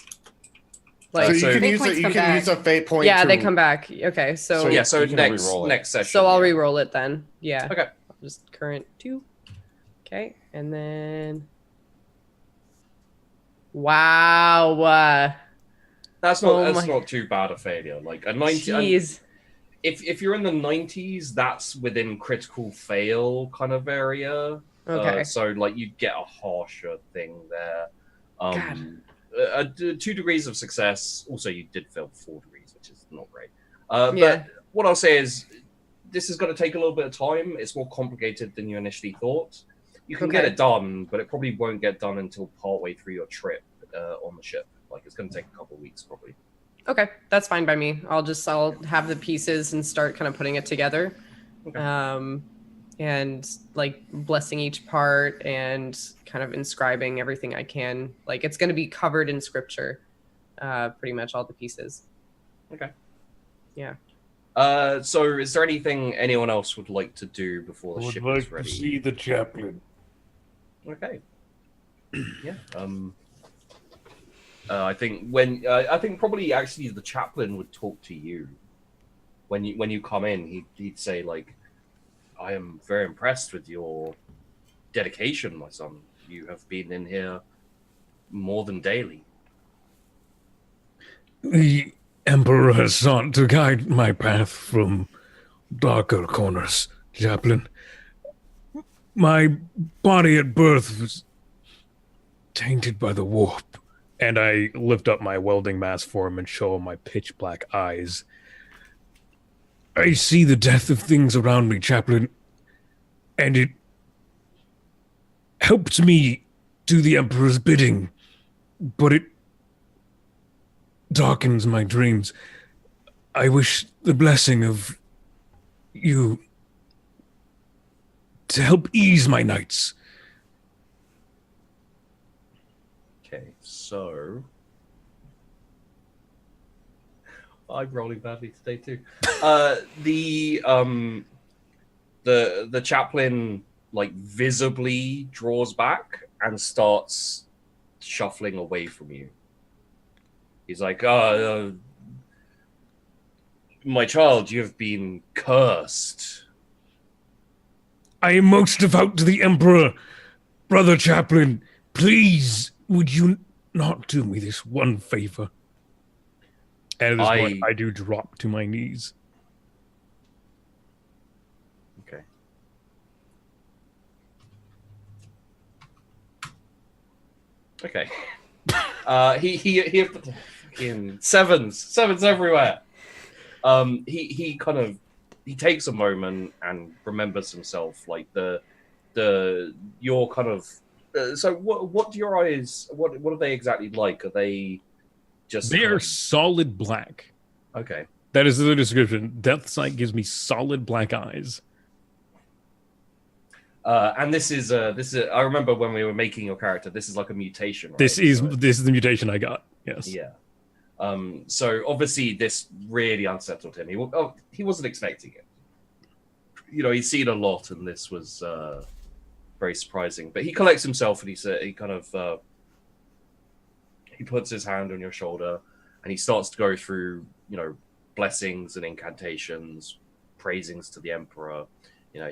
So Like, you so- can Fate use points you come can back. use a fate point. yeah, to, they come back. Okay, so So so you can next re-roll it. next session. so I'll yeah. re-roll it then. Yeah. Okay. Just current 2. Okay, and then wow. That's not Oh that's my- not too bad a failure. Like a 90. Jeez. If you're in the 90s, that's within critical fail kind of area. Okay. So like you'd get a harsher thing there. God. 2 degrees of success. Also, you did fail 4 degrees, which is not great. But Yeah. what I'll say is, this is going to take a little bit of time. It's more complicated than you initially thought. You can get Okay. it done, but it probably won't get done until partway through your trip on the ship. Like it's going to take a couple of weeks, probably. Okay, that's fine by me. I'll have the pieces and start kind of putting it together. Okay. And like blessing each part and kind of inscribing everything I can. Like it's going to be covered in scripture, pretty much all the pieces. Okay. Yeah. So is there anything anyone else would like to do before the I would ship like is to ready? see the chaplain. Okay. Yeah. I think I think probably actually the chaplain would talk to you when you come in. He'd say like, "I am very impressed with your dedication, my son. You have been in here more than daily." The Emperor has sought to guide my path from darker corners, chaplain. My body at birth was tainted by the warp. And I lift up my welding mask for him and show him my pitch black eyes. I see the death of things around me, chaplain, and it helps me do the Emperor's bidding, but it darkens my dreams. I wish the blessing of you to help ease my nights. Okay, so I'm rolling badly today too. The chaplain like visibly draws back and starts shuffling away from you. He's like, my child, you have been cursed. I am most devout to the Emperor. Brother Chaplain, please, would you not do me this one favor? And at this point, I do drop to my knees. Okay. Okay. He fucking sevens everywhere. He kind of takes a moment and remembers himself, like your kind of. So what do your eyes? What are they exactly like? Are they just? They are solid black. Okay. That is the description. Death Sight gives me solid black eyes. And this is I remember when we were making your character. This is like a mutation. Right? This is the mutation I got. Yes. Yeah. So obviously this really unsettled him. He wasn't expecting it. You know, he's seen a lot, and this was very surprising. But he collects himself, and he puts his hand on your shoulder, and he starts to go through, you know, blessings and incantations, praisings to the Emperor. You know,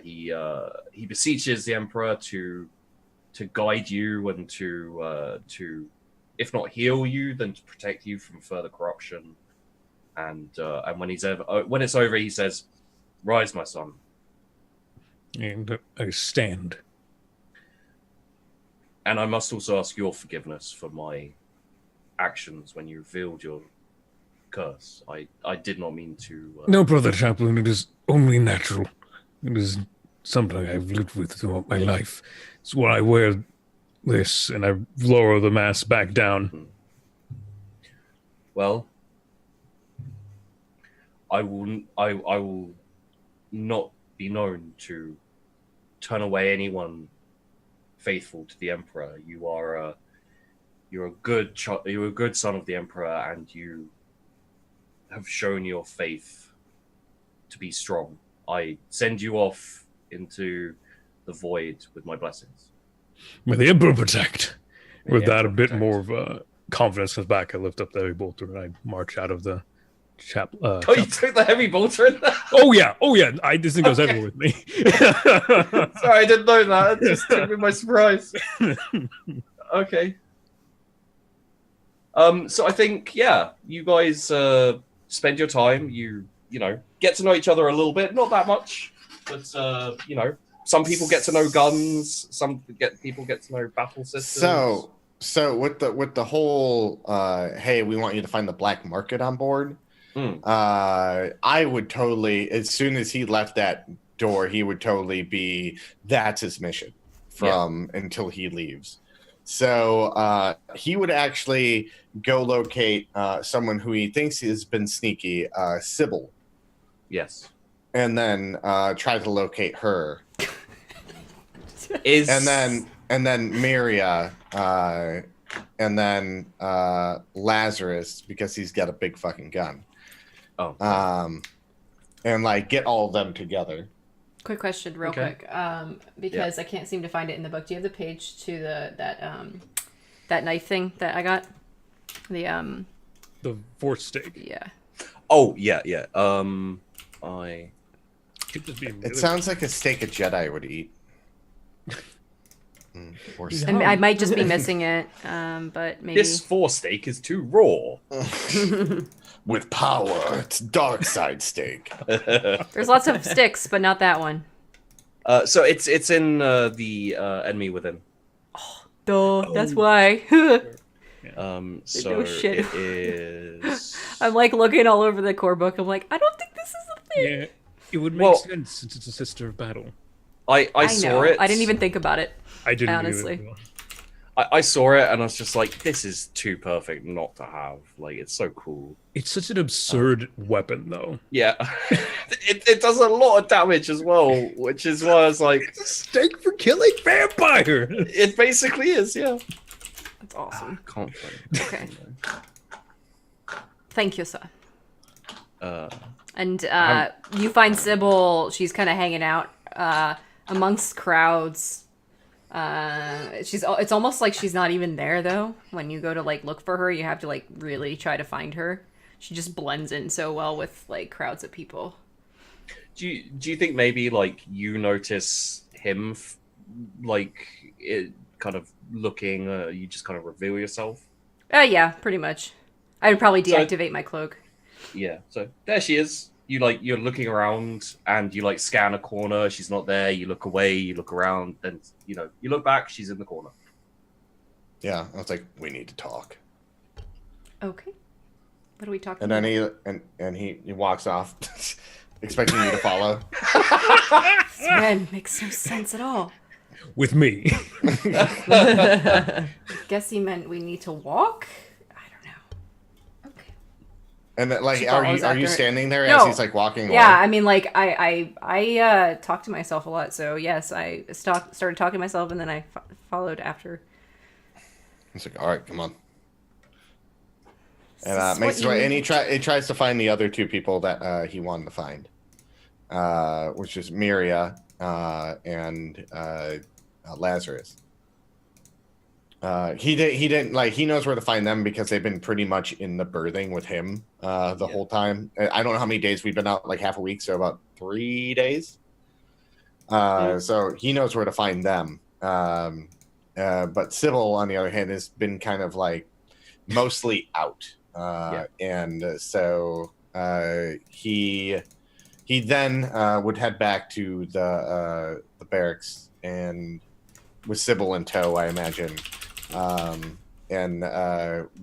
he beseeches the Emperor to guide you and to if not heal you, then to protect you from further corruption. And when it's over, he says, "Rise, my son." And I stand. And I must also ask your forgiveness for my actions when you revealed your curse. I did not mean to. No, Brother Chaplain, it is only natural. It is something I've lived with throughout my life. It's why I wear this, and I lower the mask back down. Well, I will not be known to turn away anyone faithful to the Emperor. You're a good son of the Emperor, and you have shown your faith to be strong. I send you off into the void with my blessings. May the Emperor protect. With that, a bit more of confidence comes back. I lift up the heavy bolter and I march out of the you took the heavy bolter in there? Oh yeah. This thing goes everywhere with me. Sorry, I didn't know that. It just took me by surprise. Okay. So I think, yeah, you guys spend your time. You know, get to know each other a little bit. Not that much, but you know, some people get to know guns. People get to know battle systems. So with the whole hey, we want you to find the black market on board. I would totally, as soon as he left that door, he would totally be, that's his mission until he leaves. So he would actually go locate someone who he thinks has been sneaky, Sybil. Yes. And then try to locate her. And then Miria, and then Lazarus, because he's got a big fucking gun. Oh. and like get all of them together. Quick question, real Okay. quick, because I can't seem to find it in the book. Do you have the page to that knife thing that I got? The force stake. yeah. Oh yeah. I Could just be It sounds like a steak a Jedi would eat. Or And I might just be missing it, but maybe. this force steak is too raw. with power, it's dark side steak. There's lots of sticks, but not that one. So it's in the Enemy Within. Duh, that's why. So No shit. it is. I'm like looking all over the core book. I'm like, I don't think this is a thing. Yeah, it would make Well- sense since it's a sister of battle. I saw know. it. I didn't even think about it. I didn't Honestly. either. I saw it and I was just like, this is too perfect not to have. Like, it's so cool. It's such an absurd weapon, though. Yeah, it does a lot of damage as well, which is why I was like, It's a stake for killing vampire. it basically is. Yeah. That's awesome. Can't find Okay. Thank you, sir. it. And you find Sybil. She's kind of hanging out amongst crowds. It's almost like she's not even there though. When you go to like look for her, you have to like really try to find her. She just blends in so well with like crowds of people. Do you think maybe like you notice him like it kind of looking? You just kind of reveal yourself. Yeah, pretty much. I would probably So- deactivate my cloak. Yeah. So there she is. You're looking around and you like scan a corner. She's not there. You look away. You look around. Then you look back. She's in the corner. Yeah, I was like, we need to talk. Okay. What are we talking And then about? he walks off, expecting you to follow. This man makes no sense at all. With me. Guess he meant we need to walk? I don't know. Okay. And then, like, She are follows you after it. standing there No. as he's like walking away? Yeah, I mean, like, I talk to myself a lot, so yes, I started talking to myself, and then I followed after. He's like, all right, come on. Is And this makes what his you way, and need he tries to find the other two people that he wanted to find, which is Miria and Lazarus. He knows where to find them because they've been pretty much in the birthing with him the whole time. I don't know how many days we've been out, like half a week, so about 3 days. So he knows where to find them. But Sybil, on the other hand, has been kind of like mostly out. And so he then would head back to the barracks and with Sybil in tow, I imagine. And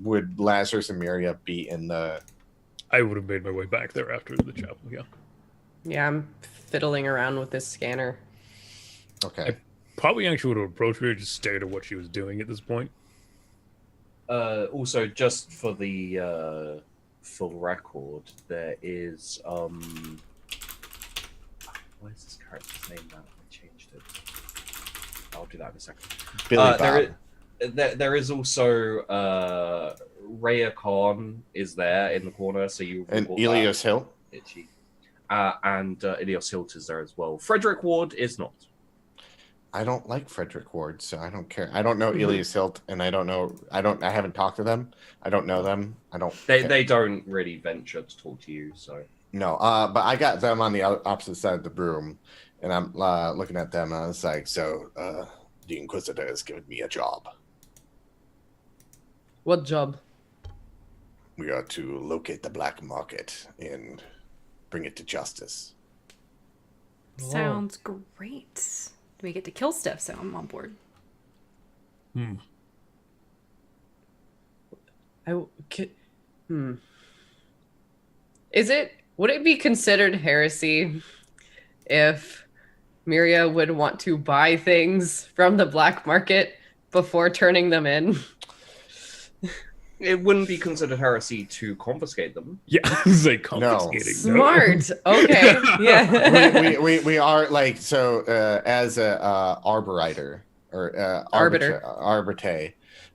would Lazarus and Miria be in the... I would have made my way back there after the chapel, yeah. Yeah, I'm fiddling around with this scanner. Okay. Probably actually would have approached her, just stared at what she was doing at this point. Also, just for the full record, there is where's this character's name now? I changed it. I'll do that in a second. Billy Bob. There is also Rhea Khan is there in the corner, so you And report Elios Hill. that. Itchy. And Elios Hilt is there as well. Frederick Ward is not. I don't like Frederick Ward, so I don't care. I don't know Elias Hilt, and I haven't talked to them. I don't know them. They don't really venture to talk to you, so. No, but I got them on the opposite side of the room, and I'm looking at them, and I was like, so, the Inquisitor has given me a job. What job? We are to locate the black market and bring it to justice. Sounds great. Do we get to kill stuff? So I'm on board. Would it be considered heresy if Miria would want to buy things from the black market before turning them in? It wouldn't be considered heresy to confiscate them. Yeah, it's like confiscating. Smart. Okay. Yeah. we are like, so as a arbiter or Arbiter. arbiter,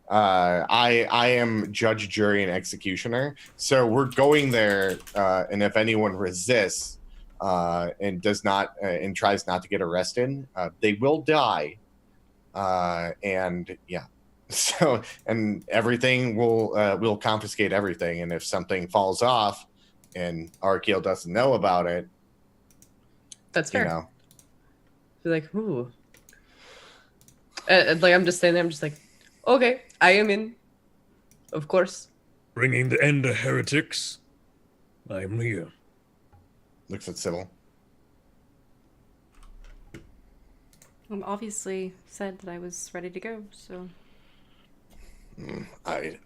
I am judge, jury, and executioner. So we're going there, and if anyone resists, and does not and tries not to get arrested, they will die. And yeah, so and everything will confiscate everything. And if something falls off, and Arkiel doesn't know about it, That's fair. you know, Be like, ooh. Like I'm just standing there. I'm just like, okay, I am in. Of course. Bringing the end to heretics. I'm here. looks at Sybil. Obviously said that I was ready to go, so. I,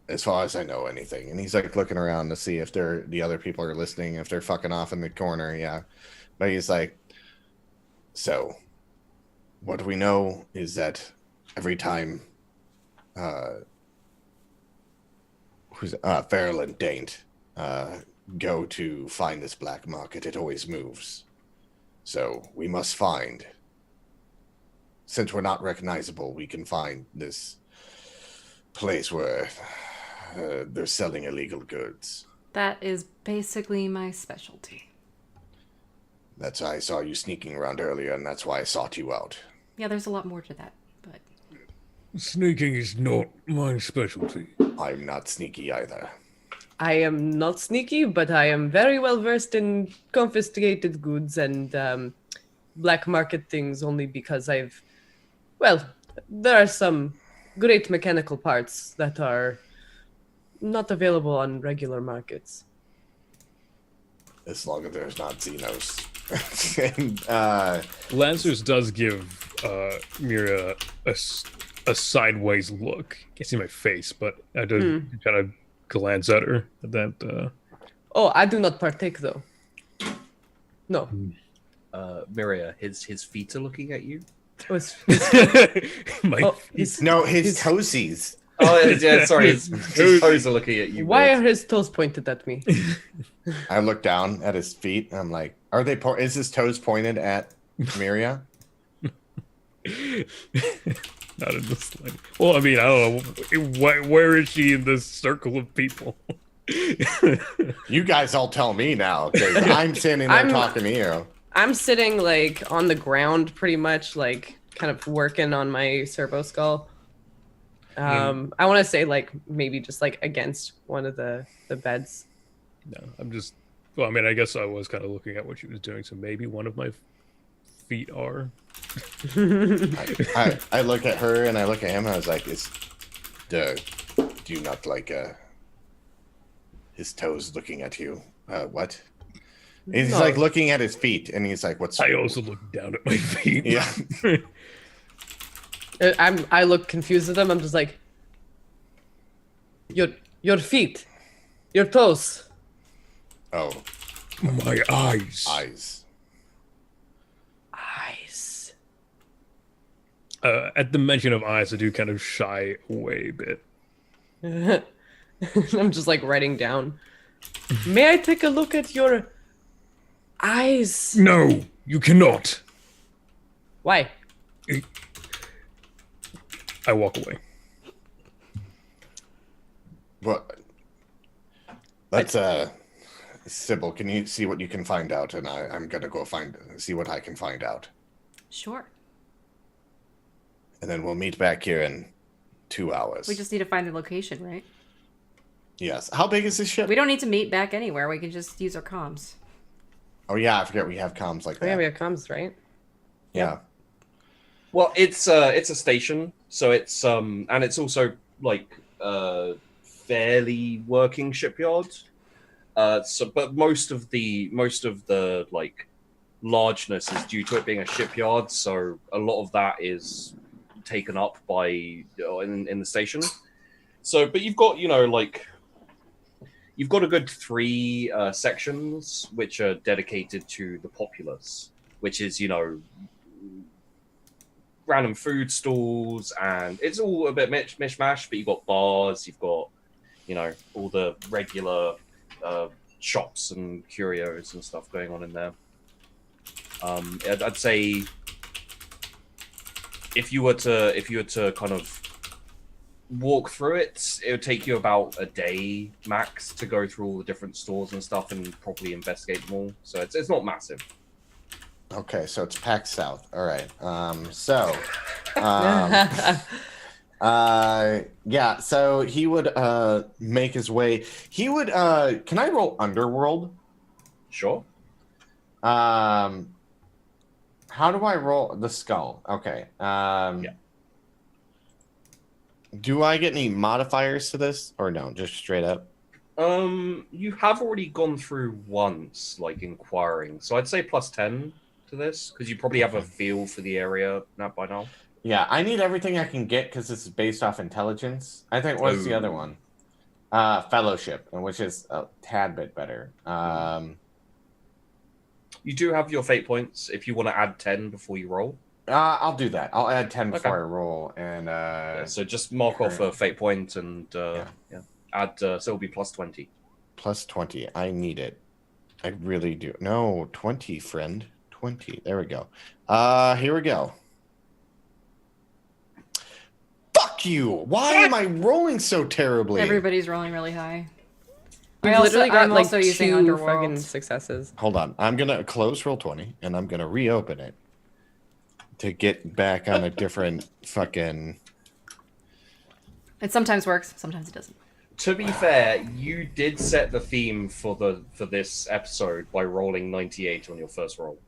as far as I know, anything. And he's like looking around to see if the other people are listening, if they're fucking off in the corner. Yeah, but he's like, so what we know is that every time Farrell and Daint go to find this black market, it always moves. So we must find, since we're not recognizable, we can find this place where they're selling illegal goods. That is basically my specialty. That's why I saw you sneaking around earlier, and that's why I sought you out. Yeah, there's a lot more to that, but. Sneaking is not my specialty. I'm not sneaky either. I am not sneaky, but I am very well versed in confiscated goods and black market things only because there are some great mechanical parts that are not available on regular markets. As long as there's not Xenos. And, Lancers does give Mira a sideways look. Can't see my face, but I do kind of glance at her at that. Oh, I do not partake though. No. Miria, his feet are looking at you. Oh, his toesies. Oh, yeah, sorry, his toes are looking at you. Why are his toes pointed at me? I look down at his feet, and I'm like, are they? Is his toes pointed at Miria? Not in the slightest. Well, I mean, I don't know. Where is she in this circle of people? You guys all tell me now, because I'm standing there talking to you. I'm sitting like on the ground, pretty much, like kind of working on my servo skull. I want to say like maybe just like against one of the beds. No, I'm just. Well, I mean, I guess I was kind of looking at what she was doing, so maybe one of my feet are. I look at her and I look at him and I was like, do you not like his toes looking at you? What? He's like looking at his feet and he's like, what's... I also look down at my feet. Yeah. I look confused at them. I'm just like, your feet, your toes. Oh. My eyes. Eyes. At the mention of eyes, I do kind of shy away a bit. I'm just like writing down. May I take a look at your eyes? No, you cannot. Why? I walk away. What? Let's Sybil, can you see what you can find out? And I'm gonna go see what I can find out. Sure. And then we'll meet back here in 2 hours. We just need to find the location, right? Yes. How big is this ship? We don't need to meet back anywhere. We can just use our comms. Oh yeah, I forget we have comms like that. Oh yeah, we have comms, right? Yeah. Well, it's a station, so it's and it's also like fairly working shipyard. But most of the like largeness is due to it being a shipyard, so a lot of that is taken up by in the station. So, but you've got you've got a good 3 sections which are dedicated to the populace, which is random food stalls, and it's all a bit mishmash. But you've got bars, you've got all the regular shops and curios and stuff going on in there. I'd say if you were to kind of walk through it. It would take you about a day max to go through all the different stores and stuff and properly investigate them all. So it's not massive. Okay, so it's PAX South. All right. Yeah, so he would make his way. He would can I roll Underworld? Sure. How do I roll the skull? Okay. Yeah. Do I get any modifiers to this or no? Just straight up? You have already gone through once, like inquiring. So I'd say +10 to this because you probably have a feel for the area now by now. Yeah, I need everything I can get because this is based off intelligence. I think what's the other one? Fellowship, which is a tad bit better. You do have your fate points if you want to add 10 before you roll. I'll do that. I'll add 10 before I roll, and so just mark off a fate point and add. So it'll be +20. +20. I need it. I really do. No, 20, friend. 20. There we go. Here we go. Fuck you! Why am I rolling so terribly? Everybody's rolling really high. We've literally got I'm like also using 2 Underworld. fucking successes. Hold on. I'm gonna close roll 20, and I'm gonna reopen it to get back on a different fucking. It sometimes works, sometimes it doesn't. To be fair, you did set the theme for this episode by rolling 98 on your first roll.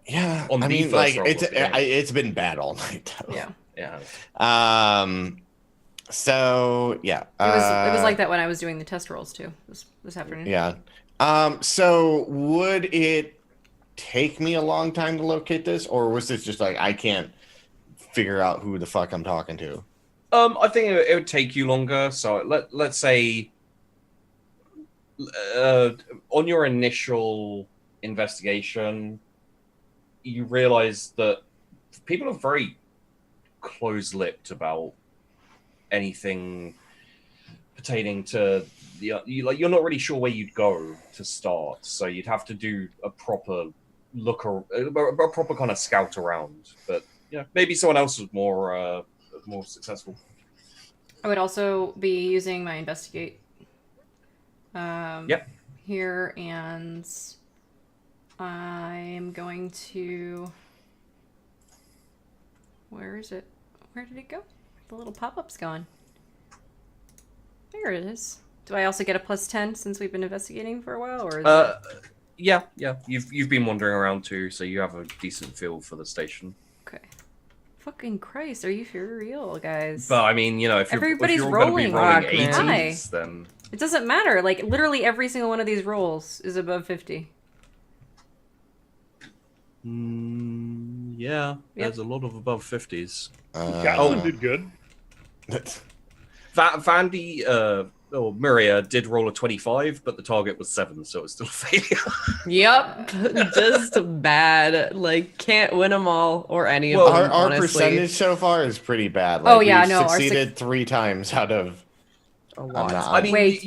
Yeah, On I the mean, first like roll of the game. it's been bad all night. Though. Yeah. Yeah. So yeah, It was like that when I was doing the test rolls too this afternoon. Yeah. So would it take me a long time to locate this, or was this just like I can't figure out who the fuck I'm talking to? I think it would take you longer. So let's say on your initial investigation, you realize that people are very close-lipped about anything pertaining to you're not really sure where you'd go to start, so you'd have to do a proper a proper kind of scout around. But yeah, maybe someone else was more successful. I would also be using my investigate here, and I'm going to. Where is it? Where did it go? The little pop-up's gone. There it is. Do I also get a +10 since we've been investigating for a while, or is it... Yeah. You've been wandering around too, so you have a decent feel for the station. Okay. Fucking Christ, are you for real, guys? But I mean, if you're going to be rolling Rock, 80s, then it doesn't matter. Like literally every single one of these rolls is above 50. Yeah, there's a lot of above 50s. Gatlin did good. Vandy, Miria did roll a 25, but the target was 7, so it's still a failure. Yep, just bad. Like, can't win them all or any of them. Our honestly. percentage so far is pretty bad. Like, yeah, we've no, succeeded 3 times out of a lot. I mean,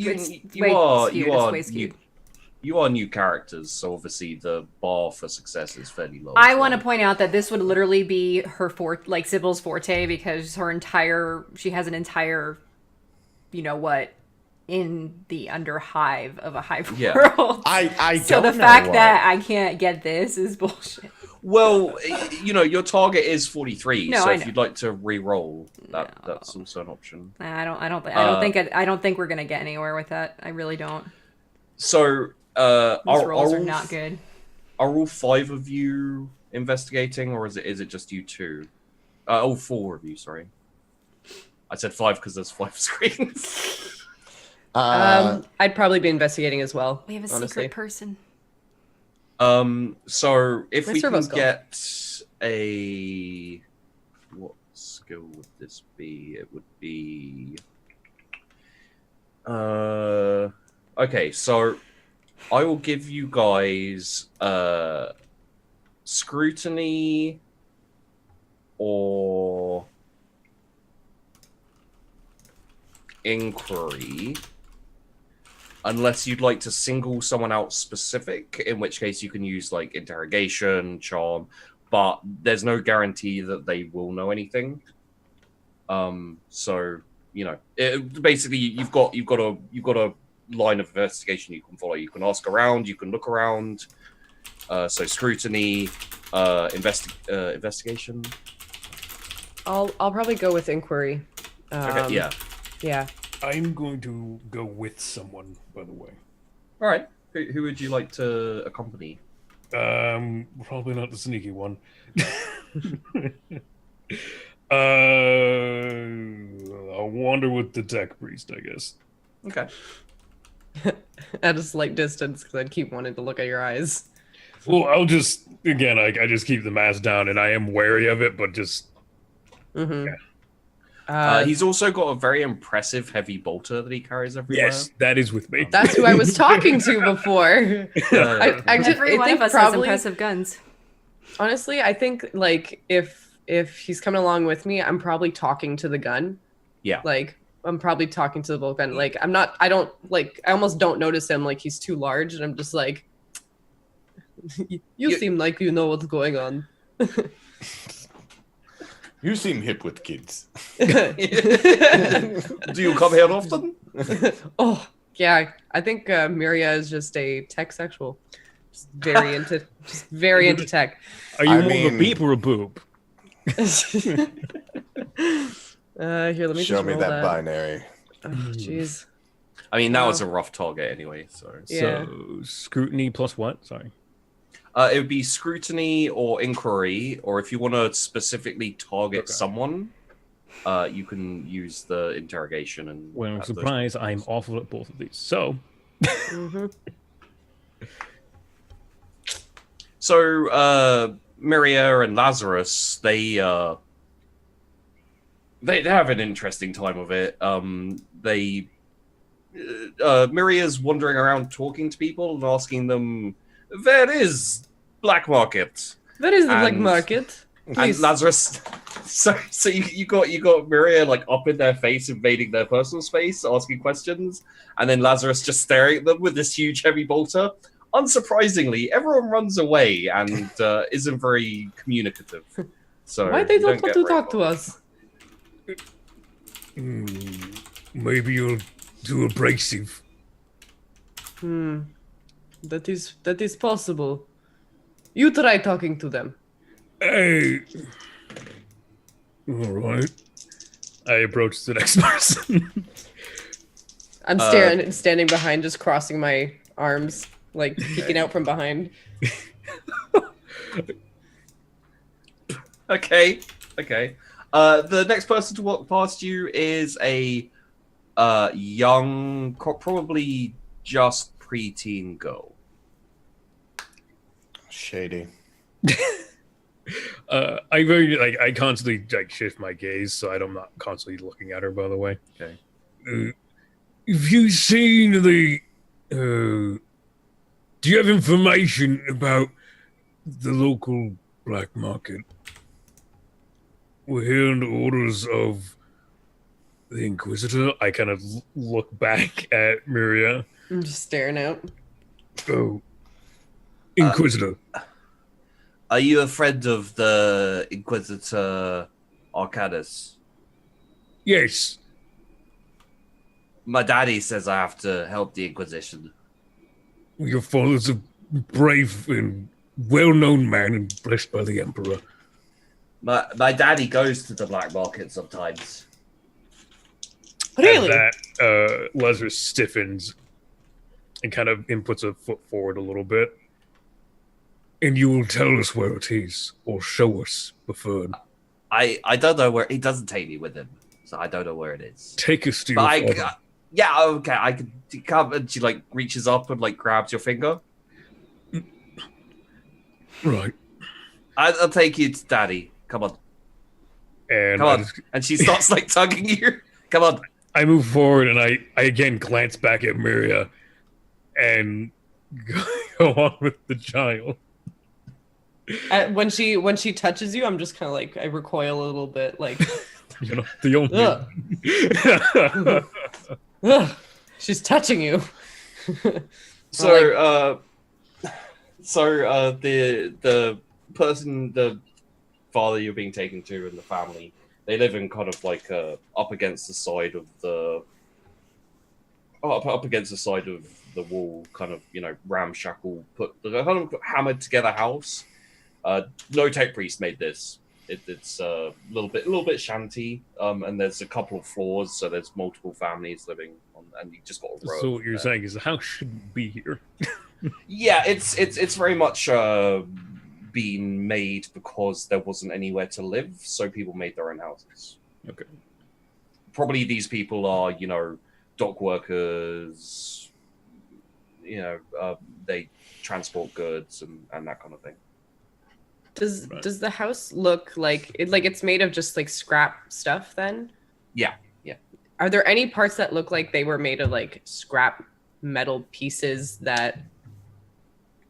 you are new characters, so obviously the bar for success is fairly low. I want to point out that this would literally be her Sybil's forte, because she has an entire, in the underhive of a hive world. I so don't the know fact what. that I can't get this is bullshit. Well, your target is 43, No, so I if know. you'd like to re-roll, that's also an option. I don't think we're gonna get anywhere with that. I really don't. So These rolls are not good. Are all 5 of you investigating, or is it just you 2? 4 of you. Sorry, I said 5 because there's 5 screens. I'd probably be investigating as well. We have a honestly. secret person. So if we Servo can skull. get what skill would this be? It would be okay, so I will give you guys scrutiny or inquiry, unless you'd like to single someone out specific, in which case you can use like interrogation, charm, but there's no guarantee that they will know anything. So basically, you've got a line of investigation you can follow. You can ask around, you can look around. So scrutiny, investigation. I'll probably go with inquiry. Okay, yeah. Yeah. I'm going to go with someone, by the way. All right. Who would you like to accompany? Probably not the sneaky one. I'll wander with the tech priest, I guess. Okay. At a slight distance, because I'd keep wanting to look at your eyes. Well, I'll just again, I just keep the mask down, and I am wary of it, but just. Mm-hmm. Yeah. He's also got a very impressive heavy bolter that he carries everywhere. Yes, that is with me. That's who I was talking to before. Every one of us has impressive guns. Honestly, I think like if he's coming along with me, I'm probably talking to the gun. Yeah. Like I'm probably talking to the bolt gun. Like I almost don't notice him, like he's too large, and I'm just like, you seem like you know what's going on. You seem hip with kids. Do you come here often? Oh, yeah. I think Miria is just a tech sexual. Just very into tech. Are you more of a beep or a boop? Here, let me show just me roll that binary. Oh, jeez. I mean, that was a rough target anyway. So scrutiny plus what? Sorry. It would be scrutiny or inquiry, or if you want to specifically target someone, you can use the interrogation. And well, surprise, I'm awful at both of these. So, so Miria and Lazarus, they have an interesting time of it. Miria's wandering around talking to people and asking them, "Where is black market? Where is the black market?" And Lazarus, so you got Miria like up in their face, invading their personal space, asking questions, and then Lazarus just staring at them with this huge heavy bolter. Unsurprisingly, everyone runs away and isn't very communicative. So why they don't want to talk to us? Maybe you're too abrasive. That is possible. You try talking to them. Hey. All right. I approach the next person. I'm standing behind, just crossing my arms, like peeking out from behind. Okay. The next person to walk past you is a young, probably just preteen girl. Shady. I constantly shift my gaze, so I'm not constantly looking at her. By the way, okay. Have you seen the? Do you have information about the local black market? We're hearing the orders of the Inquisitor. I kind of look back at Miria. I'm just staring out. Oh, Inquisitor. Are you a friend of the Inquisitor Arcadus? Yes. My daddy says I have to help the Inquisition. Your father's a brave and well-known man and blessed by the Emperor. My daddy goes to the black market sometimes. Really? And that Lazarus stiffens and kind of inputs a foot forward a little bit. And you will tell us where it is, or show us preferred. I don't know where. He doesn't take me with him, so I don't know where it is. Take us to your father. Yeah, okay. I can come, and she reaches up and grabs your finger. Right. I'll take you to Daddy. Come on. And come on. And she starts tugging you. Come on. I move forward and I again glance back at Miria and go on with the child. When she touches you, I'm just kind of I recoil a little bit, the only. She's touching you. So the person, the father you're being taken to, and the family, They live in kind of like up against the side of the up against the side of the wall, kind of ramshackle, kind of hammered together house. No tech priest made this. It's a little bit shanty, and there's a couple of floors, so there's multiple families living on, and you just got a row. So what you're saying is the house shouldn't be here. Yeah, it's very much been made because there wasn't anywhere to live, so people made their own houses. Okay. Probably these people are, dock workers. They transport goods and that kind of thing. Does the house look like it's made of just like scrap stuff then? Yeah. Are there any parts that look like they were made of like scrap metal pieces that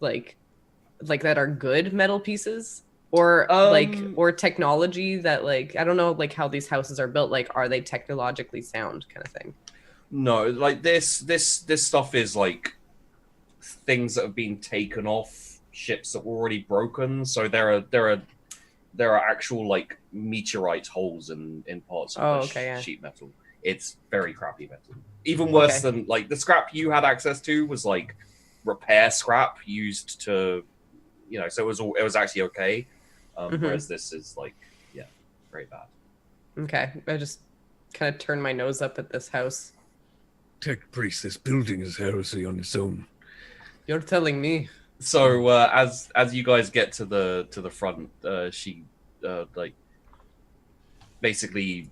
that are good metal pieces? Or or technology that I don't know how these houses are built, are they technologically sound kind of thing? No, this stuff is like things that have been taken off ships that were already broken. So there are actual meteorite holes in parts of sheet metal. It's very crappy metal. Even worse than the scrap you had access to was repair scrap used to, so it was actually okay. Whereas this is very bad. Okay, I just kind of turn my nose up at this house. Tech priest, this building is heresy on its own. You're telling me. So as you guys get to the front, she basically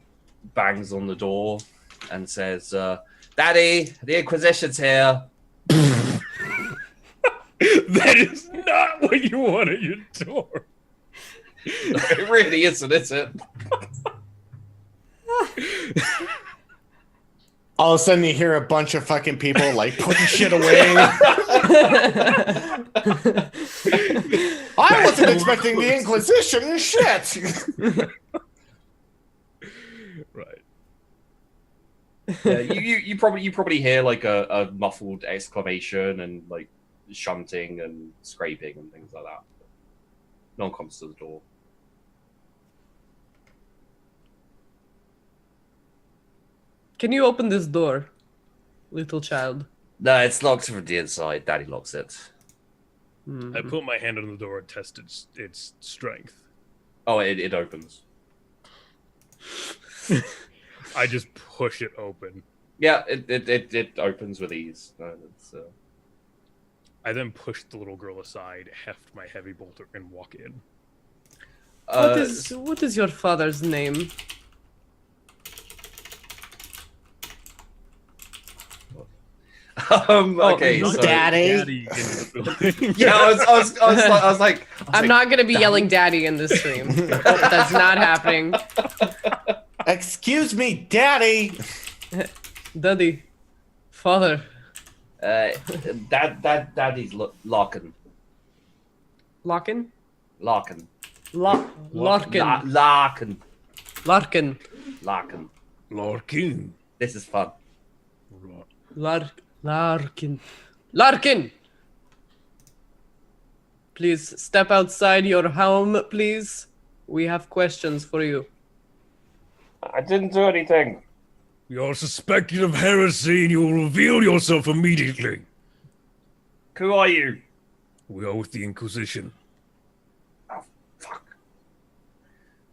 bangs on the door and says, "Daddy, the Inquisition's here." That is not what you want at your door. It really isn't, is it? All of a sudden, you hear a bunch of fucking people putting shit away. I wasn't expecting the Inquisition. Shit. Right. Yeah, you probably hear a muffled exclamation and shunting and scraping and things like that. No one comes to the door. Can you open this door, little child? No, it's locked from the inside. Daddy locks it. I put my hand on the door and test its strength. Oh, it opens. I just push it open. Yeah, it opens with ease. I then push the little girl aside, heft my heavy bolter, and walk in. What is your father's name? Okay, so Daddy. Yeah, I was like, I'm not gonna be yelling "Daddy" in this stream. That's not happening. Excuse me, Daddy. Daddy, father. Daddy's Larkin. Larkin? Larkin. Larkin. Larkin. Larkin. Larkin. Larkin. This is fun. Larkin. Larkin! Please step outside your home, please. We have questions for you. I didn't do anything. You're suspected of heresy and you will reveal yourself immediately. Who are you? We are with the Inquisition. Oh, fuck.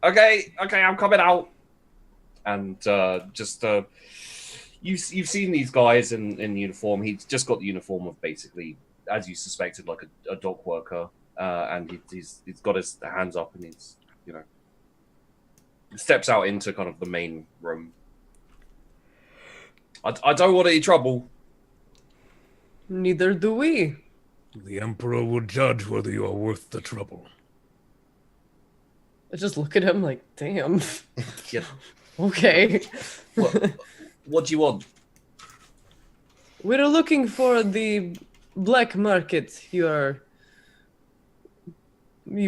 Okay, I'm coming out. And you've seen these guys in uniform. He's just got the uniform of basically, as you suspected, a dock worker. And he's got his hands up and he's, steps out into kind of the main room. I don't want any trouble. Neither do we. The Emperor will judge whether you are worth the trouble. I just look at him like, damn. Yeah. Okay. What do you want? We're looking for the black market you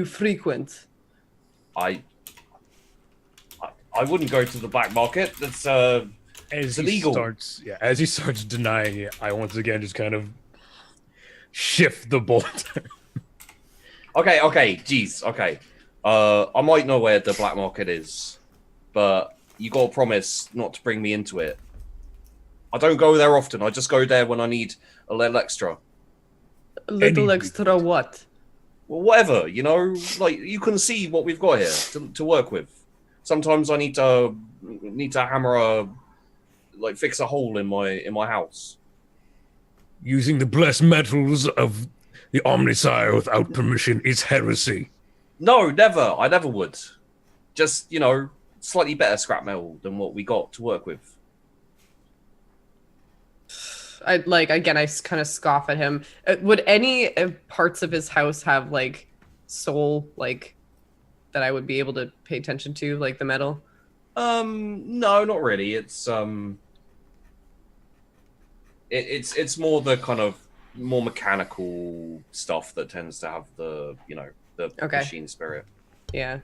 frequent. I wouldn't go to the black market. That's As illegal. As he starts denying it, I once again just kind of shift the bolt. Okay, jeez, okay. I might know where the black market is. but you got to promise not to bring me into it. I don't go there often. I just go there when I need a little extra. A little Any- extra what? Well, whatever, you know, like you can see what we've got here to work with. Sometimes I need to hammer fix a hole in my house. Using the blessed metals of the Omnisire without permission is heresy. No, never. I never would. Just, you know, slightly better scrap metal than what we got to work with. I kind of scoff at him. Would any parts of his house have like soul, like that I would be able to pay attention to, like the metal? No, not really. It's it's more the kind of more mechanical stuff that tends to have the, you know, the machine spirit. Yeah.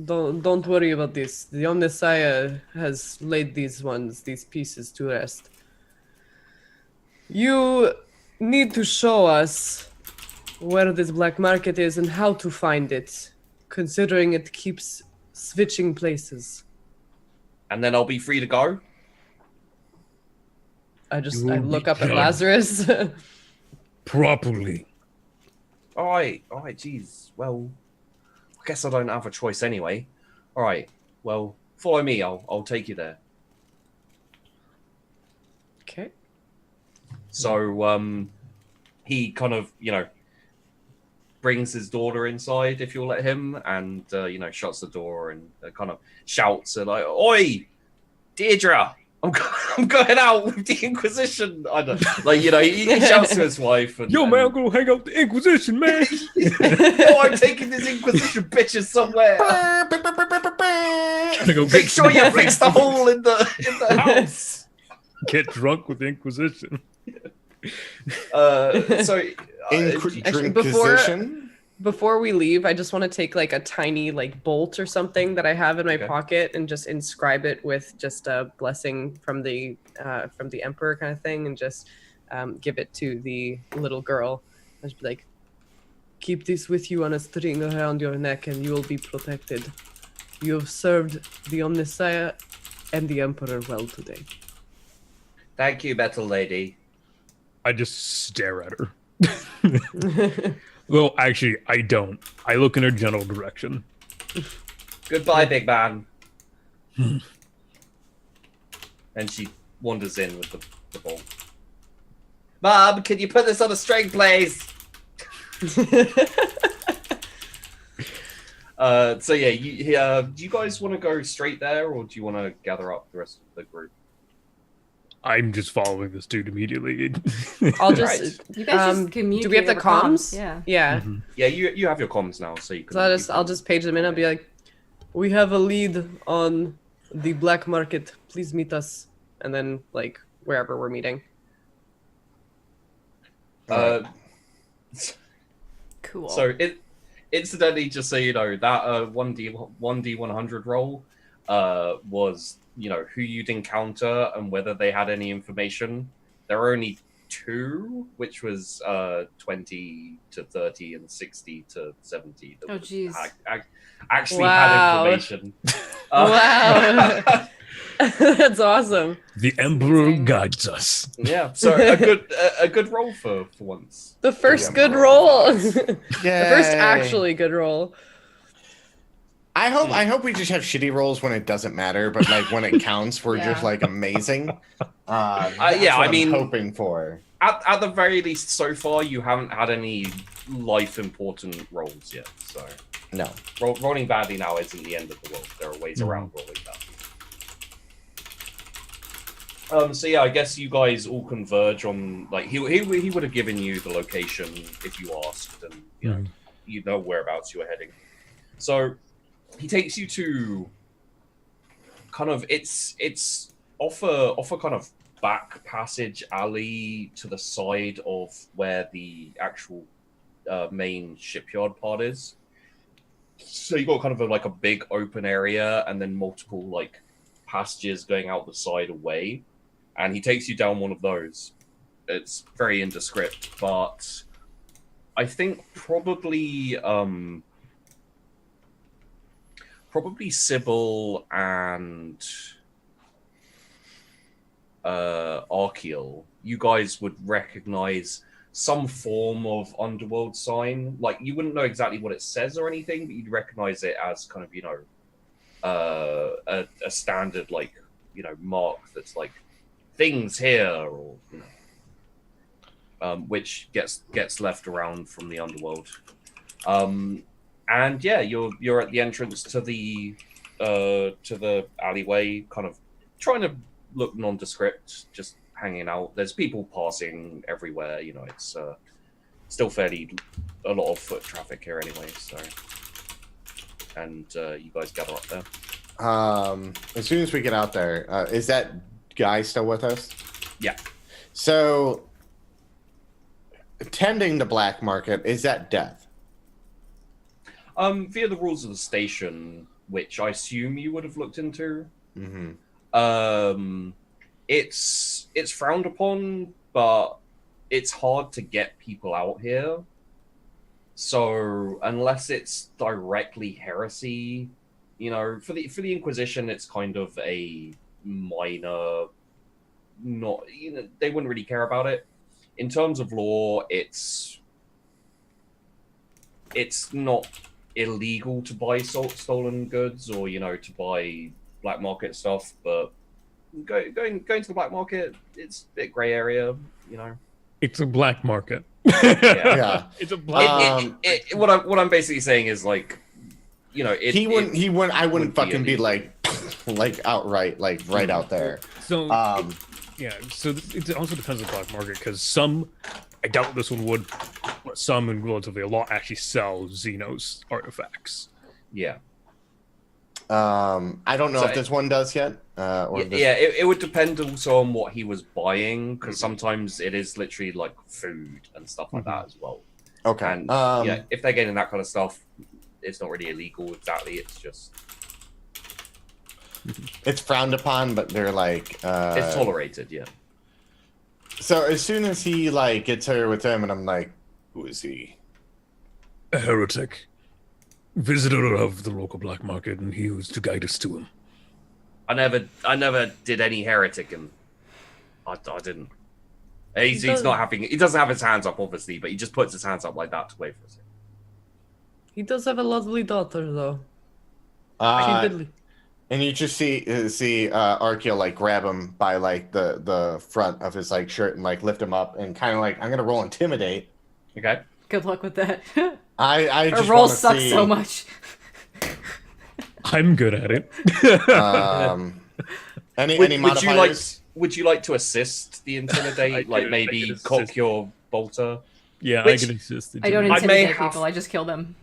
Don't worry about this. The Omnisire has laid these pieces to rest. You need to show us where this black market is and how to find it, considering it keeps switching places. And then I'll be free to go. I You will look be up at done. Lazarus. Properly. All right, geez. Well, I guess I don't have a choice anyway. All right, well, follow me. I'll take you there. Okay. So he kind of, you know, brings his daughter inside, if you'll let him, and you know, shuts the door and kind of shouts like, "Oi, Deirdre! I'm going out with the Inquisition." I don't, like, you know, he shouts to his wife. And, Yo, man, I'm gonna hang out with the Inquisition, man. Oh, I'm taking this Inquisition bitches somewhere. Make sure you fix the hole in the house. Get drunk with the Inquisition. So Actually, before we leave, I just want to take like a tiny like bolt or something that I have in my pocket and just inscribe it with just a blessing from the Emperor kind of thing, and just give it to the little girl. I'll just be like, keep this with you on a string around your neck, and you will be protected. You have served the Omnisire and the Emperor well today. Thank you, Metal Lady. I just stare at her. Well, actually, I don't. I look in her general direction. Goodbye, big man. And she wanders in with the ball. Mom, can you put this on a string, please? So yeah, do you guys want to go straight there, or do you want to gather up the rest of the group? I'm just following this dude immediately. I'll just. You guys just communicate. Do we have the over comms? Yeah. Yeah. Mhm. Yeah, you have your comms now, so you can. So I'll just page them in. I'll be like, we have a lead on the black market. Please meet us, and then like wherever we're meeting. Cool. So incidentally, just so you know, that 1D100 roll was, you know, who you'd encounter and whether they had any information. There are only 2, which was 20 to 30 and 60 to 70. That Oh, jeez. Actually Wow. had information. Wow. That's awesome. The Emperor guides us. Yeah, so a good roll for once. The first Yeah, good bro. roll. The Yeah. first actually good roll. I hope we just have shitty rolls when it doesn't matter, but like when it counts, we're just Yeah. like amazing. Yeah, That's what I mean- I'm hoping for. At the very least, so far, you haven't had any life-important rolls yet. So No. rolling badly now isn't the end of the world. There are ways around rolling badly. So yeah, I guess you guys all converge on, like, he would have given you the location if you asked, and you know whereabouts you were heading. So he takes you to kind of it's off a kind of back passage alley to the side of where the actual main shipyard part is. So you got kind of like a big open area and then multiple like passages going out the side away. And he takes you down one of those. It's very indescript, but I think probably probably Sybil and Archeal, you guys would recognize some form of underworld sign. Like, you wouldn't know exactly what it says or anything, but you'd recognize it as kind of, a standard, like, mark that's like things here, or which gets left around from the underworld. And yeah, you're at the entrance to the alleyway, kind of trying to look nondescript, just hanging out. There's people passing everywhere. It's still a lot of foot traffic here anyway. So, and you guys gather up there. As soon as we get out there, is that guy still with us? Yeah. So, tending the black market, is that death? Via the rules of the station, which I assume you would have looked into. Mm-hmm. It's frowned upon, but it's hard to get people out here. So unless it's directly heresy, for the Inquisition, it's kind of a minor. Not they wouldn't really care about it. In terms of law, it's not illegal to buy stolen goods or to buy black market stuff, but going to the black market, it's a bit gray area. It's a black market. Yeah. It's a black. What I'm basically saying is, like, he wouldn't. I wouldn't fucking be like outright, like right out there. So yeah. So it also depends on the black market, because some, I doubt this one would, but some, and relatively a lot, actually sell Xenos artifacts. Yeah. I don't know if this one does yet. It would depend also on what he was buying, because sometimes it is literally like food and stuff like that as well. Okay. And if they're getting that kind of stuff, it's not really illegal exactly. It's just it's frowned upon, but they're like it's tolerated. Yeah. So as soon as he gets here with him, and I'm like, who is he? A heretic. Visitor of the local black market, and he was to guide us to him. I never did any heretic, and I didn't. He's not having. He doesn't have his hands up, obviously, but he just puts his hands up like that to wait for us. He does have a lovely daughter, though. And you just see Archeal grab him by the front of his shirt and lift him up and kind of I'm gonna roll intimidate. Okay. Good luck with that. I just Our roll sucks so much. I'm good at it. Any modifiers? Would you like to assist the intimidate? Maybe cock your bolter? Yeah, I can assist. I don't intimidate people. I just kill them.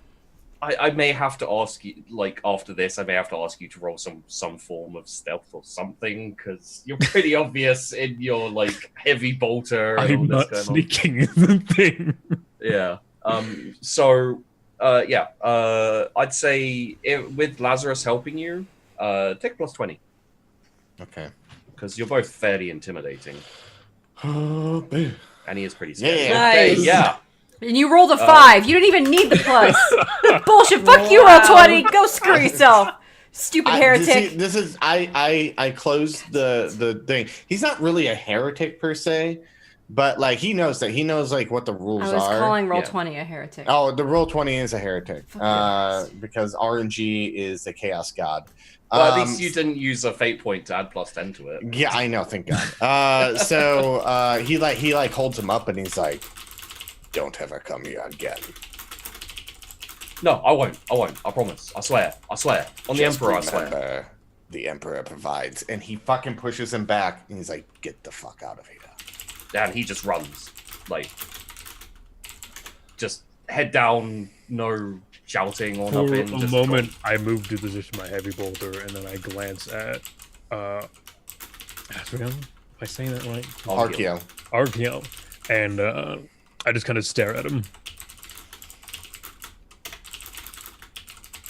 I may have to ask you, after this, I may have to ask you to roll some form of stealth or something, because you're pretty obvious in your heavy bolter. And I'm not sneaking is the thing. Yeah. I'd say with Lazarus helping you, take +20. Okay. Because you're both fairly intimidating. Oh, babe. And he is pretty scary. Yeah. Okay, Nice. yeah. And you rolled a 5. You don't even need the plus. Bullshit. Fuck you, Roll20. Go screw yourself. Stupid heretic. This is I closed the thing. He's not really a heretic per se, but he knows that. He knows what the rules are. I was calling Roll20 a heretic. Oh, the Roll20 is a heretic. Yes. Because RNG is the chaos god. Well, at least you didn't use a fate point to add +10 to it. Yeah, I know, thank God. So he holds him up and he's like, "Don't ever come here again." No, I won't. I promise. I swear. On the Emperor, I swear. Remember, the Emperor provides. And he fucking pushes him back and he's like, "Get the fuck out of here." And he just runs. Just head down, no shouting or For nothing. a moment, I moved to position my heavy bolter, and then I glance at Asriel, if I say that right? Archeal. And I just kind of stare at him.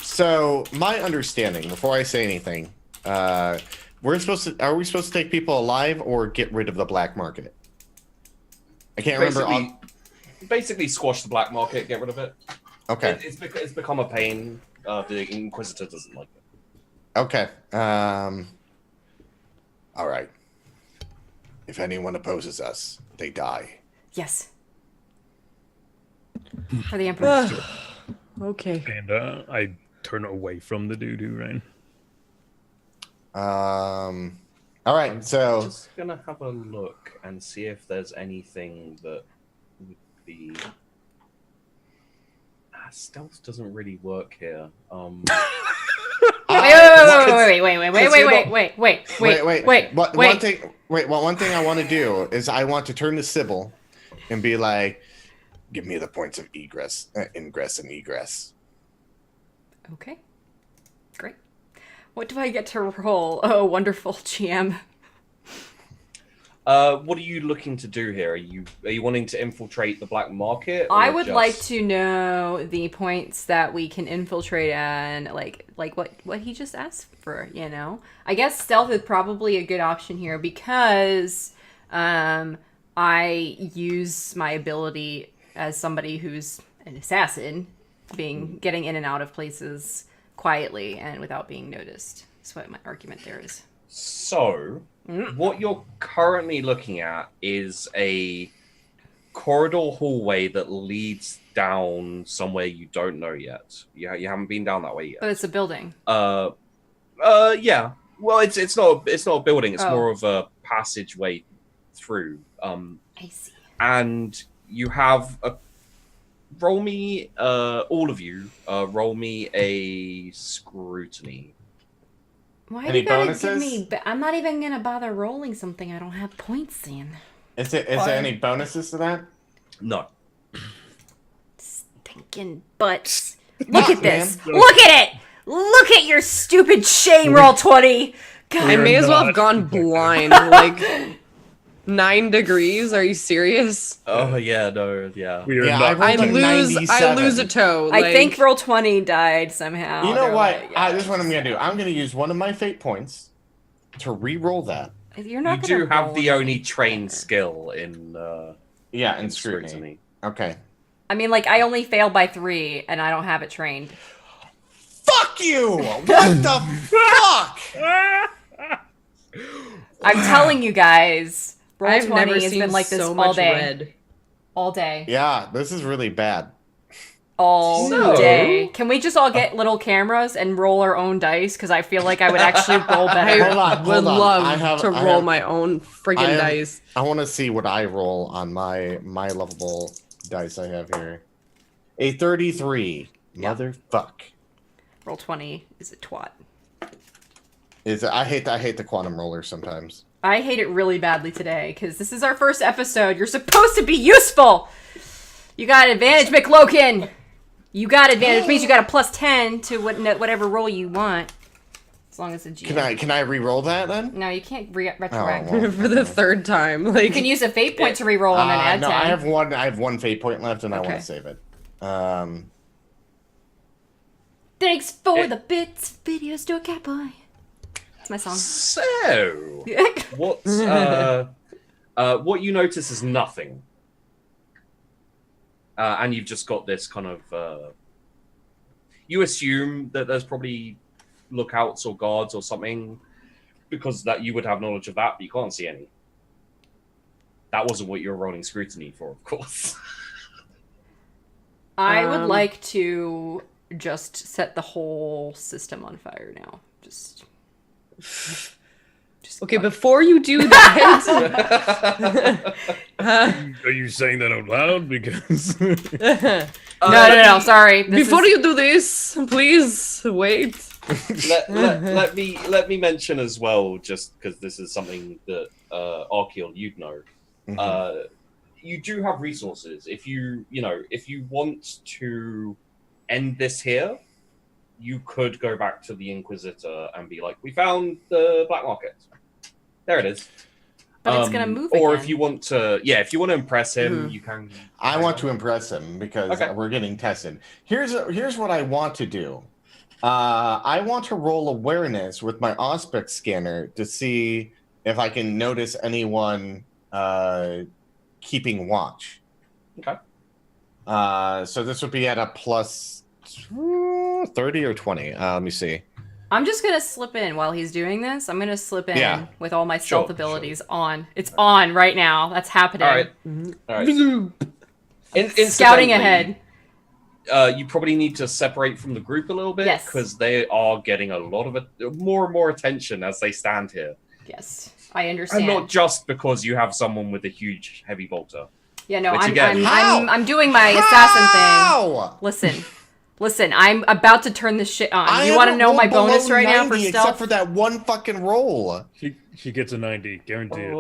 So my understanding, before I say anything, are we supposed to take people alive or get rid of the black market? I can't remember. Basically, squash the black market, get rid of it. Okay. It's become a pain. The Inquisitor doesn't like it. Okay. All right. If anyone opposes us, they die. Yes. For the Emperor. Okay. And I turn away from the dude who ran. All right. So Just gonna have a look and see if there's anything that would be. Stealth doesn't really work here. Wait. One thing. Wait. Well, one thing I want to do is I want to turn to Sybil and be like, "Give me the points of ingress, and egress." Okay. Great. What do I get to roll? Oh, wonderful GM. What are you looking to do here? Are you wanting to infiltrate the black market? I would like to know the points that we can infiltrate and like what he just asked for, you know? I guess stealth is probably a good option here because I use my ability as somebody who's an assassin, getting in and out of places quietly and without being noticed. That's what my argument there is. So, what you're currently looking at is a corridor hallway that leads down somewhere you don't know yet. You haven't been down that way yet. But it's a building. Yeah. Well, it's not a building. It's more of a passageway through. I see. And you have a roll me. All of you, roll me a scrutiny. Why do Any you gotta bonuses? give me? I'm not even gonna bother rolling something I don't have points in. Is there any bonuses to that? No. Stinking butts. Look at this. man. Look at it. Look at your stupid shame roll 20. God. I may as well have not gone blind. Like 9 degrees. Are you serious? Oh yeah, no, yeah. We are Yeah, not. I I rolled a lose. I 97. lose a toe. I like- think roll 20 died somehow. You know They're what? like, This is what I'm gonna do. I'm gonna use one of my fate points to re-roll that. You're You not do gonna have roll the only anything trained there. skill in Yeah, in and scrutiny. Okay. I mean, like, I only failed by 3, and I don't have it trained. Fuck you! What the fuck? I'm telling you guys, roll I've 20 never has seen been like this so all much day. red. All day. Yeah, this is really bad. All So- day. Can we just all get little cameras and roll our own dice? Because I feel like I would actually roll better. Hold on, Would hold on. love I to have- roll my own friggin' I have- dice. I want to see what I roll on my lovable dice I have here. A 33. Yeah. Motherfuck. Roll 20 is a twat. I hate the quantum roller sometimes. I hate it really badly today because this is our first episode. You're supposed to be useful. You got advantage, McLoken. You got advantage. Which means you got a plus 10 to whatever roll you want, as long as it's a GM. Can I re-roll that then? No, you can't retroact. well. For the 3rd time. Like You can use a fate point to re-roll and then add no, 10. I have one fate point left, and I want Okay. to save it. Thanks for the bits, videos to a cat boy. That's my song. So, what you notice is nothing, and you've just got this kind of. You assume that there's probably lookouts or guards or something, because that you would have knowledge of that, but you can't see any. That wasn't what you were rolling scrutiny for, of course. I would like to just set the whole system on fire now. Just okay, before you do that, Are you saying that out loud? Because no. Sorry. before you do this, please wait. let me mention as well, just because this is something that Archeon, you'd know. You do have resources. If you want to end this here, you could go back to the Inquisitor and be like, "We found the black market. There it is." But it's gonna move Or again. if you want to impress him, you can. I want to impress him because Okay. we're getting tested. Here's what I want to do. I want to roll awareness with my Auspex scanner to see if I can notice anyone keeping watch. Okay. So this would be at a plus 30 or 20. Let me see. I'm just gonna slip in while he's doing this. I'm gonna slip in with all my stealth abilities on. It's on right now. That's happening. All right. All right. Scouting ahead. You probably need to separate from the group a little bit, Yes. because they are getting a lot of more and more attention as they stand here. Yes, I understand. And not just because you have someone with a huge heavy bolter. Yeah, no, Which again- I'm doing my assassin thing. Listen, I'm about to turn this shit on. You want to know my bonus right now for stealth? Except for that one fucking roll. She gets a 90, guaranteed.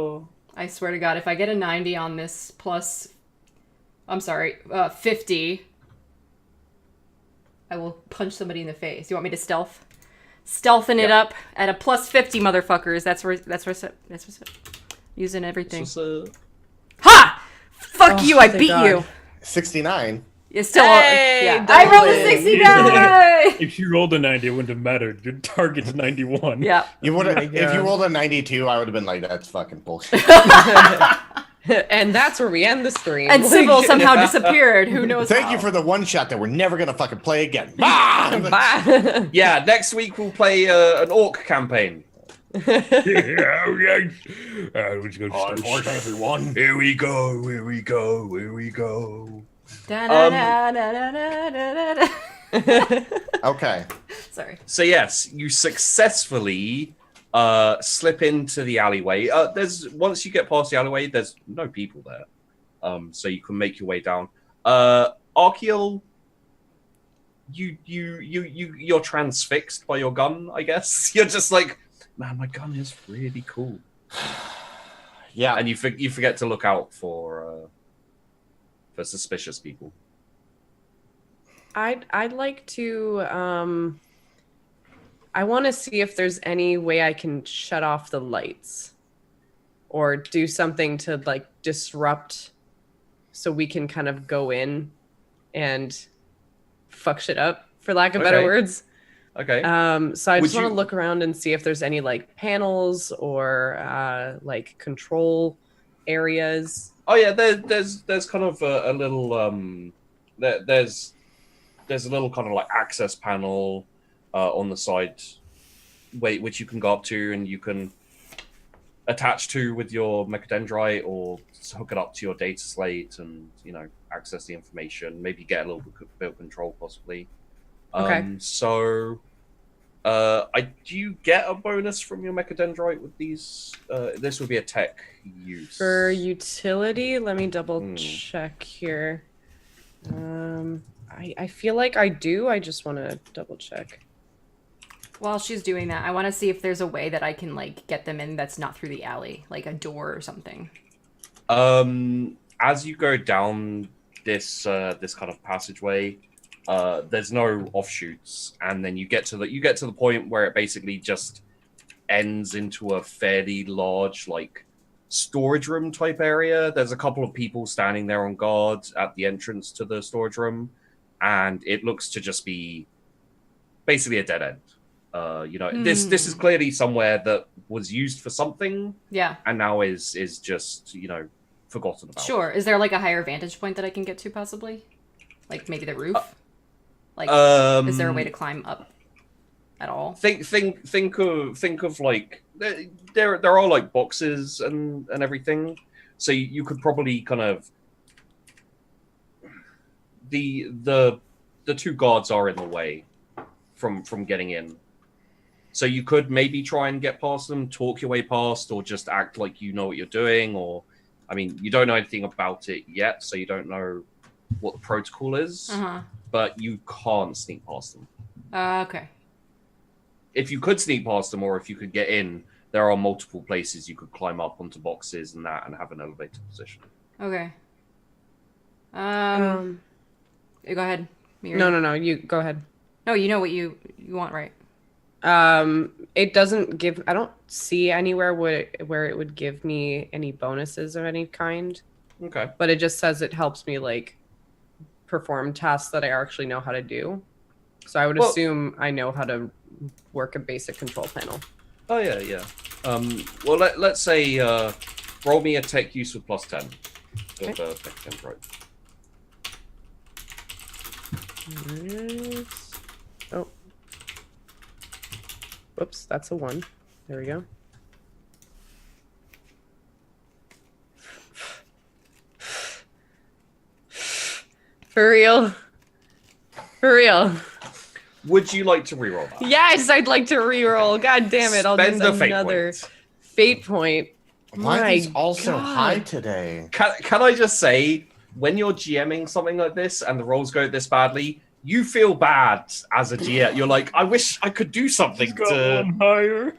I swear to God, if I get a 90 on this plus, I'm sorry, 50, I will punch somebody in the face. You want me to stealthing it up at a plus 50, motherfuckers. That's what's up. Using everything. Ha! Fuck you! I beat you. 69. It's still. Hey, I rolled a 69. If you rolled a 90, it wouldn't have mattered. Your target's 91. Yeah. You would have. If you rolled a 92, I would have been like, "That's fucking bullshit." And that's where we end the stream. And Sybil somehow disappeared. Who knows? Thank how. you for the one shot that we're never gonna fucking play again. Bye! Bye. Yeah, next week we'll play an orc campaign. Let's go. Everyone. Here we go. Here we go. Here we go. Okay. Sorry. So yes, you successfully slip into the alleyway. Once you get past the alleyway, there's no people there, so you can make your way down. Archeal, you're transfixed by your gun. I guess you're just like, man, my gun is really cool. Yeah, and you forget to look out for suspicious people. I'd like to I want to see if there's any way I can shut off the lights or do something to like disrupt so we can kind of go in and fuck shit up, for lack of better words. Okay. So I just want to look around and see if there's any like panels or like control areas. Oh yeah, there's kind of a little there's a little kind of like access panel on the side, which you can go up to and you can attach to with your mechadendrite or hook it up to your data slate and access the information. Maybe get a little bit of control possibly. Okay. So, do you get a bonus from your mechadendrite with these? This would be a tech use. For utility, let me double check here. I feel like I do. I just want to double check. While she's doing that, I want to see if there's a way that I can like get them in that's not through the alley, like a door or something. As you go down this kind of passageway, there's no offshoots, and then you get to the point where it basically just ends into a fairly large like storage room type area. There's a couple of people standing there on guard at the entrance to the storage room, and it looks to just be basically a dead end. This is clearly somewhere that was used for something, and now is just forgotten about. Sure. Is there like a higher vantage point that I can get to possibly, like maybe the roof? Like, is there a way to climb up at all? Think of like there are like boxes and everything, so you could probably kind of the two guards are in the way from getting in, so you could maybe try and get past them, talk your way past, or just act like you know what you're doing. Or, I mean, you don't know anything about it yet, so you don't know what the protocol is. But you can't sneak past them. Okay. If you could sneak past them, or if you could get in, there are multiple places you could climb up onto boxes and that, and have an elevated position. Okay. Go ahead. Miri. No. You go ahead. No, you know what you want, right? It doesn't give. I don't see anywhere where it would give me any bonuses of any kind. Okay. But it just says it helps me like perform tasks that I actually know how to do. So I would assume I know how to work a basic control panel. Oh yeah. Well, let's say roll me a tech use with +10. Okay. Oh. Whoops, that's a 1. There we go. For real. For real. Would you like to reroll that? Yes, I'd like to reroll. God damn it. I'll Spend use a fate another point. fate point. Why are My these all so God. high today? Can I just say, when you're GMing something like this and the rolls go this badly, you feel bad as a GM. You're like, I wish I could do something to. One higher.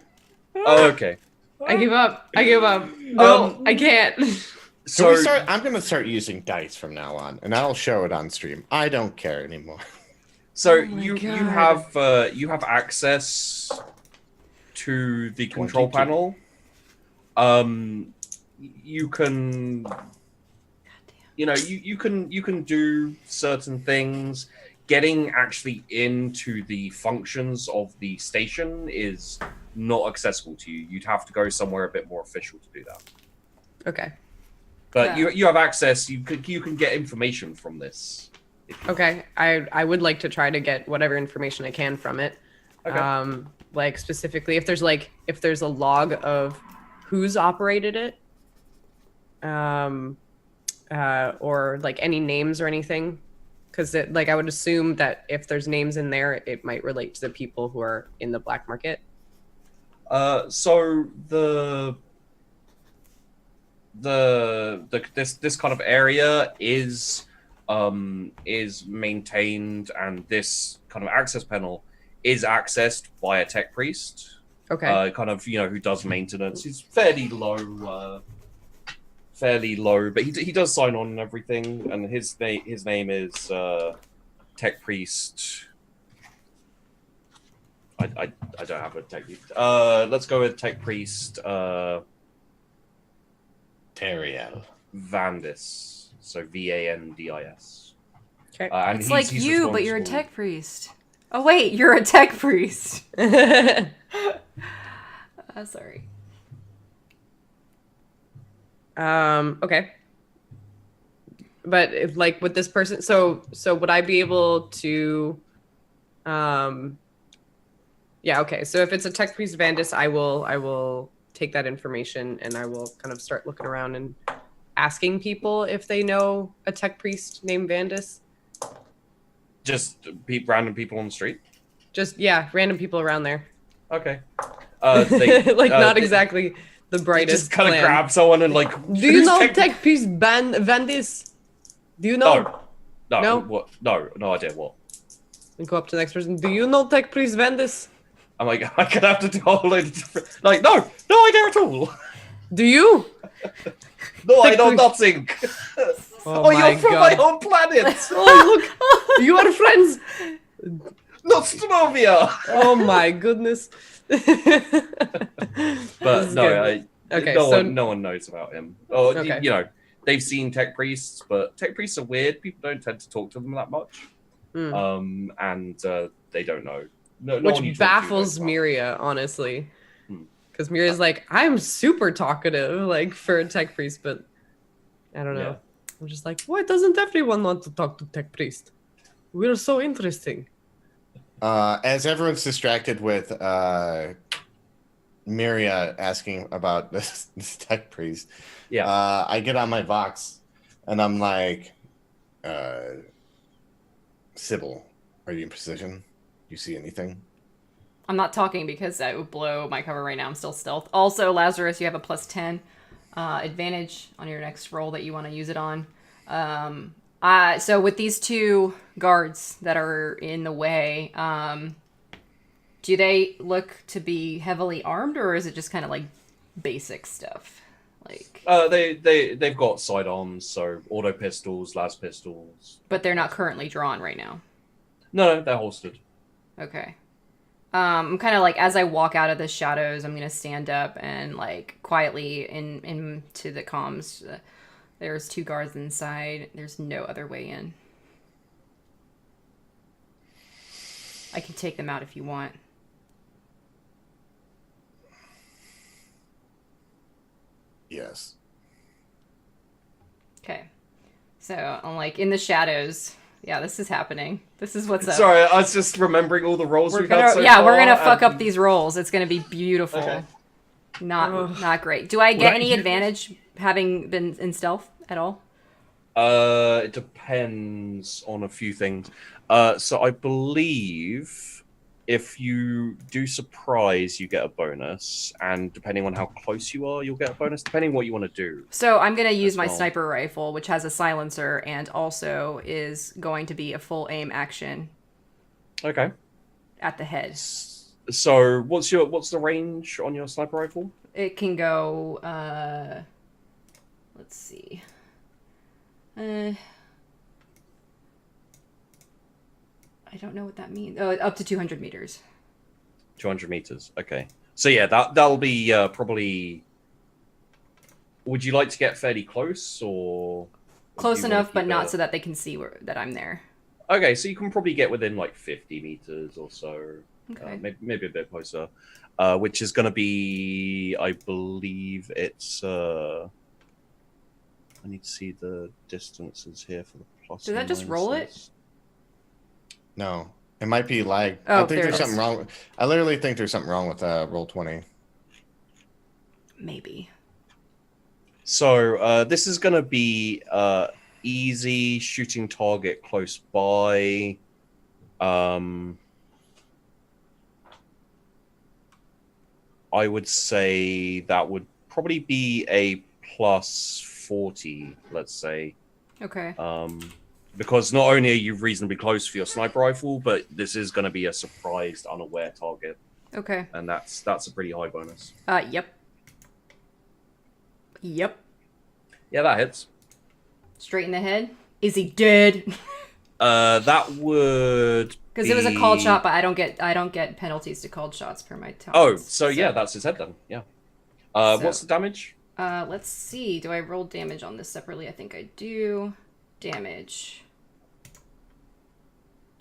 Oh, okay. I give up. I give up. No, I can't. So So I'm going to start using dice from now on, and I'll show it on stream. I don't care anymore. So Oh my you God. you have access to the control 22. panel. You can, you can do certain things. Getting actually into the functions of the station is not accessible to you. You'd have to go somewhere a bit more official to do that. Okay. But Yeah. you have access. You can get information from this. Okay. I would like to try to get whatever information I can from it. Okay. Like specifically if there's a log of who's operated it. Or like any names or anything. Because I would assume that if there's names in there, it might relate to the people who are in the black market. So this kind of area is maintained, and this kind of access panel is accessed by a tech priest. Okay. Kind of who does maintenance. He's fairly low, but he does sign on and everything. And his name is Tech Priest. I don't have a tech. Let's go with Tech Priest. Teriel. Vandis. So Vandis. Okay. And It's like he's you, but you're a responsible- tech priest. Oh wait, you're a tech priest. Sorry. Okay. But if with this person, so would I be able to, yeah, okay. So if it's a tech priest Vandis, I will take that information and I will kind of start looking around and asking people if they know a tech priest named Vandis. Just random people on the street. Just, yeah, random people around there. Okay. Not exactly the They brightest just kind of plan. grab someone and like. Do you who's know tech priest Vandis? Do you know? No. No? What? No idea what. And go up to the next person. Do you know tech priest Vandis? I'm like, I could have to do a whole load of different. Like, no idea at all. Do you? No, I know Tech nothing. Oh my you're from God. my own planet, Oh, look! You are friends! not Stovia. Oh my goodness. But This is good. Okay, no one knows about him. Or Okay. they've seen tech priests, but tech priests are weird. People don't tend to talk to them that much. And they don't know. No one you Which talk to baffles knows about. Miria, honestly. Hmm. Because Miria's like, I'm super talkative, for a tech priest, but I don't know. Yeah. I'm just like, why doesn't everyone want to talk to tech priest? We're so interesting. As everyone's distracted with Miria asking about this tech priest, Yeah. I get on my Vox and I'm like, Sybil, are you in position? You see anything? I'm not talking because that would blow my cover right now. I'm still stealth. Also, Lazarus, you have a +10 advantage on your next roll that you want to use it on. So with these two guards that are in the way, do they look to be heavily armed, or is it just kind of like basic stuff? Like, They've got sidearms, so auto pistols, las pistols. but they're not currently drawn right now. No, they're holstered. Okay. I'm kind of like, as I walk out of the shadows, I'm gonna stand up and like quietly into the comms. There's two guards inside. There's no other way in. I can take them out if you want. Yes. Okay. So I'm like in the shadows, Yeah, this is happening. This is what's up. Sorry, I was just remembering all the rolls we've had so yeah, far. we're gonna fuck up these rolls. It's gonna be beautiful. Okay. Not great. Do I get any advantage having been in stealth at all? It depends on a few things. So I believe if you do surprise, you get a bonus, and depending on how close you are, you'll get a bonus, depending on what you want to do. So I'm going to use my well. sniper rifle, which has a silencer and also is going to be a full aim action Okay. at the head. So what's the range on your sniper rifle? It can go, let's see. I don't know what that means. Oh, up to 200 meters. 200 meters. Okay. So yeah, that'll be probably. Would you like to get fairly close, or Close do you wanna enough, but keep not it- so that they can see that I'm there. Okay, so you can probably get within like 50 meters or so. Okay. Maybe a bit closer. Which is going to be, I believe it's. I need to see the distances here for the plus. Did that and just roll it? minuses. No, it might be lag. Oh, I think there there's it something is. wrong. I literally think there's something wrong with roll 20. Maybe. So this is going to be easy shooting target close by. I would say that would probably be a plus 40, let's say. Okay. Because not only are you reasonably close for your sniper rifle, but this is going to be a surprised, unaware target, Okay. and that's a pretty high bonus. Yep. Yep. Yeah, that hits. Straight in the head. Is he dead? That would Because it was a called shot, but I don't get penalties to called shots per my time. Oh, so yeah, that's his head then. Yeah. What's the damage? Let's see. Do I roll damage on this separately? I think I do. Damage.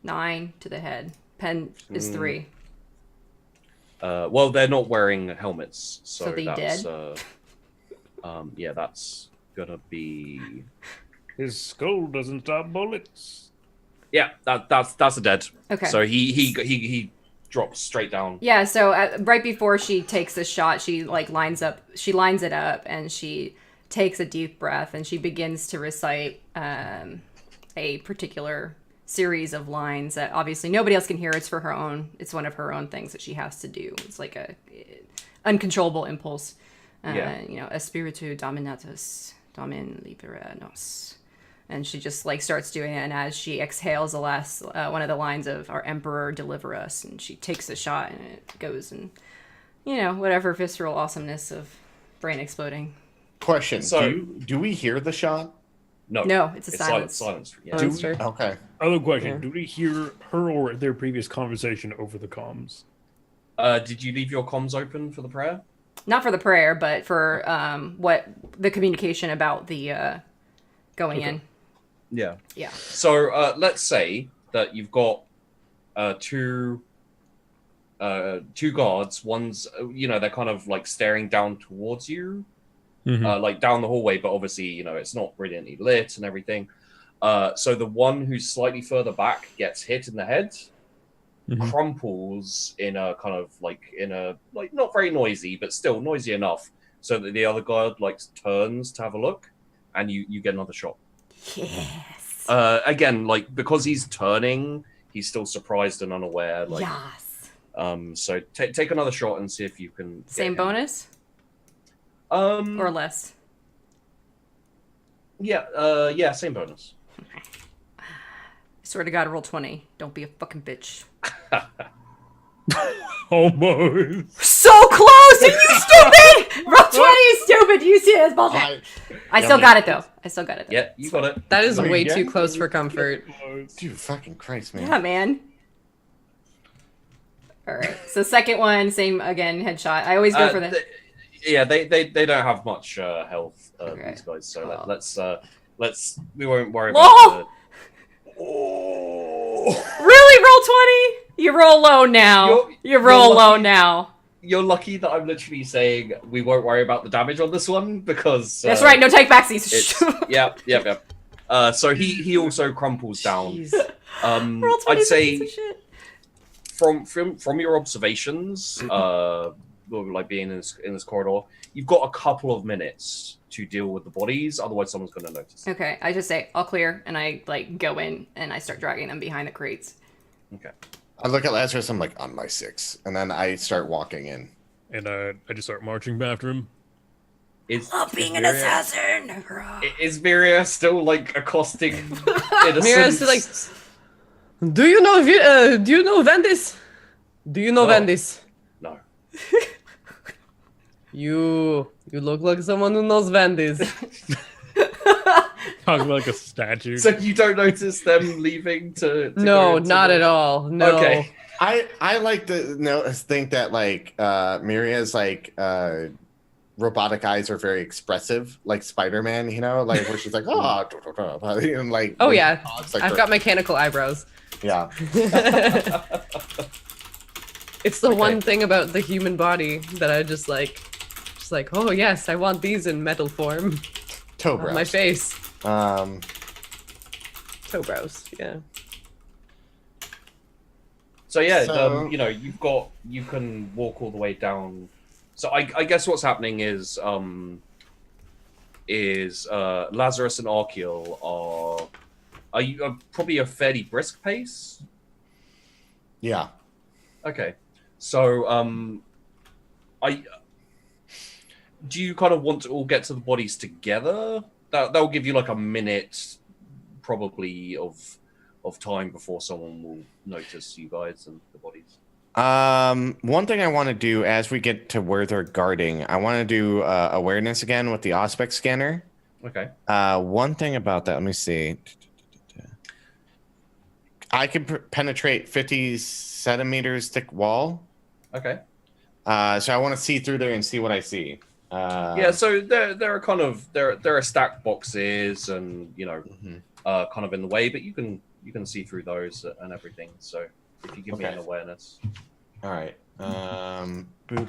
9 to the head. Pen is 3. Well, they're not wearing helmets, so they that's dead? yeah, that's gonna be His skull doesn't stop bullets. yeah, that's a dead. Okay. So he drops straight down. Yeah, so right before she takes the shot, she lines it up, and she takes a deep breath, and she begins to recite a particular series of lines that obviously nobody else can hear. It's one of her own things that she has to do. It's like a uncontrollable impulse. Yeah. Espiritu dominatus, domin libera nos. And she just starts doing it, and as she exhales the last one of the lines of "Our Emperor, deliver us," and she takes the shot, and it goes, and whatever visceral awesomeness of brain exploding. Question: So- do we hear the shot? No, it's a silence. Silence. Yeah. Do That's we? true. Okay. Other question: Yeah. do we hear her or their previous conversation over the comms? Did you leave your comms open for the prayer? Not for the prayer, but for what the communication about the going Okay. in. Yeah. Yeah. So let's say that you've got two guards. One's they're kind of staring down towards you, down the hallway, but obviously it's not brilliantly lit and everything. So the one who's slightly further back gets hit in the head, crumples in a kind of not very noisy, but still noisy enough so that the other guard turns to have a look, and you get another shot. Yes. Again, because he's turning, he's still surprised and unaware. Yes. So take another shot and see if you can. get Same him. bonus or less. Yeah, same bonus. I swear to God, roll 20. Don't be a fucking bitch. Almost. So close! Are you stupid? Roll 20 is stupid. You see it as bullshit. I still got it though. Yeah, you got it. That is I mean, way yeah. too close for comfort. Dude, fucking Christ, man. Yeah, man. All right. So second one, same again, headshot. I always go for the. They don't have much health. Okay. These guys. So Well. let's we won't worry Lol! about the. Oh. Really, roll 20? You roll low now. You roll you're low lucky. now. You're lucky that I'm literally saying we won't worry about the damage on this one because That's right. No take backsies. It's, yep. So he also crumples down. Jeez. Roll 20 I'd is a say piece of shit. from your observations, like being in this corridor, you've got a couple of minutes to deal with the bodies. Otherwise, someone's going to notice. Okay, I just say, all clear, and I, like, go in, and I start dragging them behind the crates. Okay. I look at Lazarus, I'm like, on my 6. And then I start walking in. And I just start marching after him. Love being an Miria- assassin! Is Miria still, like, accosting Mira's innocents? like, do you know Vandis? Do you know No. Vandis? No. You look like someone who knows Vandis. Talking about like a statue. So you don't notice them leaving to No, go into not the- at all. No. Okay. I like to think that like Miria's like robotic eyes are very expressive, like Spider-Man, you know, like where she's like, oh, and like Oh when yeah, she talks, like, I've got mechanical eyebrows. yeah. It's the Okay. one thing about the human body that I just like, oh yes, I want these in metal form Toe on brows. my face. Um, Toe brows, yeah. So yeah, So- you know, you can walk all the way down. So I guess what's happening is Lazarus and Archeal are you probably a fairly brisk pace. yeah. Okay, so do you kind of want to all get to the bodies together? That'll give you like a minute, probably of time before someone will notice you guys and the bodies. One thing I want to do as we get to where they're guarding, I want to do awareness again with the Auspex scanner. Okay. One thing about that, let me see. I can penetrate 50 centimeters thick wall. Okay. So I want to see through there and see what I see. Yeah, so there are kind of there are stacked boxes and you know Mhm. kind of in the way, but you can see through those and everything. So if you give me Okay. an awareness, All right. Boop.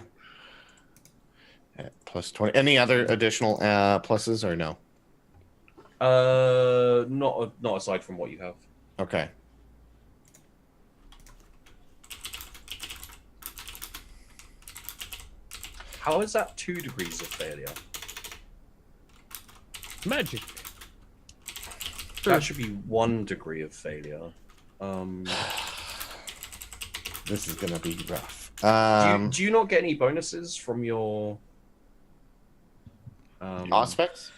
Plus 20. Any other additional pluses or no? not aside from what you have. Okay. How is that 2 degrees of failure? Magic. That should be 1 degree of failure. This is gonna be rough. Do you not get any bonuses from your? Auspex?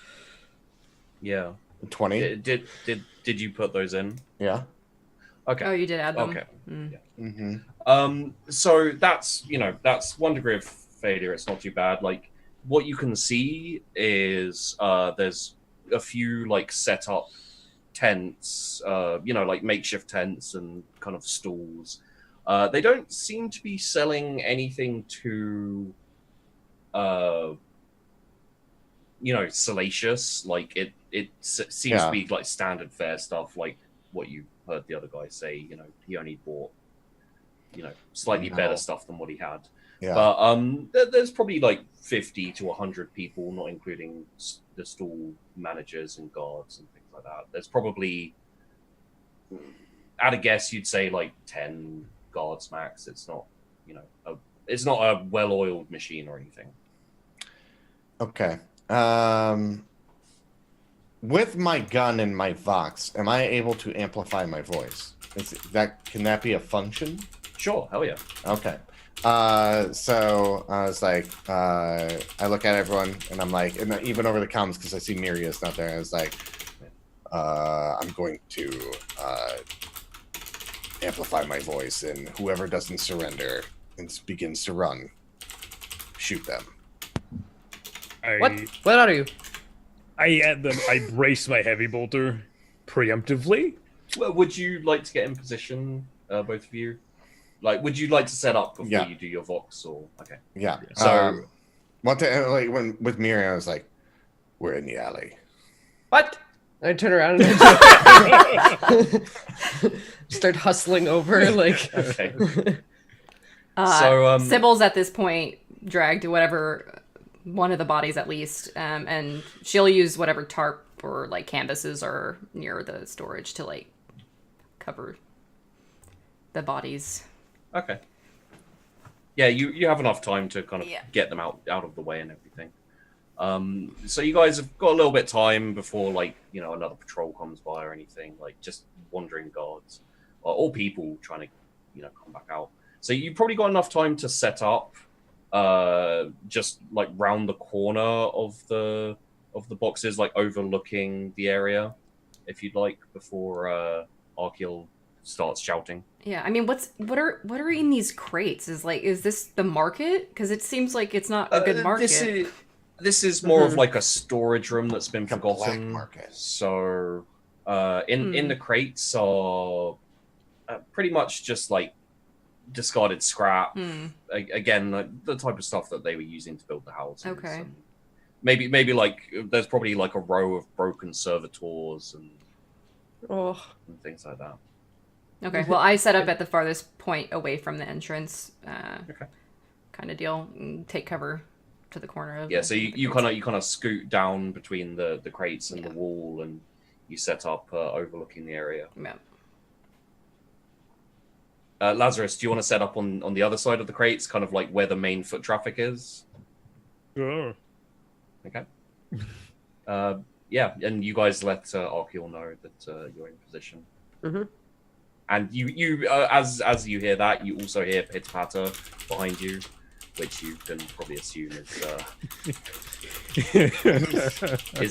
Yeah. 20. Did you put those in? Yeah. Okay. Oh, you did add them. Okay. Mm. Mm-hmm. So that's 1 degree of failure. It's not too bad. Like what you can see is there's a few like set up tents, like makeshift tents and kind of stalls. They don't seem to be selling anything too, salacious. Like it seems to be like standard fare stuff, like what you heard the other guy say. You know, he only bought, slightly better stuff than what he had. Yeah. But there's probably like 50 to 100 people, not including the stall managers and guards and things like that. There's probably, at a guess, you'd say like 10 guards max. It's not, it's not a well-oiled machine or anything. Okay. With my gun and my Vox, am I able to amplify my voice? Can that be a function? Sure, hell yeah. Okay. So I was like, I look at everyone and I'm like, and even over the comms because I see Miria's not there. I was like, I'm going to amplify my voice, and whoever doesn't surrender and begins to run, shoot them. What are you? I brace my heavy bolter preemptively. Well, would you like to get in position, both of you? Like, would you like to set up before you do your Vox? Or okay, Yeah. So- when with Miria, I was like, we're in the alley. What? I turn around and I start hustling over like. okay. So, Sybil's at this point dragged to whatever one of the bodies at least, and she'll use whatever tarp or like canvases are near the storage to like cover the bodies. Okay. Yeah, you have enough time to kind of Yeah. get them out of the way and everything. So you guys have got a little bit of time before, like, you know, another patrol comes by or anything, like just wandering guards or people trying to, you know, come back out. So you probably got enough time to set up, just like round the corner of the boxes, like overlooking the area, if you'd like, before Arkiel starts shouting. Yeah, I mean, what are in these crates? Is this the market? Because it seems like it's not a good market. This is more of like a storage room that's been forgotten. Black market. So in the crates are pretty much just like discarded scrap. Again, like the type of stuff that they were using to build the houses. Okay. And maybe like there's probably like a row of broken servitors and things like that. Okay, well, I set up at the farthest point away from the entrance, kind of deal, and take cover to the corner of. Yeah, so you kind of scoot down between the crates and the wall, and you set up overlooking the area. Yeah. Lazarus, do you want to set up on the other side of the crates, kind of like where the main foot traffic is? Sure. Okay. Yeah, and you guys let Arkiel know that you're in position. Mm-hmm. And you as you hear that, you also hear pitter patter behind you, which you can probably assume is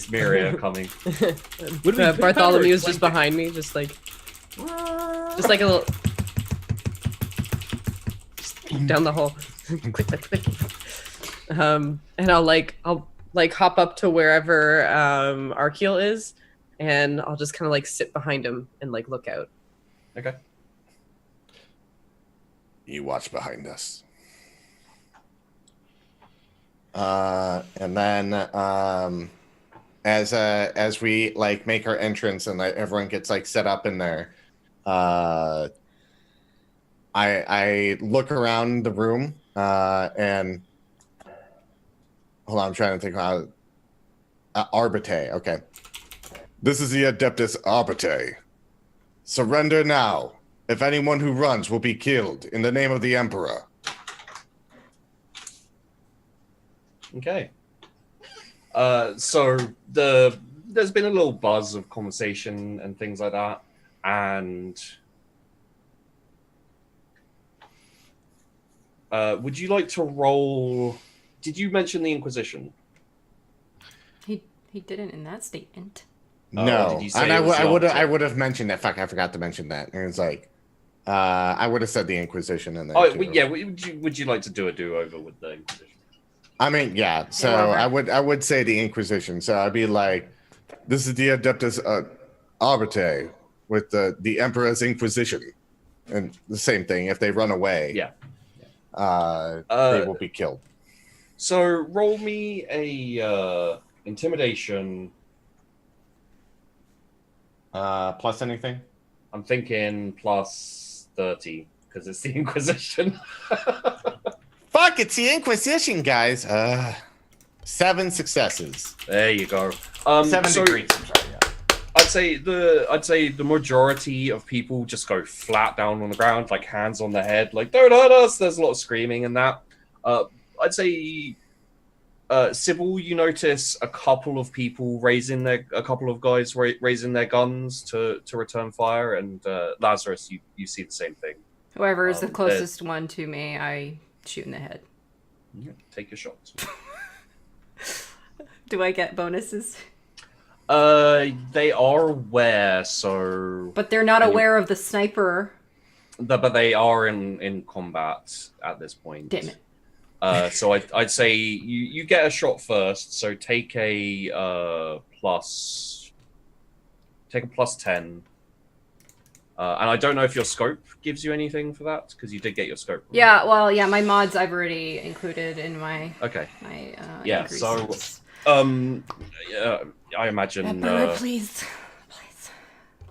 Miria coming. Bartholomew's just behind me, just like a little just down the hall. Quick. And I'll hop up to wherever Arkiel is, and I'll just kind of like sit behind him and like look out. Okay. You watch behind us. And then as we like make our entrance and everyone gets like set up in there, I look around the room and hold on, I'm trying to think how Arbite. Okay, this is the Adeptus Arbite. Surrender now. If anyone who runs will be killed in the name of the Emperor. Okay. So there's been a little buzz of conversation and things like that, and would you like to roll? Did you mention the Inquisition? He didn't in that statement. No, did you say and it was the I would have mentioned that. Fuck, I forgot to mention that. And it's like, I would have said the Inquisition in there. Oh, too. yeah. Would you like to do a do-over with the Inquisition? I mean, yeah. So I would say the Inquisition. So I'd be like, this is the Adeptus Arbite with the Emperor's Inquisition, and the same thing. If they run away, they will be killed. So roll me a intimidation. Plus anything? I'm thinking plus 30 because it's the Inquisition. Fuck, it's the Inquisition, guys. 7 successes. There you go. 7 degrees. I'm sorry, yeah. I'd say the majority of people just go flat down on the ground, like hands on their head, like don't hurt us. There's a lot of screaming and that. I'd say Sybil, you notice a couple of people a couple of guys raising their guns to return fire, and Lazarus, you see the same thing. Whoever is the closest one to me, I shoot in the head. Yeah, take your shots. Do I get bonuses? They are aware, so. But they're not aware of the sniper. But they are in combat at this point. Damn it. So I'd say you get a shot first. So take a plus 10. And I don't know if your scope gives you anything for that, because you did get your scope. Right? Yeah, well, yeah, my mods I've already included in my yeah. increases. So I imagine. Emperor, please.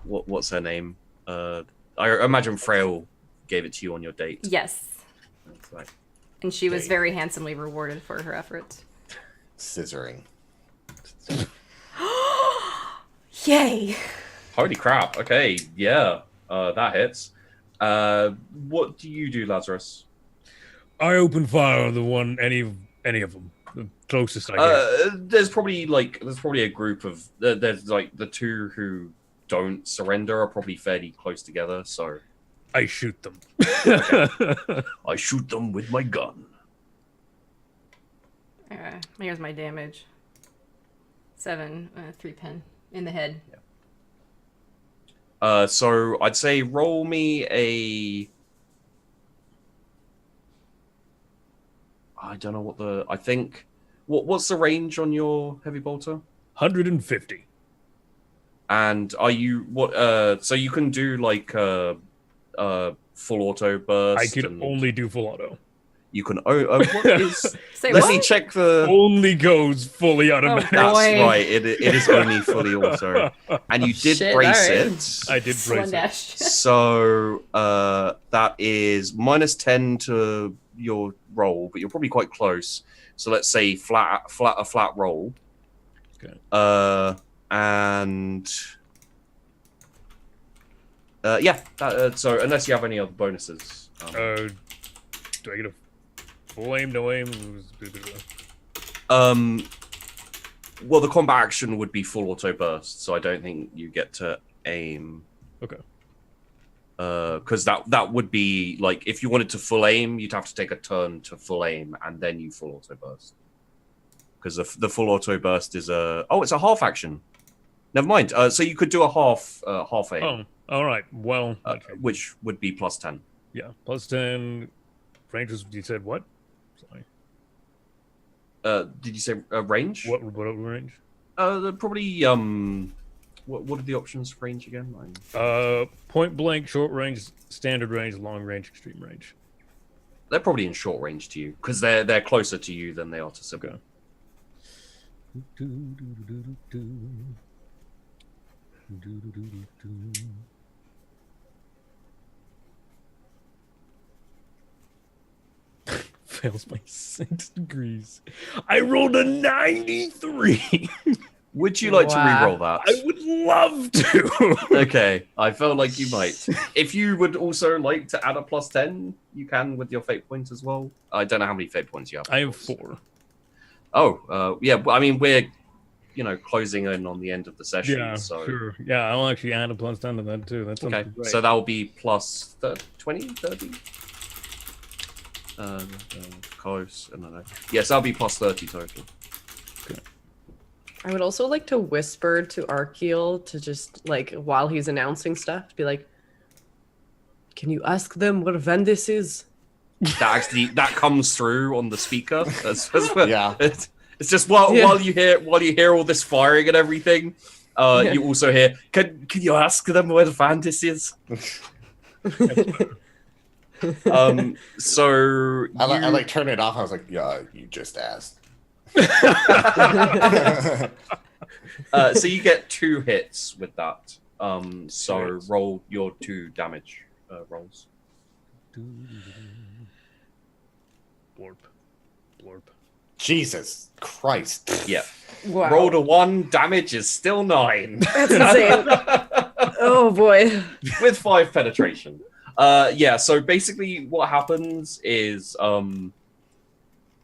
What's her name? I imagine Frail gave it to you on your date. Yes. That's right. And she was very handsomely rewarded for her efforts. Scissoring. Yay! Holy crap. Okay, yeah. That hits. What do you do, Lazarus? I open fire on the one, any of them, the closest I get. There's probably a group of there's like the two who don't surrender are probably fairly close together, so I shoot them. I shoot them with my gun. Here's my damage. 7, 3 pen in the head. Yeah. So I'd say roll me a. I don't know what I think. What's the range on your heavy bolter? 150. And are you what? So you can do like full auto burst. I can only do full auto. You can. What is? Say Let what? me check the. Only goes fully automatic. Oh, That's boy. right. It is only fully auto, and you did Shit, brace alright. it. I did brace it. Slendash. So that is -10 to your roll, but you're probably quite close. So let's say flat roll. Okay. And yeah. So unless you have any other bonuses. Do I get a full aim? No aim? Well, the combat action would be full auto burst, so I don't think you get to aim. Okay. Because that would be like if you wanted to full aim, you'd have to take a turn to full aim and then you full auto burst. Because the full auto burst is it's a half action. Never mind. So you could do a half aim. Oh, all right. Well, okay. Which would be +10. Yeah, +10. Range was, you said what? Sorry. Did you say range? What range? Probably what are the options for range again? Point blank, short range, standard range, long range, extreme range. They're probably in short range to you because they're closer to you than they are to Sybil. Okay. Fails by 6 degrees. I rolled a 93. Would you like to Wow. re-roll that? I would love to. Okay, I felt like you might. If you would also like to add a +10, you can with your fate points as well. I don't know how many fate points you have. I have 4. Oh, yeah. I mean, we're closing in on the end of the session. Yeah, so sure. Yeah, I'll actually add a +10 to that too. That's okay. great. So that will be plus 20, 30. Close. I don't know. Yes, that'll be plus 30 total. I would also like to whisper to Arkiel to just like while he's announcing stuff, be like, "Can you ask them where Vendis is?" That comes through on the speaker. Yeah. It's just while you hear all this firing and everything, you also hear, "Can you ask them where Vandis is?" So I like turn it off. I was like, yeah, you just asked. So you get 2 hits with that. So roll your 2 damage rolls. Blorp. Jesus Christ. Yeah. Wow. Rolled a 1, damage is still 9. That's insane. Oh boy. With 5 penetration. Yeah, so basically what happens is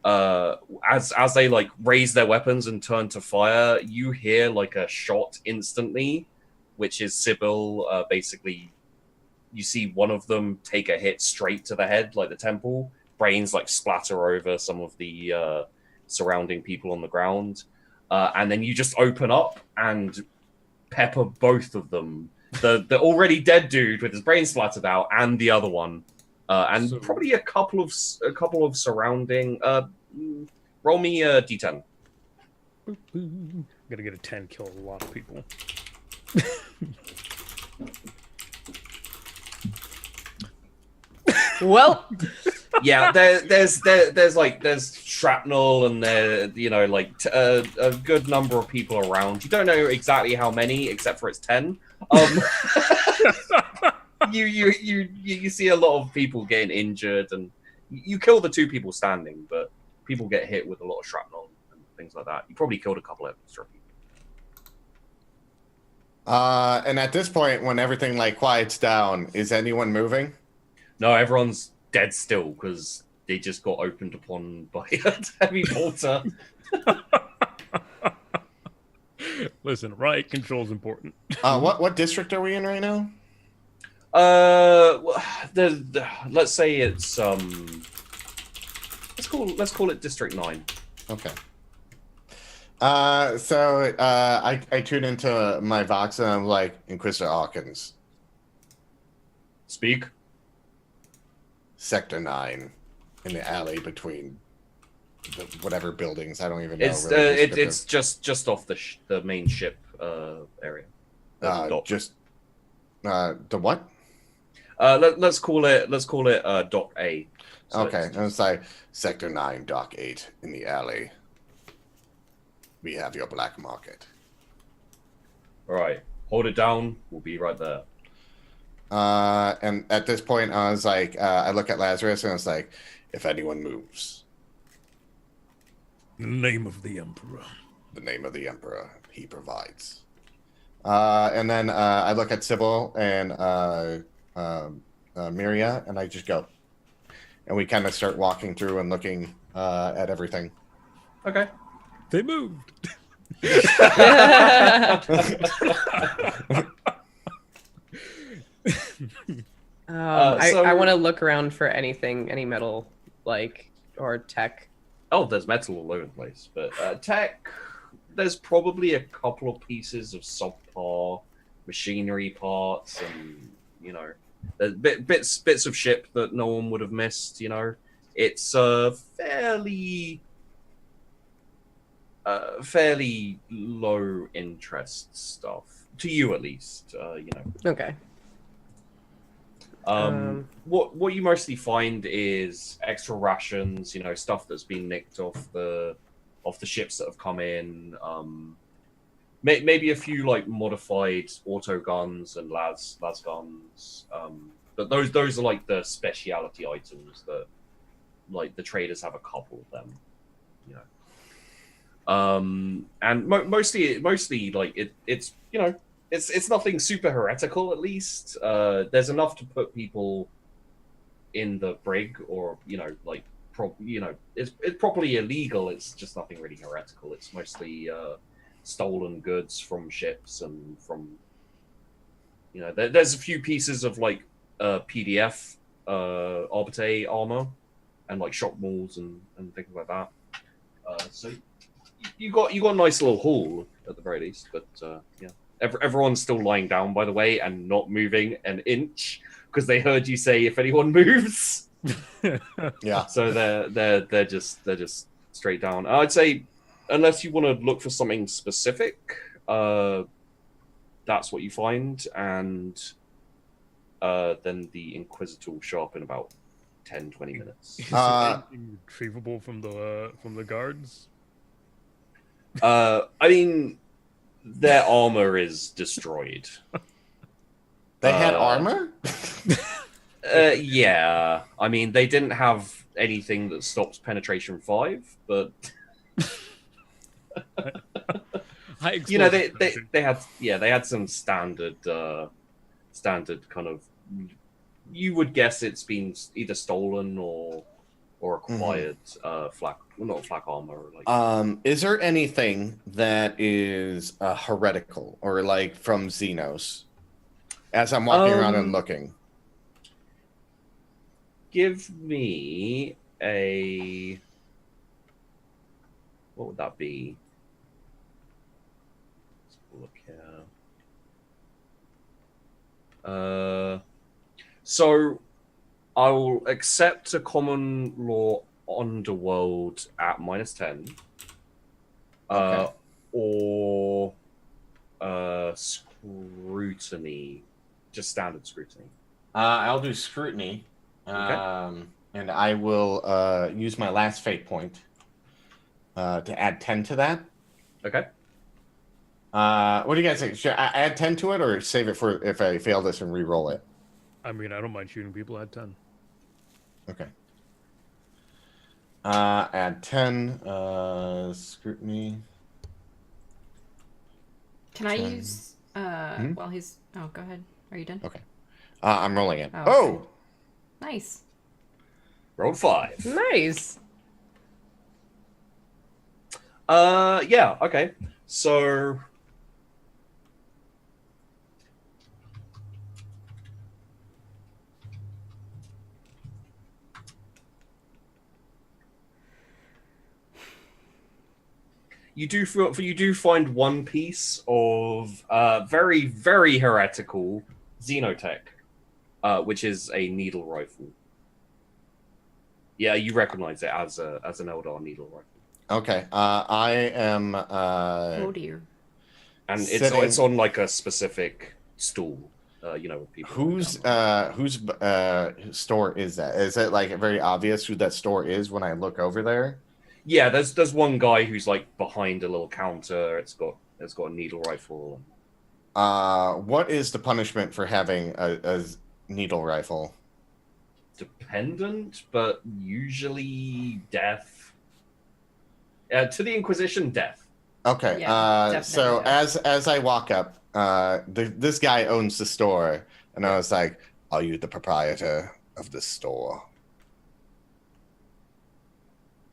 as they like raise their weapons and turn to fire, you hear like a shot instantly, which is Sybil. Basically, you see one of them take a hit straight to the head, like the temple. Brains like splatter over some of the surrounding people on the ground, and then you just open up and pepper both of them. The already dead dude with his brain splattered out, and the other one, and So- probably a couple of surrounding. Roll me a d10. Gotta get a 10, kill a lot of people. Well, Yeah, there's shrapnel and a good number of people around. You don't know exactly how many, except for it's 10. You see a lot of people getting injured, and you kill the 2 people standing, but people get hit with a lot of shrapnel and things like that. You probably killed a couple of extra people. And at this point, when everything like quiets down, is anyone moving? No, everyone's dead still because they just got opened upon by a heavy bolter. Listen, riot control's important. What district are we in right now? Let's say it's let's call it District 9. Okay. I tune into my Vox and I'm like, Inquisitor Hawkins, Speak. Sector 9, in the alley between whatever buildings. I don't even know. It's really it's just off the main ship area. Dock. The what? Let's call it Dock A. So Okay, and it's like Sector 9, Dock 8, in the alley. We have your black market. All right, hold it down. We'll be right there. And at this point, I was like, I look at Lazarus and it's like, if anyone moves, In the name of the Emperor. the name of the Emperor, he provides. And then I look at Sybil and Miria, and I just go. And we kind of start walking through and looking at everything. Okay. They moved. I want to look around for anything, any metal, like, or tech. Oh, there's metal all over the place, but tech. There's probably a couple of pieces of subpar machinery parts, and there's bits of ship that no one would have missed. It's fairly low interest stuff to you, at least. Okay. What you mostly find is extra rations, stuff that's been nicked off the ships that have come in. Maybe a few like modified auto guns and las guns. But those are like the specialty items that like the traders have a couple of them. And mostly like it's it's nothing super heretical, at least. There's enough to put people in the brig, or it's properly illegal. It's just nothing really heretical. It's mostly stolen goods from ships and from there's a few pieces of like PDF Arbite armor and like shock malls and things like that. So you got a nice little haul at the very least, but yeah. Everyone's still lying down, by the way, and not moving an inch because they heard you say if anyone moves. Yeah. So they're just straight down. I'd say unless you want to look for something specific, that's what you find, and then the Inquisitor will show up in about 10-20 minutes. Is there anything retrievable from the guards? I mean, their armor is destroyed. They had armor? Yeah. I mean, they didn't have anything that stops penetration 5, but they had some standard kind of. You would guess it's been either stolen or acquired not flak armor. Is there anything that is heretical or like from Xenos? As I'm walking around and looking. Give me a. What would that be? Let's look here. So I will accept a common law underworld at -10. Okay. Or scrutiny. Just standard scrutiny. I'll do scrutiny. Okay. And I will use my last fate point to add 10 to that. Okay. What do you guys think? Should I add 10 to it or save it for if I fail this and re-roll it? I mean, I don't mind shooting people at 10. Okay. Add 10. Scrutiny. Can I use Well, he's... Oh, go ahead. Are you done? Okay. I'm rolling it. Oh, Oh! okay. Nice. Rolled 5. Nice. Yeah, okay. So you do find one piece of very, very heretical xenotech, which is a needle rifle. Yeah, you recognize it as an Eldar needle rifle. Okay. I am. Oh, dear. And Sitting- it's on like a specific stool, with people. Whose store is that? Is it like very obvious who that store is when I look over there? Yeah, there's one guy who's like behind a little counter. It's got a needle rifle. What is the punishment for having a needle rifle? Dependent, but usually death. To the Inquisition, death. Okay. Yeah, So definitely. as I walk up, this guy owns the store, and I was like, "Are you the proprietor of the store?"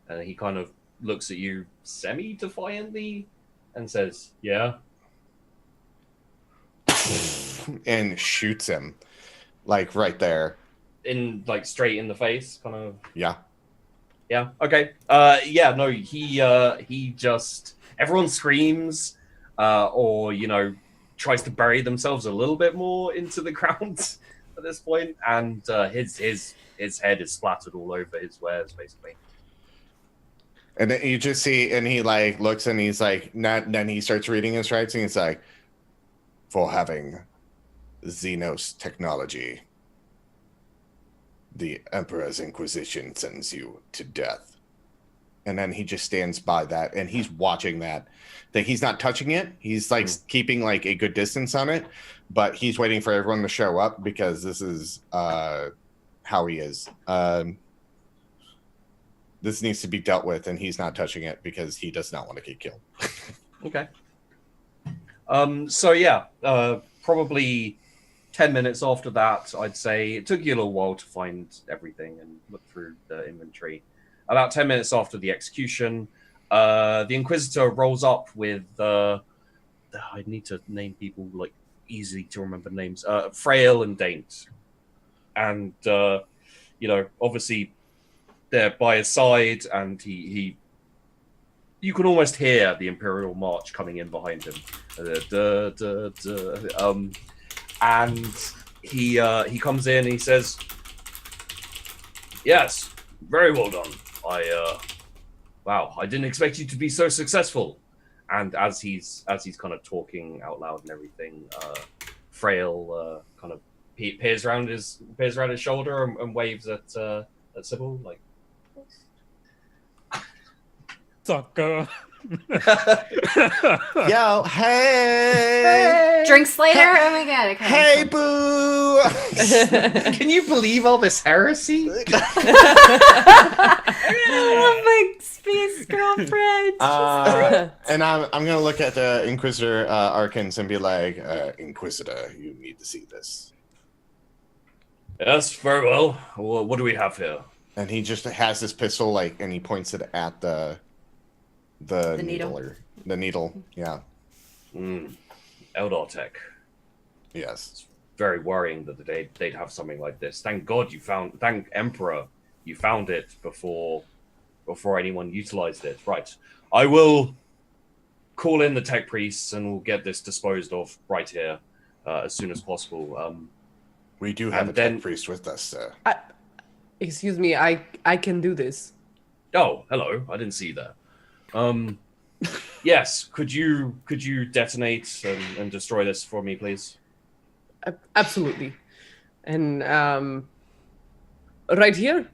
And he kind of looks at you semi-defiantly and says, "Yeah." And shoots him, like right there. In like straight in the face, kind of. Yeah. Yeah. Okay. Yeah. No. He just. Everyone screams, or tries to bury themselves a little bit more into the ground at this point, and his head is splattered all over his wares, basically. And then you just see, and he like looks, and he's like, then he starts reading his rights, and he's like, "For having Xenos technology, the Emperor's Inquisition sends you to death." And then he just stands by that, and he's watching that. That he's not touching it. He's like keeping like a good distance on it, but he's waiting for everyone to show up because this is how he is. This needs to be dealt with, and he's not touching it because he does not want to get killed. Okay. So yeah, probably 10 minutes after that, I'd say it took you a little while to find everything and look through the inventory. About 10 minutes after the execution, the Inquisitor rolls up with I need to name people like easy to remember names. Frail and Daint, and obviously they're by his side, and he you can almost hear the Imperial March coming in behind him. And he comes in and he says, "Yes, very well done. Wow, I didn't expect you to be so successful." And as he's kind of talking out loud and everything, Frail kind of peers around his shoulder and waves at Sybil like, Sucker. Yo, hey! Drinks later? Oh my god. Okay. Hey, boo! "Can you believe all this heresy?" I love my space girlfriend. And I'm gonna look at the Inquisitor Arkans and be like, "Inquisitor, you need to see this." "Yes, very well. What do we have here?" And he just has his pistol, like, and he points it at the needle. The needle, yeah. Eldar tech. Yes. Very worrying that they'd have something like this. Thank Emperor, you found it before anyone utilized it. Right. I will call in the tech priests and we'll get this disposed of right here as soon as possible. We do have And a then- tech priest with us, sir. Excuse me, I can do this. Oh, hello. I didn't see that. Yes. Could you detonate and destroy this for me, please? Absolutely. And right here?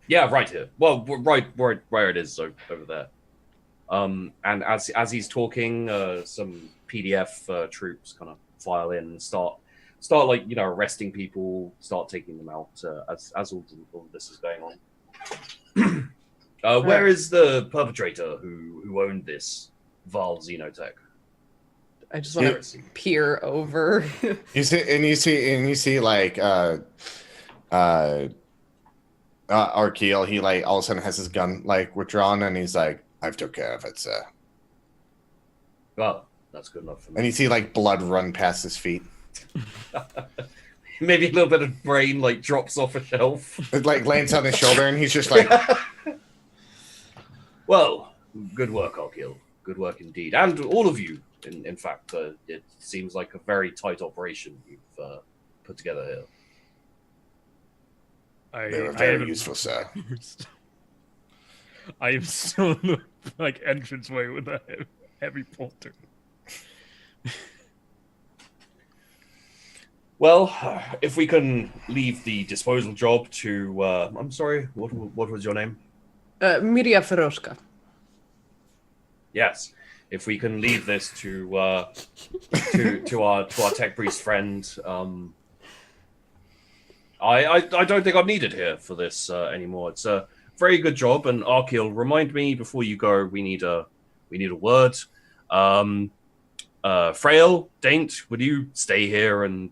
Yeah, right here. Well, right where it is, so over there. And as he's talking, some PDF troops kind of file in and start like arresting people, start taking them out as all this is going on. Where is the perpetrator who owned this vile xenotech? I just want to peer over. You see like Arkeel, he like all of a sudden has his gun like withdrawn, and he's like, "I've took care of it, sir." Well, that's good enough for me. And you see like blood run past his feet. Maybe a little bit of brain like drops off a shelf. It like lands on his shoulder, and he's just like, Well, good work, Arkeel. Good work indeed, and all of you. In fact, it seems like a very tight operation you've put together here. "They were very useful, sir." I am still in the like entranceway with a heavy bolter. Well, if we can leave the disposal job to, I'm sorry, what was your name? Miria Feroshka. Yes, if we can leave this to our tech priest friend, I don't think I'm needed here for this anymore. It's a very good job, and Arkeel, remind me before you go. We need a word. Frail, Daint, would you stay here and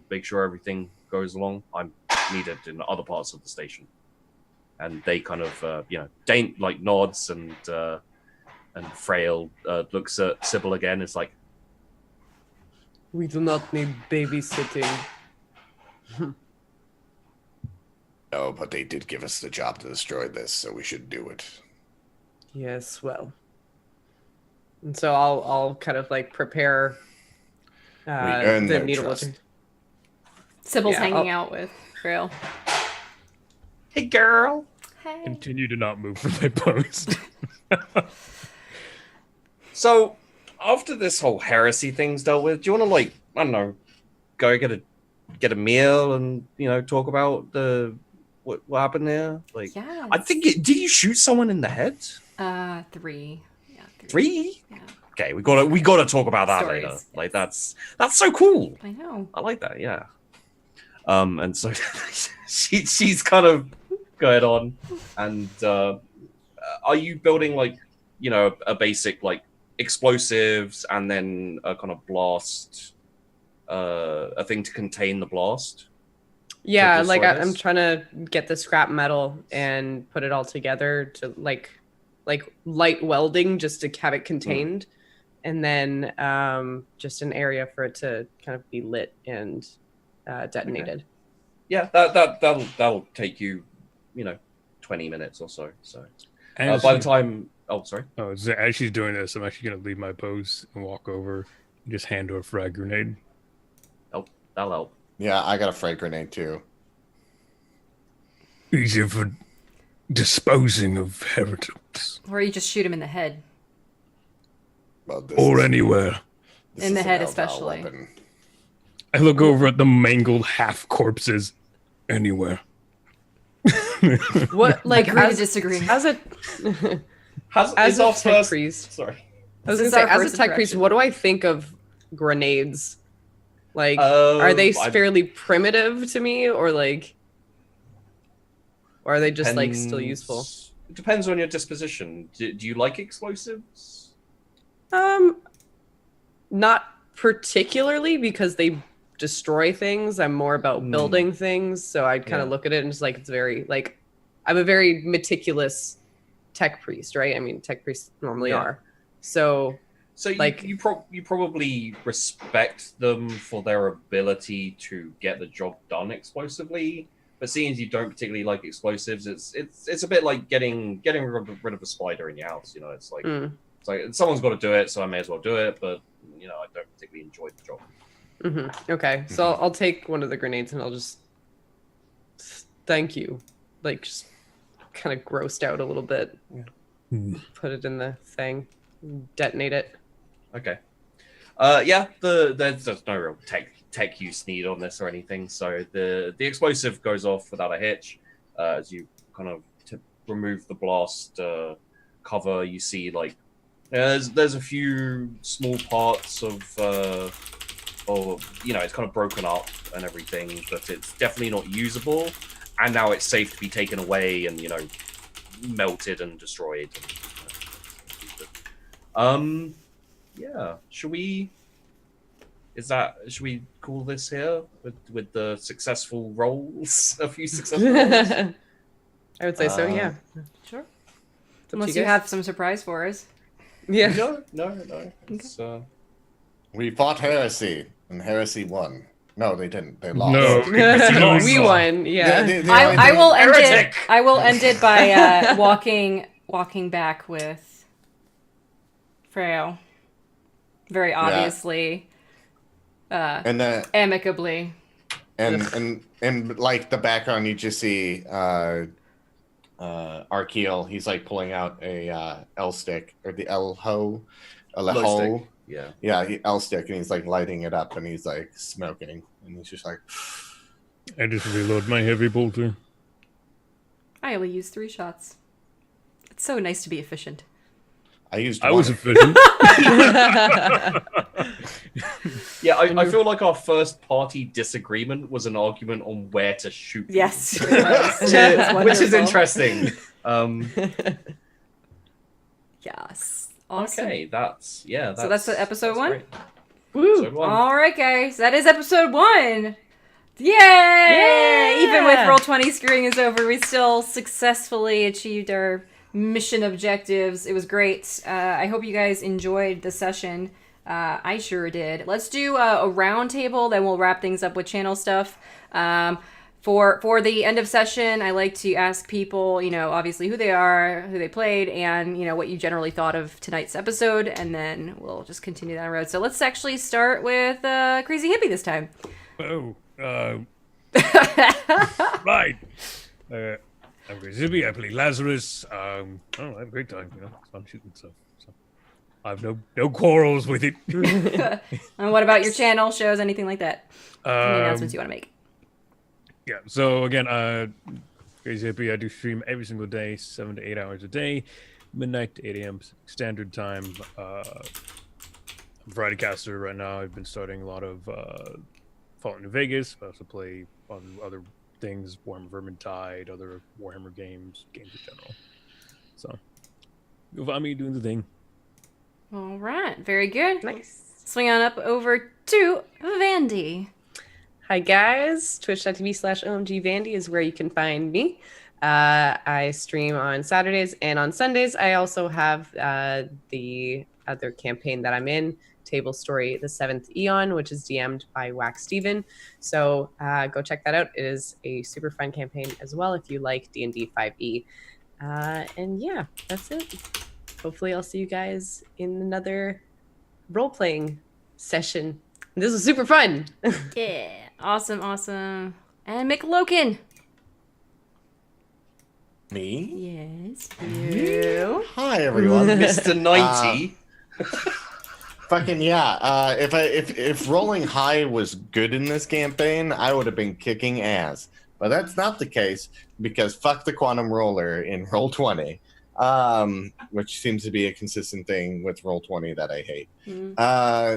make sure everything goes along? I'm needed in other parts of the station. And they kind of, Daint like nods, and Frail looks at Sybil again. It's like, We do not need babysitting. No, but they did give us the job to destroy this, so we should do it. Yes, well. And so I'll kind of like prepare earn the their needle. trust. Sybil's Yeah, hanging out with Frail. hey, girl. Hey. Continue to not move from my post. So, after this whole heresy thing's dealt with, do you want to, like, I don't know, go get a meal and, talk about what happened there? Like, Yeah. I think, did you shoot someone in the head? 3. Yeah, 3. 3? Yeah. Okay, we gotta talk about that Stories, later. yes. Like, that's so cool. I know. I like that, yeah. And so she's kind of going on, and are you building like, a basic like explosives and then a kind of blast, a thing to contain the blast? Yeah, to like destroy I'm this? trying to get the scrap metal and put it all together to like light welding just to have it contained, and then just an area for it to kind of be lit and detonated. Yeah, that'll take you, 20 minutes or so. So As by the time, oh sorry, as she's doing this, I'm actually gonna leave my post and walk over and just hand her a frag grenade. that'll help. Yeah, I got a frag grenade too. Easier for disposing of heretics. Or you just shoot him in the head. Well, this Or is- anywhere. this in the is an head Eldar especially. weapon. I look over at the mangled half corpses. Anywhere. What like Agree to as disagree. as a as Is a our tech first- priest? Sorry. I was This gonna is say, our as a first tech priest, interaction. what do I think of grenades? Like, are they fairly primitive to me, or are they just like still useful? It depends on your disposition. Do you like explosives? Not particularly, because they destroy things. I'm more about building things, so I'd kind of Yeah. look at it and just like it's very like I'm a very meticulous tech priest, right? I mean, tech priests normally Yeah. are. So So Like- you probably respect them for their ability to get the job done explosively. But seeing as you don't particularly like explosives, it's a bit like getting rid of a spider in your house. It's like it's like someone's got to do it, so I may as well do it. But I don't particularly enjoy the job. okay, so I'll take one of the grenades and I'll just thank you, like just kind of grossed out a little bit. Put it in the thing, detonate it. Okay. Yeah. There's no real tech use need on this or anything. So the explosive goes off without a hitch. As you kind of remove the blast cover, you see like there's a few small parts of it's kind of broken up and everything, but it's definitely not usable. And now it's safe to be taken away and melted and destroyed. Yeah. Should we Should we call this here with the successful rolls? A few successful rolls. I would say so. Yeah. Sure. It's up to Unless you guys. have some surprise for us. Yeah. No. It's, We fought Heresy, and Heresy won. No, they didn't. They lost. No. We won. Yeah. I will end it. Heretic! I will end it by walking back with Freyo. Very obviously, And amicably. and like the background, you just see Arkeel. He's like pulling out a L stick or the L hoe, Glow stick. Yeah. L stick, and he's like lighting it up, and he's like smoking, and he's just like. I just reload my heavy bolter. I only used 3 shots. It's so nice to be efficient. I was efficient. Yeah, I feel like our first party disagreement was an argument on where to shoot. Yes. Which is interesting. Yes. Awesome. Okay, that's episode 1? great. Woo. Episode 1. All right, guys. That is episode 1. Yay! Even with Roll20 screwing us over, we still successfully achieved our mission objectives. It was great. I hope you guys enjoyed the session. I sure did. Let's do a round table, then we'll wrap things up with channel stuff. For the end of session, I like to ask people, obviously who they are, who they played, and, what you generally thought of tonight's episode, and then we'll just continue down the road. So let's actually start with Crazy Hippie this time. Oh, right. I'm Crazy Hippie. I play Lazarus. I have a great time, I'm shooting stuff. So I have no quarrels with it. And what about your channel, shows, anything like that? Any announcements you want to make? Yeah, so again, Crazy Hippie, I do stream every single day, 7 to 8 hours a day, midnight to 8 a.m. Standard Time. I'm Variety Caster right now. I've been starting a lot of Fallout New Vegas. I also play other things, Warhammer Vermintide, other Warhammer games in general. So, you'll find me doing the thing. All right, very good. Nice. Swing on up over to Vandy. Hi guys, twitch.tv/omgVandi is where you can find me. I stream on Saturdays and on Sundays. I also have the other campaign that I'm in, Table Story, the 7th Eon, which is DM'd by Wax Steven. So go check that out. It is a super fun campaign as well if you like D&D 5e. And yeah, that's it. Hopefully I'll see you guys in another role-playing session. This was super fun. Yeah, awesome. And McLoken. Me? Yes, you. Hi everyone. Mr. 90. Fucking yeah. If rolling high was good in this campaign, I would have been kicking ass. But that's not the case because fuck the quantum roller in Roll20. Which seems to be a consistent thing with Roll20 that I hate.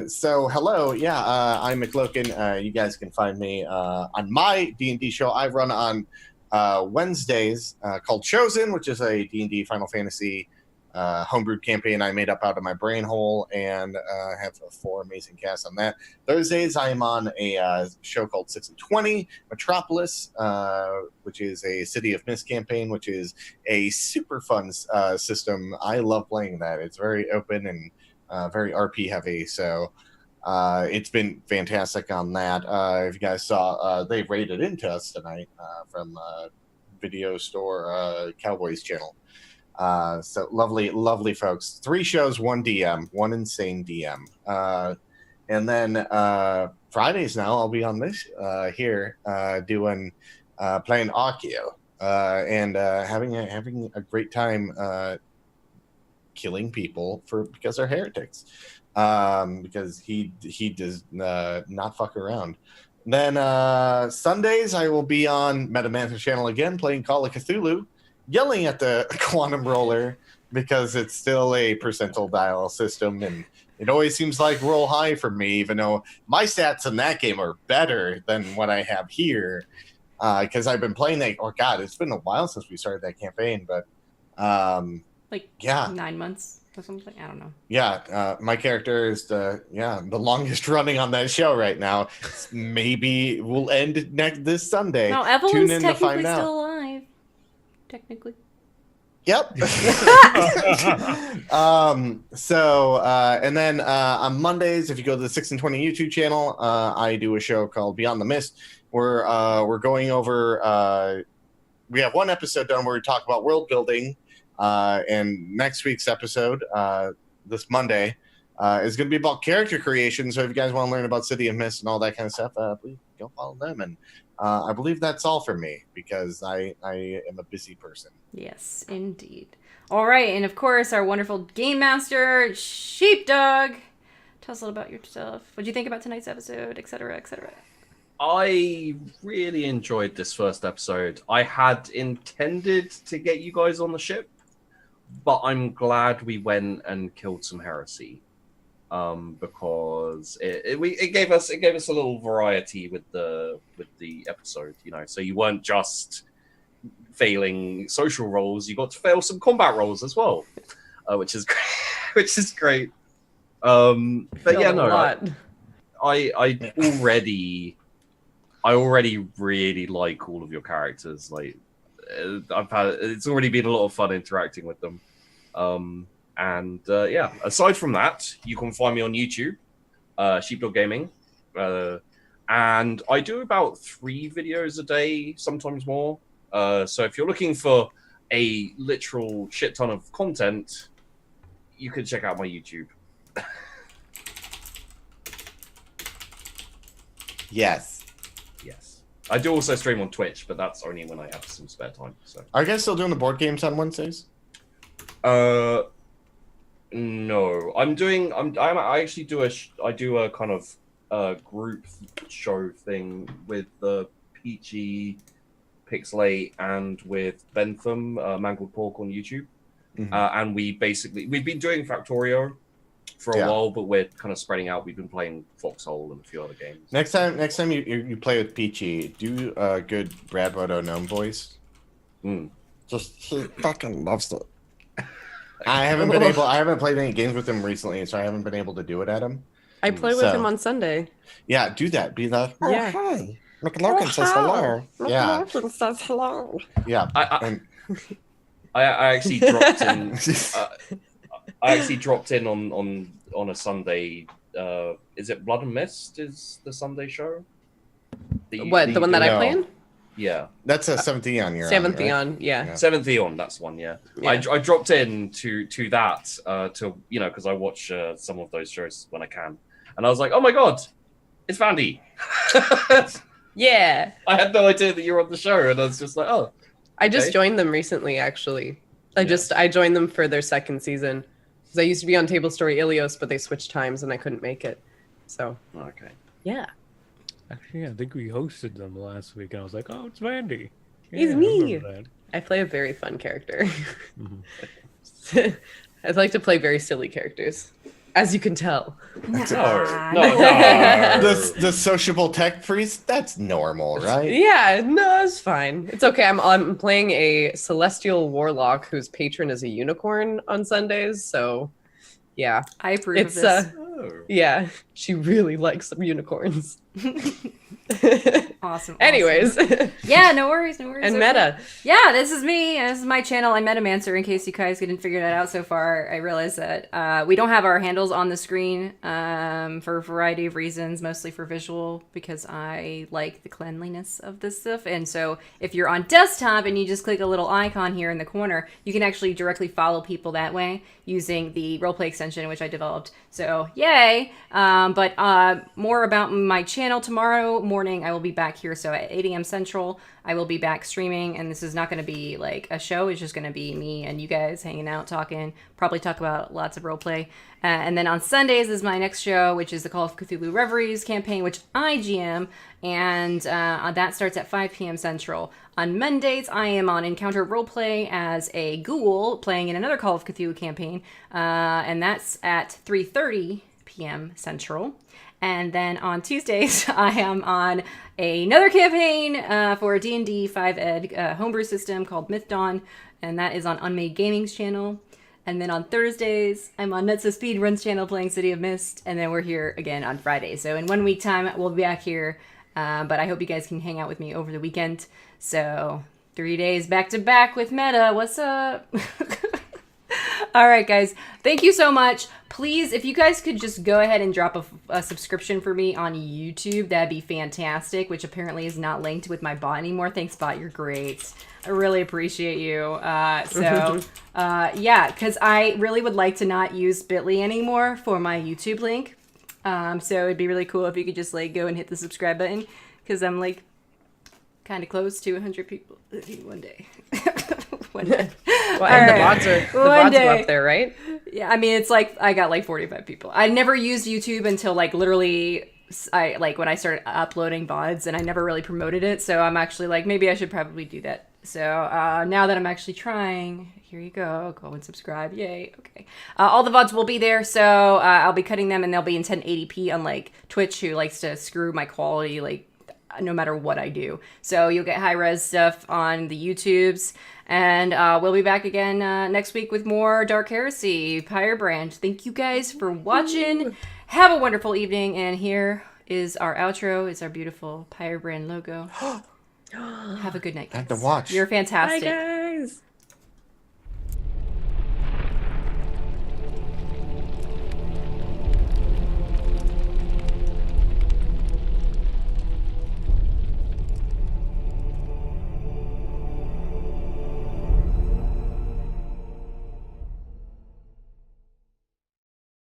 So hello, I'm McLoken. You guys can find me on my D&D show I run on Wednesdays called Chosen, which is a D&D Final Fantasy homebrewed campaign I made up out of my brain hole, and have 4 amazing casts on that. Thursdays, I am on a show called 6 and 20 Metropolis, which is a City of Mist campaign, which is a super fun system. I love playing that. It's very open and very RP heavy, so it's been fantastic on that. If you guys saw, they raided into us tonight from Video Store Cowboys channel. So lovely folks. 3 shows, 1 DM, 1 insane DM. And then Fridays now I'll be on this here doing playing Akio and having a great time killing people because they're heretics. Because he does not fuck around. Then Sundays I will be on Metamancer channel again playing Call of Cthulhu, yelling at the quantum roller because it's still a percentile dial system, and it always seems like roll high for me, even though my stats in that game are better than what I have here. Because I've been playing that. Oh God, it's been a while since we started that campaign, but Like yeah, 9 months. or something. I don't know. Yeah, my character is the longest running on that show right now. Maybe we'll end this Sunday. No, Tune Evelyn's in to technically find out. still alive. Technically. Yep. And then on Mondays, if you go to the 6 and 20 YouTube channel, I do a show called Beyond the Mist, where we're going over. We have one episode done where we talk about world building, and next week's episode, this Monday, is going to be about character creation. So if you guys want to learn about City of Mist and all that kind of stuff, please go follow them. And I believe that's all for me because I am a busy person. Yes, indeed. All right, and of course, our wonderful game master, Sheepdog. Tell us a little about your stuff. What do you think about tonight's episode, etc., etc.? I really enjoyed this first episode. I had intended to get you guys on the ship, but I'm glad we went and killed some heresy, because it gave us a little variety with the episode, you know. So you weren't just failing social roles; you got to fail some combat roles as well, which is which is great. But yeah, no, I already really like all of your characters. Like, it's already been a lot of fun interacting with them. Yeah, aside from that, you can find me on YouTube, Sheepdog Gaming. And I do about 3 videos a day, sometimes more. So if you're looking for a literal shit ton of content, you can check out my YouTube. Yes. Yes. I do also stream on Twitch, but that's only when I have some spare time. So. Are you guys still doing the board games on Wednesdays? No. I actually do a kind of group show thing with the Peachy, Pixelate, and with Bentham, Mangled Pork on YouTube. Mm-hmm. And we've been doing Factorio for a while, but we're kind of spreading out. We've been playing Foxhole and a few other games. Next time you play with Peachy, do a good Brad Bodo gnome voice. Just he fucking loves it. I haven't played any games with him recently, so I haven't been able to do it at him. I play with him on Sunday. Yeah, do that. Be like, yeah. Hi. McLoken says hello. Yeah. McLoken says hello. Yeah. I actually dropped in. I actually dropped in on a Sunday. Is it Blood and Mist? Is the Sunday show? The one that I play in? Yeah, that's a 7th Eon. Seventh Eon, yeah. 7th Eon, that's one. Yeah, I dropped in to that to because I watch some of those shows when I can, and I was like, oh my god, it's Vandy. Yeah, I had no idea that you were on the show, and I was just like, oh. I just joined them recently, actually. I joined them for their 2nd season. Because I used to be on Table Story Ilios, but they switched times and I couldn't make it. So. Okay. Yeah. Actually, I think we hosted them last week, and I was like, oh, it's Vandy. He's me. I play a very fun character. Mm-hmm. I'd like to play very silly characters. As you can tell. No. The sociable tech priest, that's normal, right? Yeah, no, it's fine. It's okay. I'm playing a celestial warlock whose patron is a unicorn on Sundays, so yeah. I approve of this. Yeah, she really likes some unicorns. Awesome. Anyways. Yeah, no worries. And Meta. Yeah, this is me. This is my channel. I'm Metamancer, in case you guys didn't figure that out so far. I realized that we don't have our handles on the screen for a variety of reasons, mostly for visual, because I like the cleanliness of this stuff. And so if you're on desktop and you just click a little icon here in the corner, you can actually directly follow people that way using the roleplay extension, which I developed. So yay. But more about my channel tomorrow morning. I will be back here. So at 8 a.m. Central, I will be back streaming, and this is not going to be like a show. It's just going to be me and you guys hanging out, talking, probably talk about lots of roleplay. And then on Sundays is my next show, which is the Call of Cthulhu Reveries campaign, which I GM, and that starts at 5 p.m. Central. On Mondays, I am on Encounter Roleplay as a ghoul, playing in another Call of Cthulhu campaign, and that's at 3:30 p.m. Central. And then on Tuesdays, I am on another campaign for a D&D 5ed homebrew system called Myth Dawn, and that is on Unmade Gaming's channel. And then on Thursdays, I'm on Nuts of Speedruns channel playing City of Mist. And then we're here again on Friday. So in 1 week time, we'll be back here. But I hope you guys can hang out with me over the weekend. So 3 days back to back with Meta. What's up? All right, guys. Thank you so much. Please, if you guys could just go ahead and drop a subscription for me on YouTube, that'd be fantastic, which apparently is not linked with my bot anymore. Thanks, bot. You're great. I really appreciate you. Yeah, because I really would like to not use Bitly anymore for my YouTube link. So it'd be really cool if you could just like go and hit the subscribe button, because I'm like kind of close to 100 people one day. One day. Well, and the bots are up there, right? Yeah, I mean, it's like I got like 45 people. I never used YouTube until like literally when I started uploading VODs, and I never really promoted it. So I'm actually like, maybe I should probably do that. So now that I'm actually trying, here you go. Go and subscribe. Yay. Okay. All the VODs will be there. So I'll be cutting them, and they'll be in 1080p, unlike Twitch, who likes to screw my quality like no matter what I do. So you'll get high res stuff on the YouTubes. And we'll be back again next week with more Dark Heresy, Pyrebrand. Thank you guys for watching. Have a wonderful evening. And here is our outro. It's our beautiful Pyrebrand logo. Have a good night, guys. I have to watch. You're fantastic. Bye, guys.